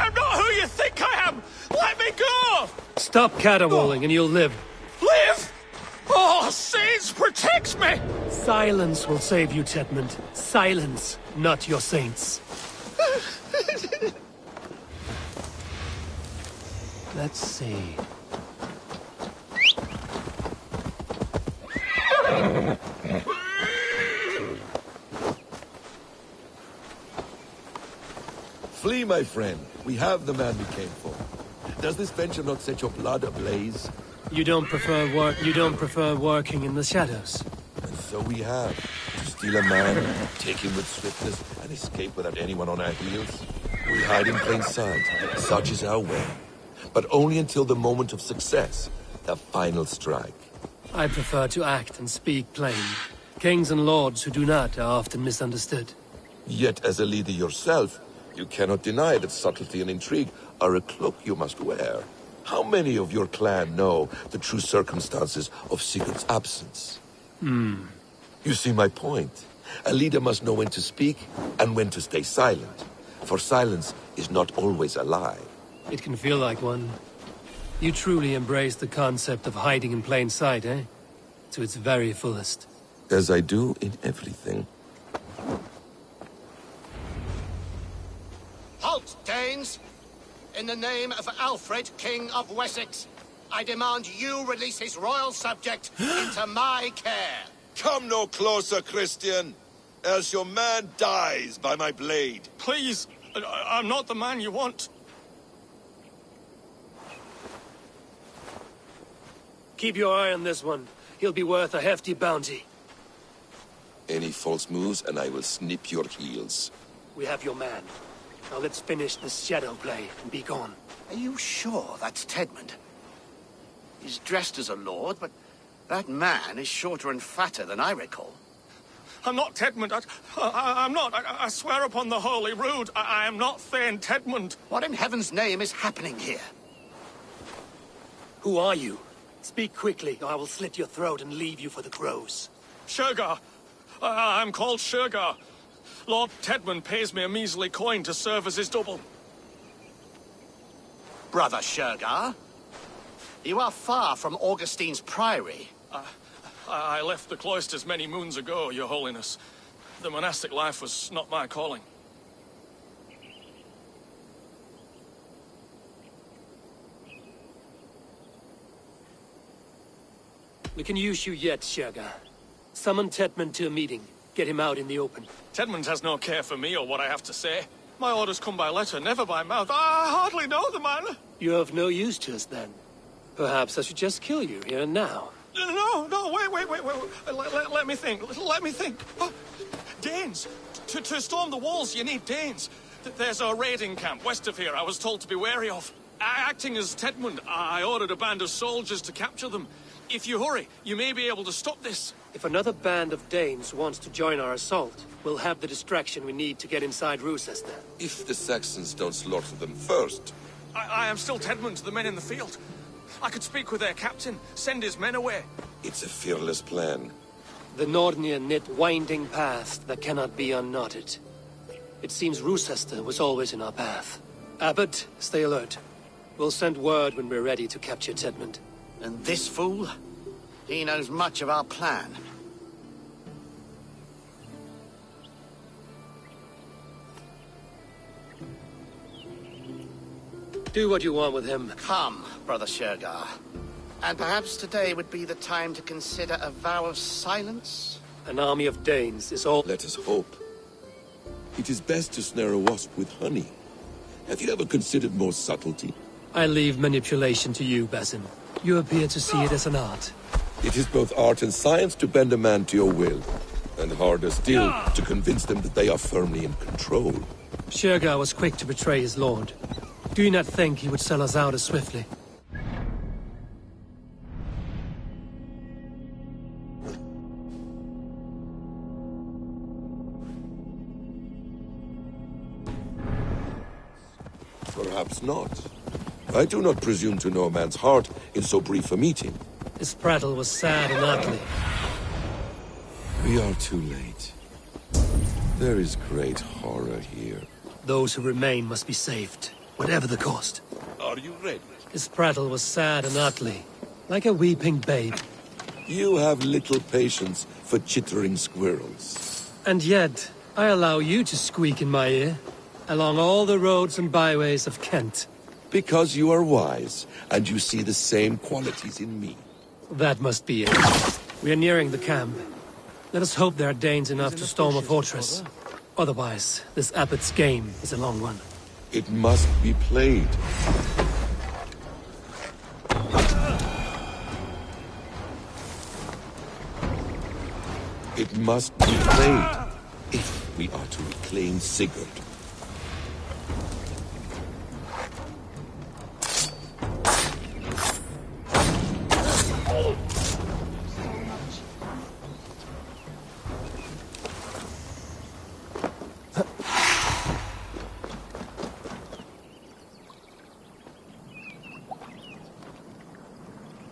am not who you think I am! Let me go! Stop caterwauling and you'll live. Live? Oh, saints, protect me! Silence will save you, Chetmund. Silence, not your saints. Let's see. Flee, my friend. We have the man we came for. Does this venture not set your blood ablaze? You don't prefer working in the shadows. And so we have. To steal a man, take him with swiftness, and escape without anyone on our heels. We hide in plain sight. Such is our way. But only until the moment of success. The final strike. I prefer to act and speak plain. Kings and lords who do not are often misunderstood. Yet as a leader yourself, you cannot deny that subtlety and intrigue are a cloak you must wear. How many of your clan know the true circumstances of Sigurd's absence? You see my point. A leader must know when to speak and when to stay silent. For silence is not always a lie. It can feel like one. You truly embrace the concept of hiding in plain sight, eh? To its very fullest. As I do in everything. Halt, Danes! In the name of Alfred, King of Wessex, I demand you release his royal subject into my care. Come no closer, Christian, else your man dies by my blade. Please, I'm not the man you want. Keep your eye on this one. He'll be worth a hefty bounty. Any false moves and I will snip your heels. We have your man. Now let's finish this shadow play and be gone. Are you sure that's Tedmund? He's dressed as a lord, but that man is shorter and fatter than I recall. I'm not Tedmund. I'm not. I swear upon the Holy Rood, I am not Thane Tedmund. What in heaven's name is happening here? Who are you? Speak quickly, or I will slit your throat and leave you for the crows. Shergar. I'm called Shergar. Lord Tedmund pays me a measly coin to serve as his double. Brother Shergar? You are far from Augustine's priory. I left the cloisters many moons ago, Your Holiness. The monastic life was not my calling. We can use you yet, Shergar. Summon Tedmund to a meeting. Get him out in the open. Tedmund has no care for me or what I have to say. My orders come by letter, never by mouth. I hardly know the man. You're of no use to us, then. Perhaps I should just kill you here and now. No, wait. Let me think. Oh, Danes! To storm the walls, you need Danes. There's a raiding camp west of here I was told to be wary of. Acting as Tedmund, I ordered a band of soldiers to capture them. If you hurry, you may be able to stop this. If another band of Danes wants to join our assault, we'll have the distraction we need to get inside Rochester. If the Saxons don't slaughter them first. I am still Tedmund to the men in the field. I could speak with their captain, send his men away. It's a fearless plan. The Nordnir knit winding paths that cannot be unknotted. It seems Rochester was always in our path. Abbot, stay alert. We'll send word when we're ready to capture Tedmund. And this fool? He knows much of our plan. Do what you want with him. Come, Brother Shergar. And perhaps today would be the time to consider a vow of silence? An army of Danes is all... Let us hope. It is best to snare a wasp with honey. Have you ever considered more subtlety? I leave manipulation to you, Basin. You appear to see it as an art. It is both art and science to bend a man to your will. And harder still, to convince them that they are firmly in control. Shergar was quick to betray his lord. Do you not think he would sell us out as swiftly? Perhaps not. I do not presume to know a man's heart in so brief a meeting. His prattle was sad and ugly. We are too late. There is great horror here. Those who remain must be saved, whatever the cost. Are you ready? His prattle was sad and ugly, like a weeping babe. You have little patience for chittering squirrels. And yet, I allow you to squeak in my ear, along all the roads and byways of Kent. Because you are wise, and you see the same qualities in me. That must be it. We are nearing the camp. Let us hope there are Danes enough to storm a fortress. Otherwise, this abbot's game is a long one. It must be played. It must be played, if we are to reclaim Sigurd.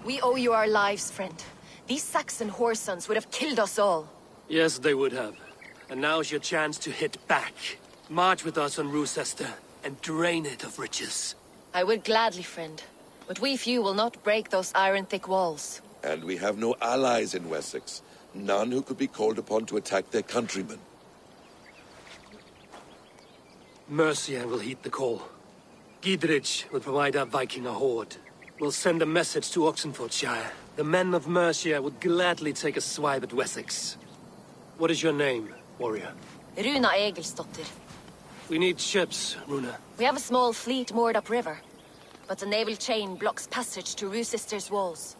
We owe you our lives, friend. These Saxon whoresons would have killed us all. Yes, they would have. And now's your chance to hit back. March with us on Rochester, and drain it of riches. I would gladly, friend. But we few will not break those iron-thick walls. And we have no allies in Wessex. None who could be called upon to attack their countrymen. Mercia will heed the call. Gidrich will provide our Viking a horde. We'll send a message to Oxenfordshire. The men of Mercia would gladly take a swipe at Wessex. What is your name, warrior? Runa Egilsdotter. We need ships, Runa. We have a small fleet moored upriver, but the naval chain blocks passage to Rochester's walls.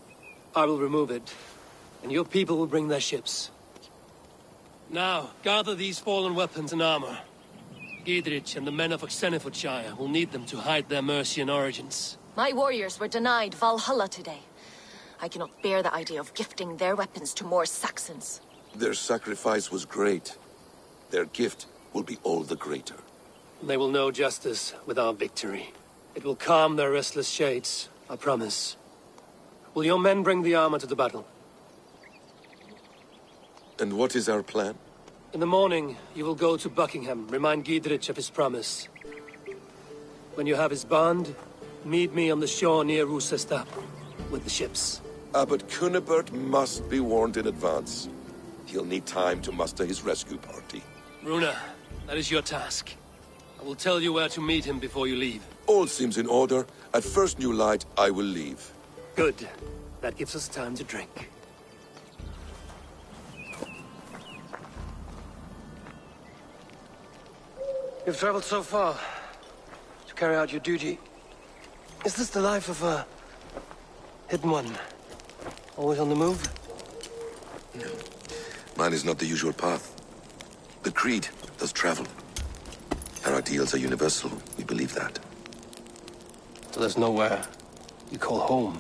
I will remove it, and your people will bring their ships. Now, gather these fallen weapons and armor. Giedrich and the men of Oxenfordshire will need them to hide their Mercian origins. My warriors were denied Valhalla today. I cannot bear the idea of gifting their weapons to more Saxons. Their sacrifice was great. Their gift will be all the greater. They will know justice with our victory. It will calm their restless shades, I promise. Will your men bring the armor to the battle? And what is our plan? In the morning, you will go to Buckingham, remind Giedrich of his promise. When you have his bond, meet me on the shore near Roosesta, with the ships. But Ceolbert must be warned in advance. He'll need time to muster his rescue party. Runa, that is your task. I will tell you where to meet him before you leave. All seems in order. At first new light, I will leave. Good. That gives us time to drink. You've traveled so far to carry out your duty. Is this the life of a hidden one? Always on the move? No. Mine is not the usual path. The Creed does travel. Our ideals are universal. We believe that. So there's nowhere you call home?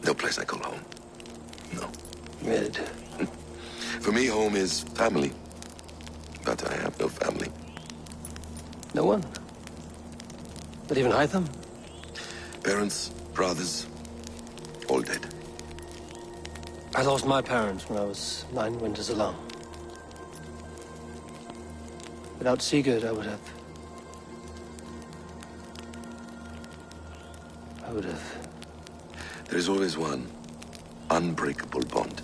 No place I call home. No. Mid. For me, home is family. But I have no family. No one? Not even Hytham? Parents, brothers, all dead. I lost my parents when I was 9 winters alone. Without Sigurd, I would have... There is always one unbreakable bond.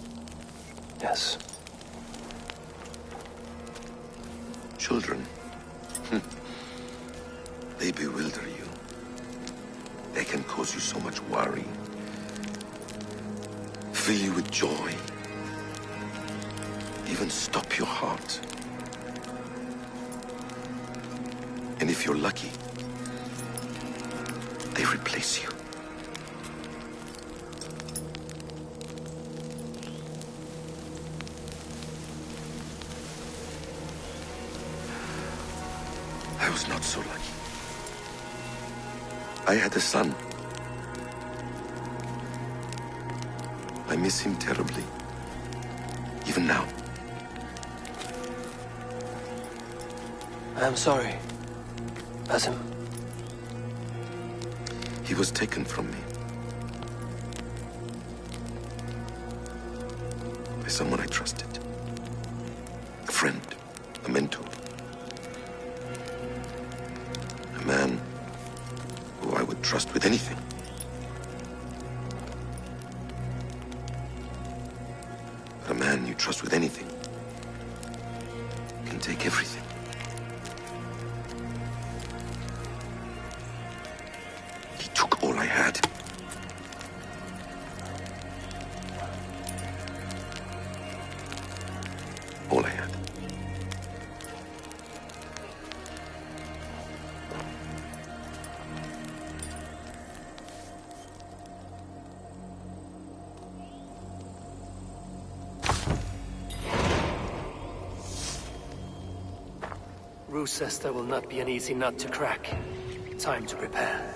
Yes. Children. They bewilder you. They can cause you so much worry. Fill you with joy. Even stop your heart. And if you're lucky, they replace you. I was not so lucky. I had a son. I miss him terribly. Even now. I am sorry. Basim. He was taken from me. By someone I trusted. A friend. A mentor. A man who I would trust with anything. But a man you trust with anything can take everything. He took all I had. All I had. Roosesta will not be an easy nut to crack. Time to prepare.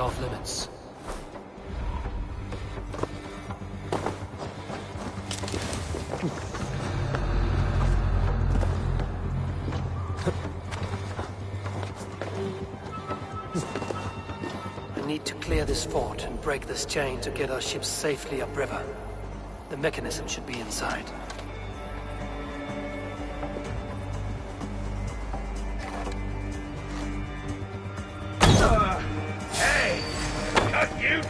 off limits. I need to clear this fort and break this chain to get our ships safely upriver. The mechanism should be inside. Hey! Cut you!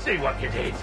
See what you did.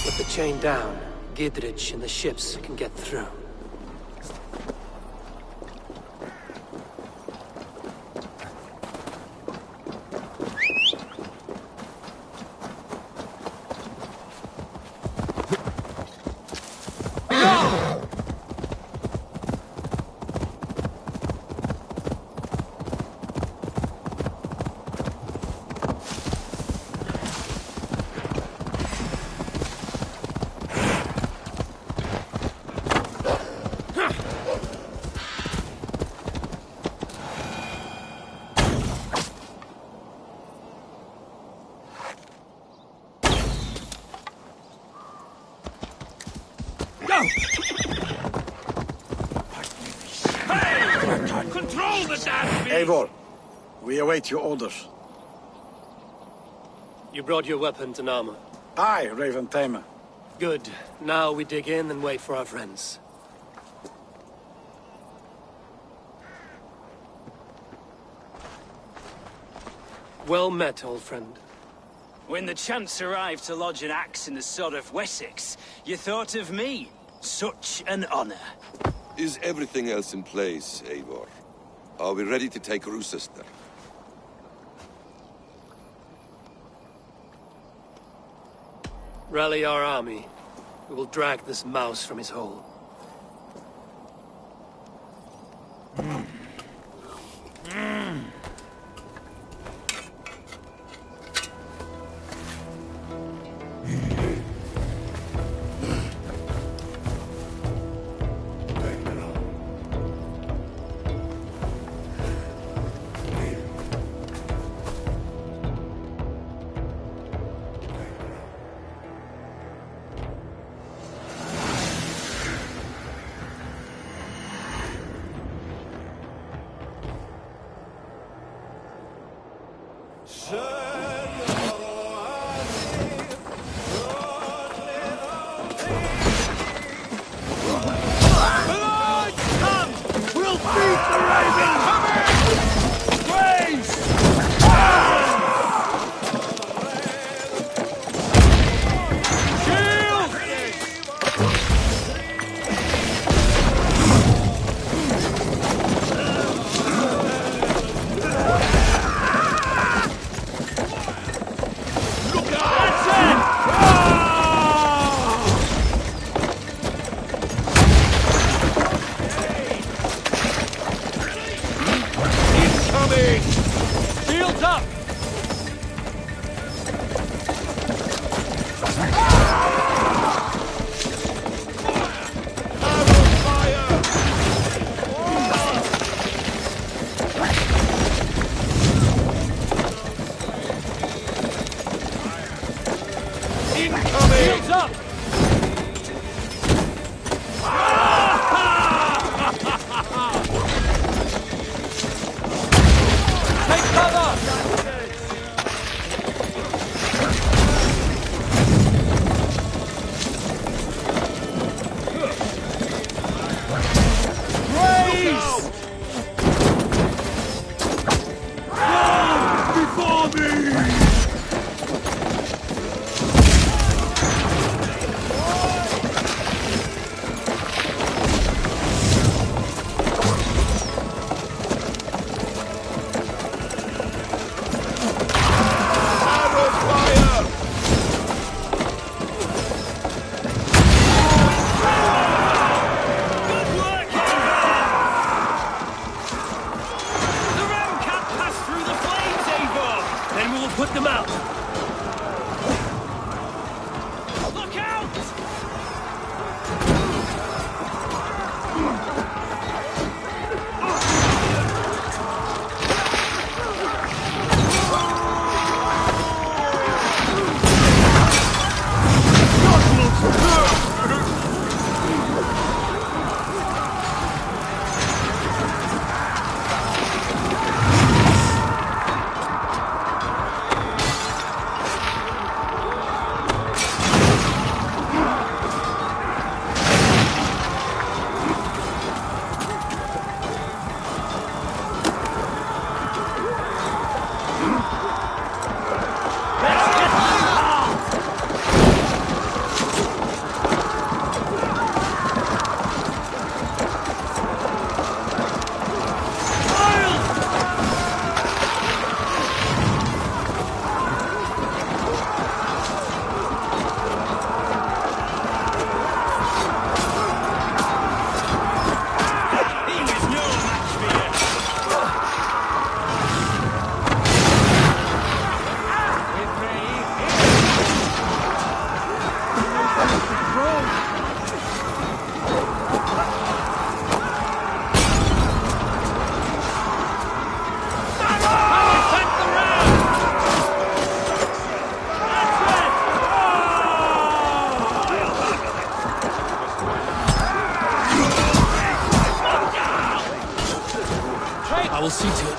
With the chain down, Gidrich and the ships can get through. Control the damn beast! Eivor, we await your orders. You brought your weapons and armor. Aye, Raven Tamer. Good. Now we dig in and wait for our friends. Well met, old friend. When the chance arrived to lodge an axe in the sod of Wessex, you thought of me. Such an honor. Is everything else in place, Eivor? Are we ready to take Rochester? Rally our army. We will drag this mouse from his hole. I will see to it.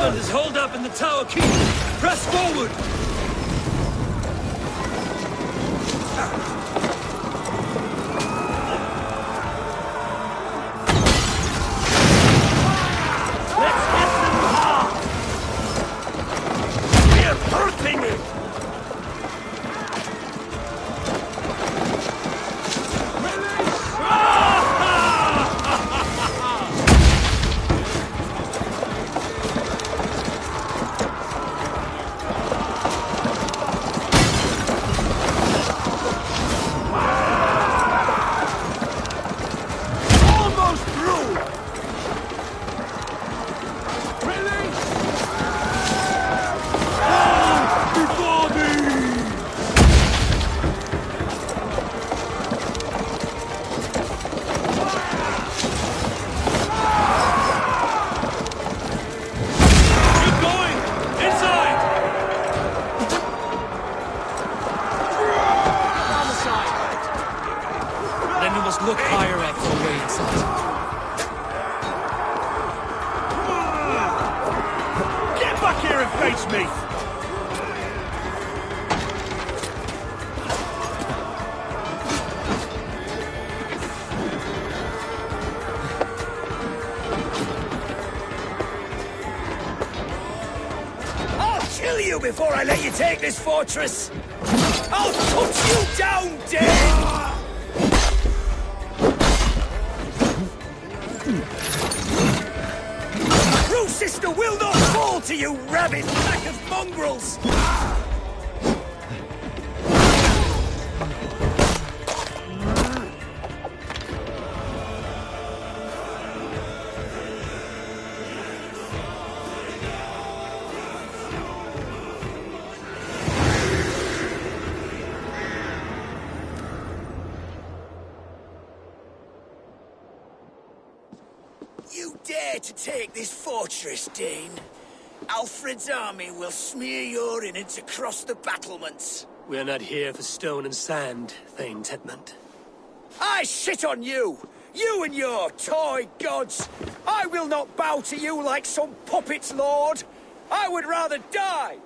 Is holed up in the tower keep. Press forward! Let's hit them hard! We're hurting it! Look higher up for a way inside. Get back here and face me! I'll kill you before I let you take this fortress! I'll put you down, Dane! Sister will not fall to you, rabid pack of mongrels! You dare to take this fortress, Dane? Alfred's army will smear your innards across the battlements. We're not here for stone and sand, Thane Tedmund. I shit on you! You and your toy gods! I will not bow to you like some puppet's lord! I would rather die!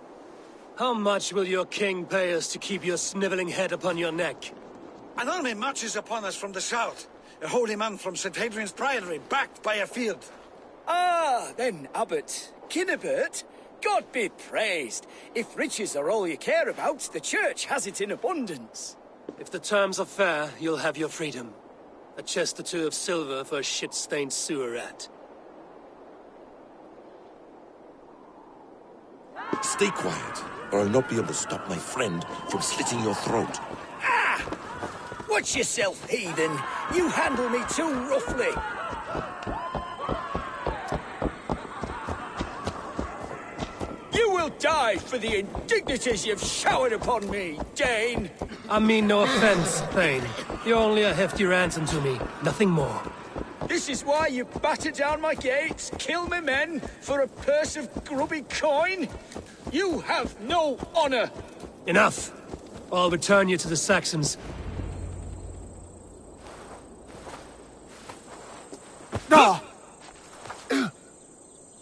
How much will your king pay us to keep your sniveling head upon your neck? An army marches upon us from the south. A holy man from St. Hadrian's Priory, backed by a field. Ah, then, Abbot. Ceolbert, God be praised. If riches are all you care about, the church has it in abundance. If the terms are fair, you'll have your freedom. A chest or two of silver for a shit-stained sewer rat. Stay quiet, or I'll not be able to stop my friend from slitting your throat. Ah! Watch yourself, heathen. You handle me too roughly. You will die for the indignities you've showered upon me, Dane. I mean no offense, Thane. You're only a hefty ransom to me, nothing more. This is why you batter down my gates, kill me men, for a purse of grubby coin? You have no honor! Enough! I'll return you to the Saxons. No!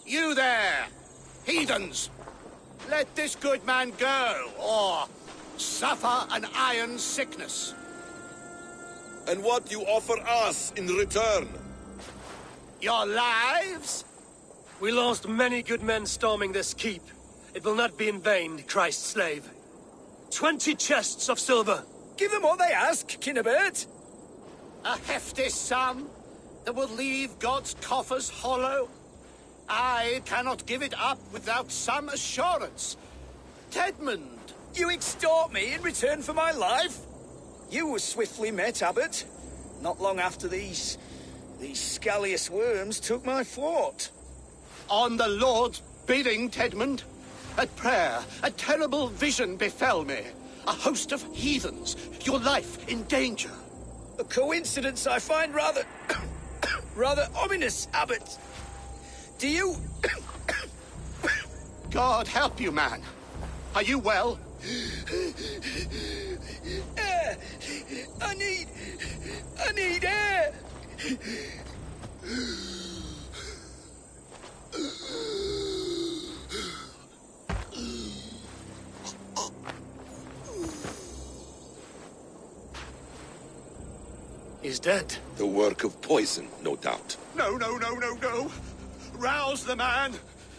You there! Heathens! Let this good man go, or suffer an iron sickness. And what you offer us in return? Your lives? We lost many good men storming this keep. It will not be in vain, Christ's slave. 20 chests of silver. Give them what they ask, Ceolbert. A hefty sum that will leave God's coffers hollow. I cannot give it up without some assurance. Tedmund, you extort me in return for my life? You were swiftly met, Abbot. Not long after these scallious worms took my fort. On the Lord's bidding, Tedmund. At prayer, a terrible vision befell me. A host of heathens, your life in danger. A coincidence I find rather... rather ominous, Abbot. Do you... God help you, man. Are you well? Air! I need air! He's dead. The work of poison, no doubt. No. Rouse the man.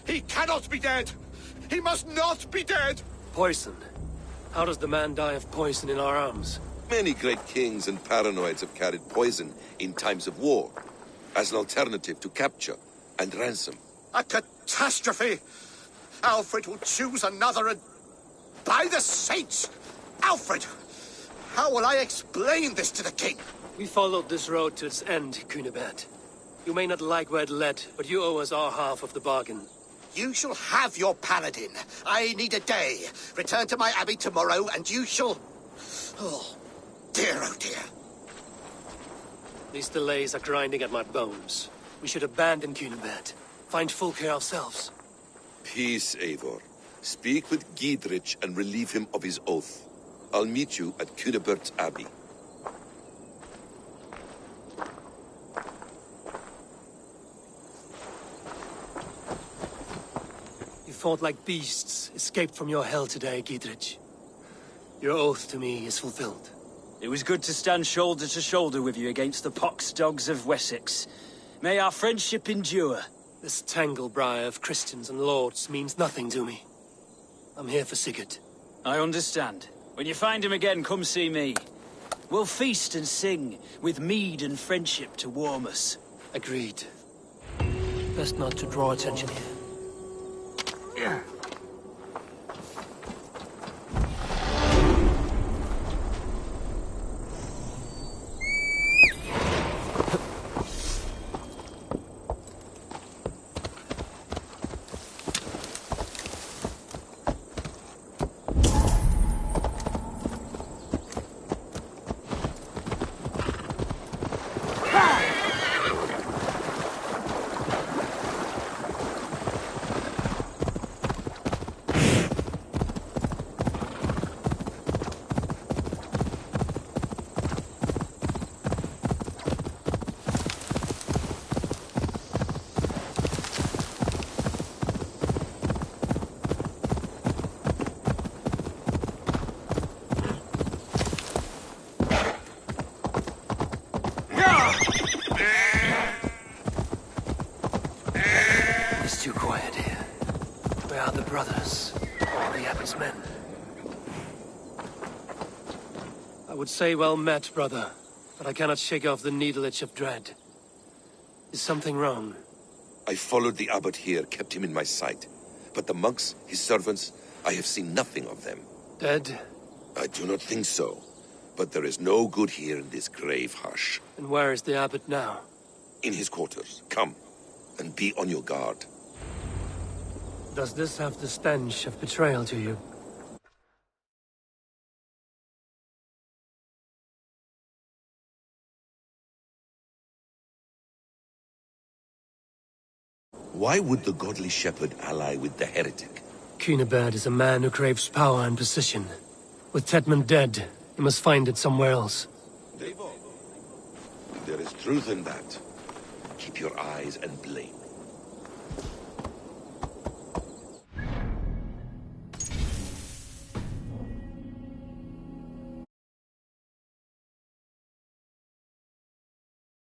He cannot be dead. He must not be dead. Poison? How does the man die of poison in our arms? Many great kings and paranoids have carried poison in times of war, as an alternative to capture and ransom. A catastrophe! Alfred will choose another and... By the saints! Alfred! How will I explain this to the king? We followed this road to its end, Ceolbert. You may not like where it led, but you owe us our half of the bargain. You shall have your paladin. I need a day. Return to my abbey tomorrow, and you shall... Oh dear. These delays are grinding at my bones. We should abandon Ceolbert. Find Fulke ourselves. Peace, Eivor. Speak with Gidrich and relieve him of his oath. I'll meet you at Ceolbert's abbey. You fought like beasts, escaped from your hell today, Gidrich. Your oath to me is fulfilled. It was good to stand shoulder to shoulder with you against the pox dogs of Wessex. May our friendship endure. This tanglebriar of Christians and lords means nothing to me. I'm here for Sigurd. I understand. When you find him again, come see me. We'll feast and sing, with mead and friendship to warm us. Agreed. Best not to draw attention here. Yeah. Say well met, brother, but I cannot shake off the needle itch of dread. Is something wrong? I followed the abbot here, kept him in my sight. But the monks, his servants, I have seen nothing of them. Dead? I do not think so. But there is no good here in this grave hush. And where is the abbot now? In his quarters. Come, and be on your guard. Does this have the stench of betrayal to you? Why would the godly shepherd ally with the heretic? Ceolbert is a man who craves power and position. With Tedmund dead, he must find it somewhere else. Eivor, there is truth in that. Keep your eyes and blame.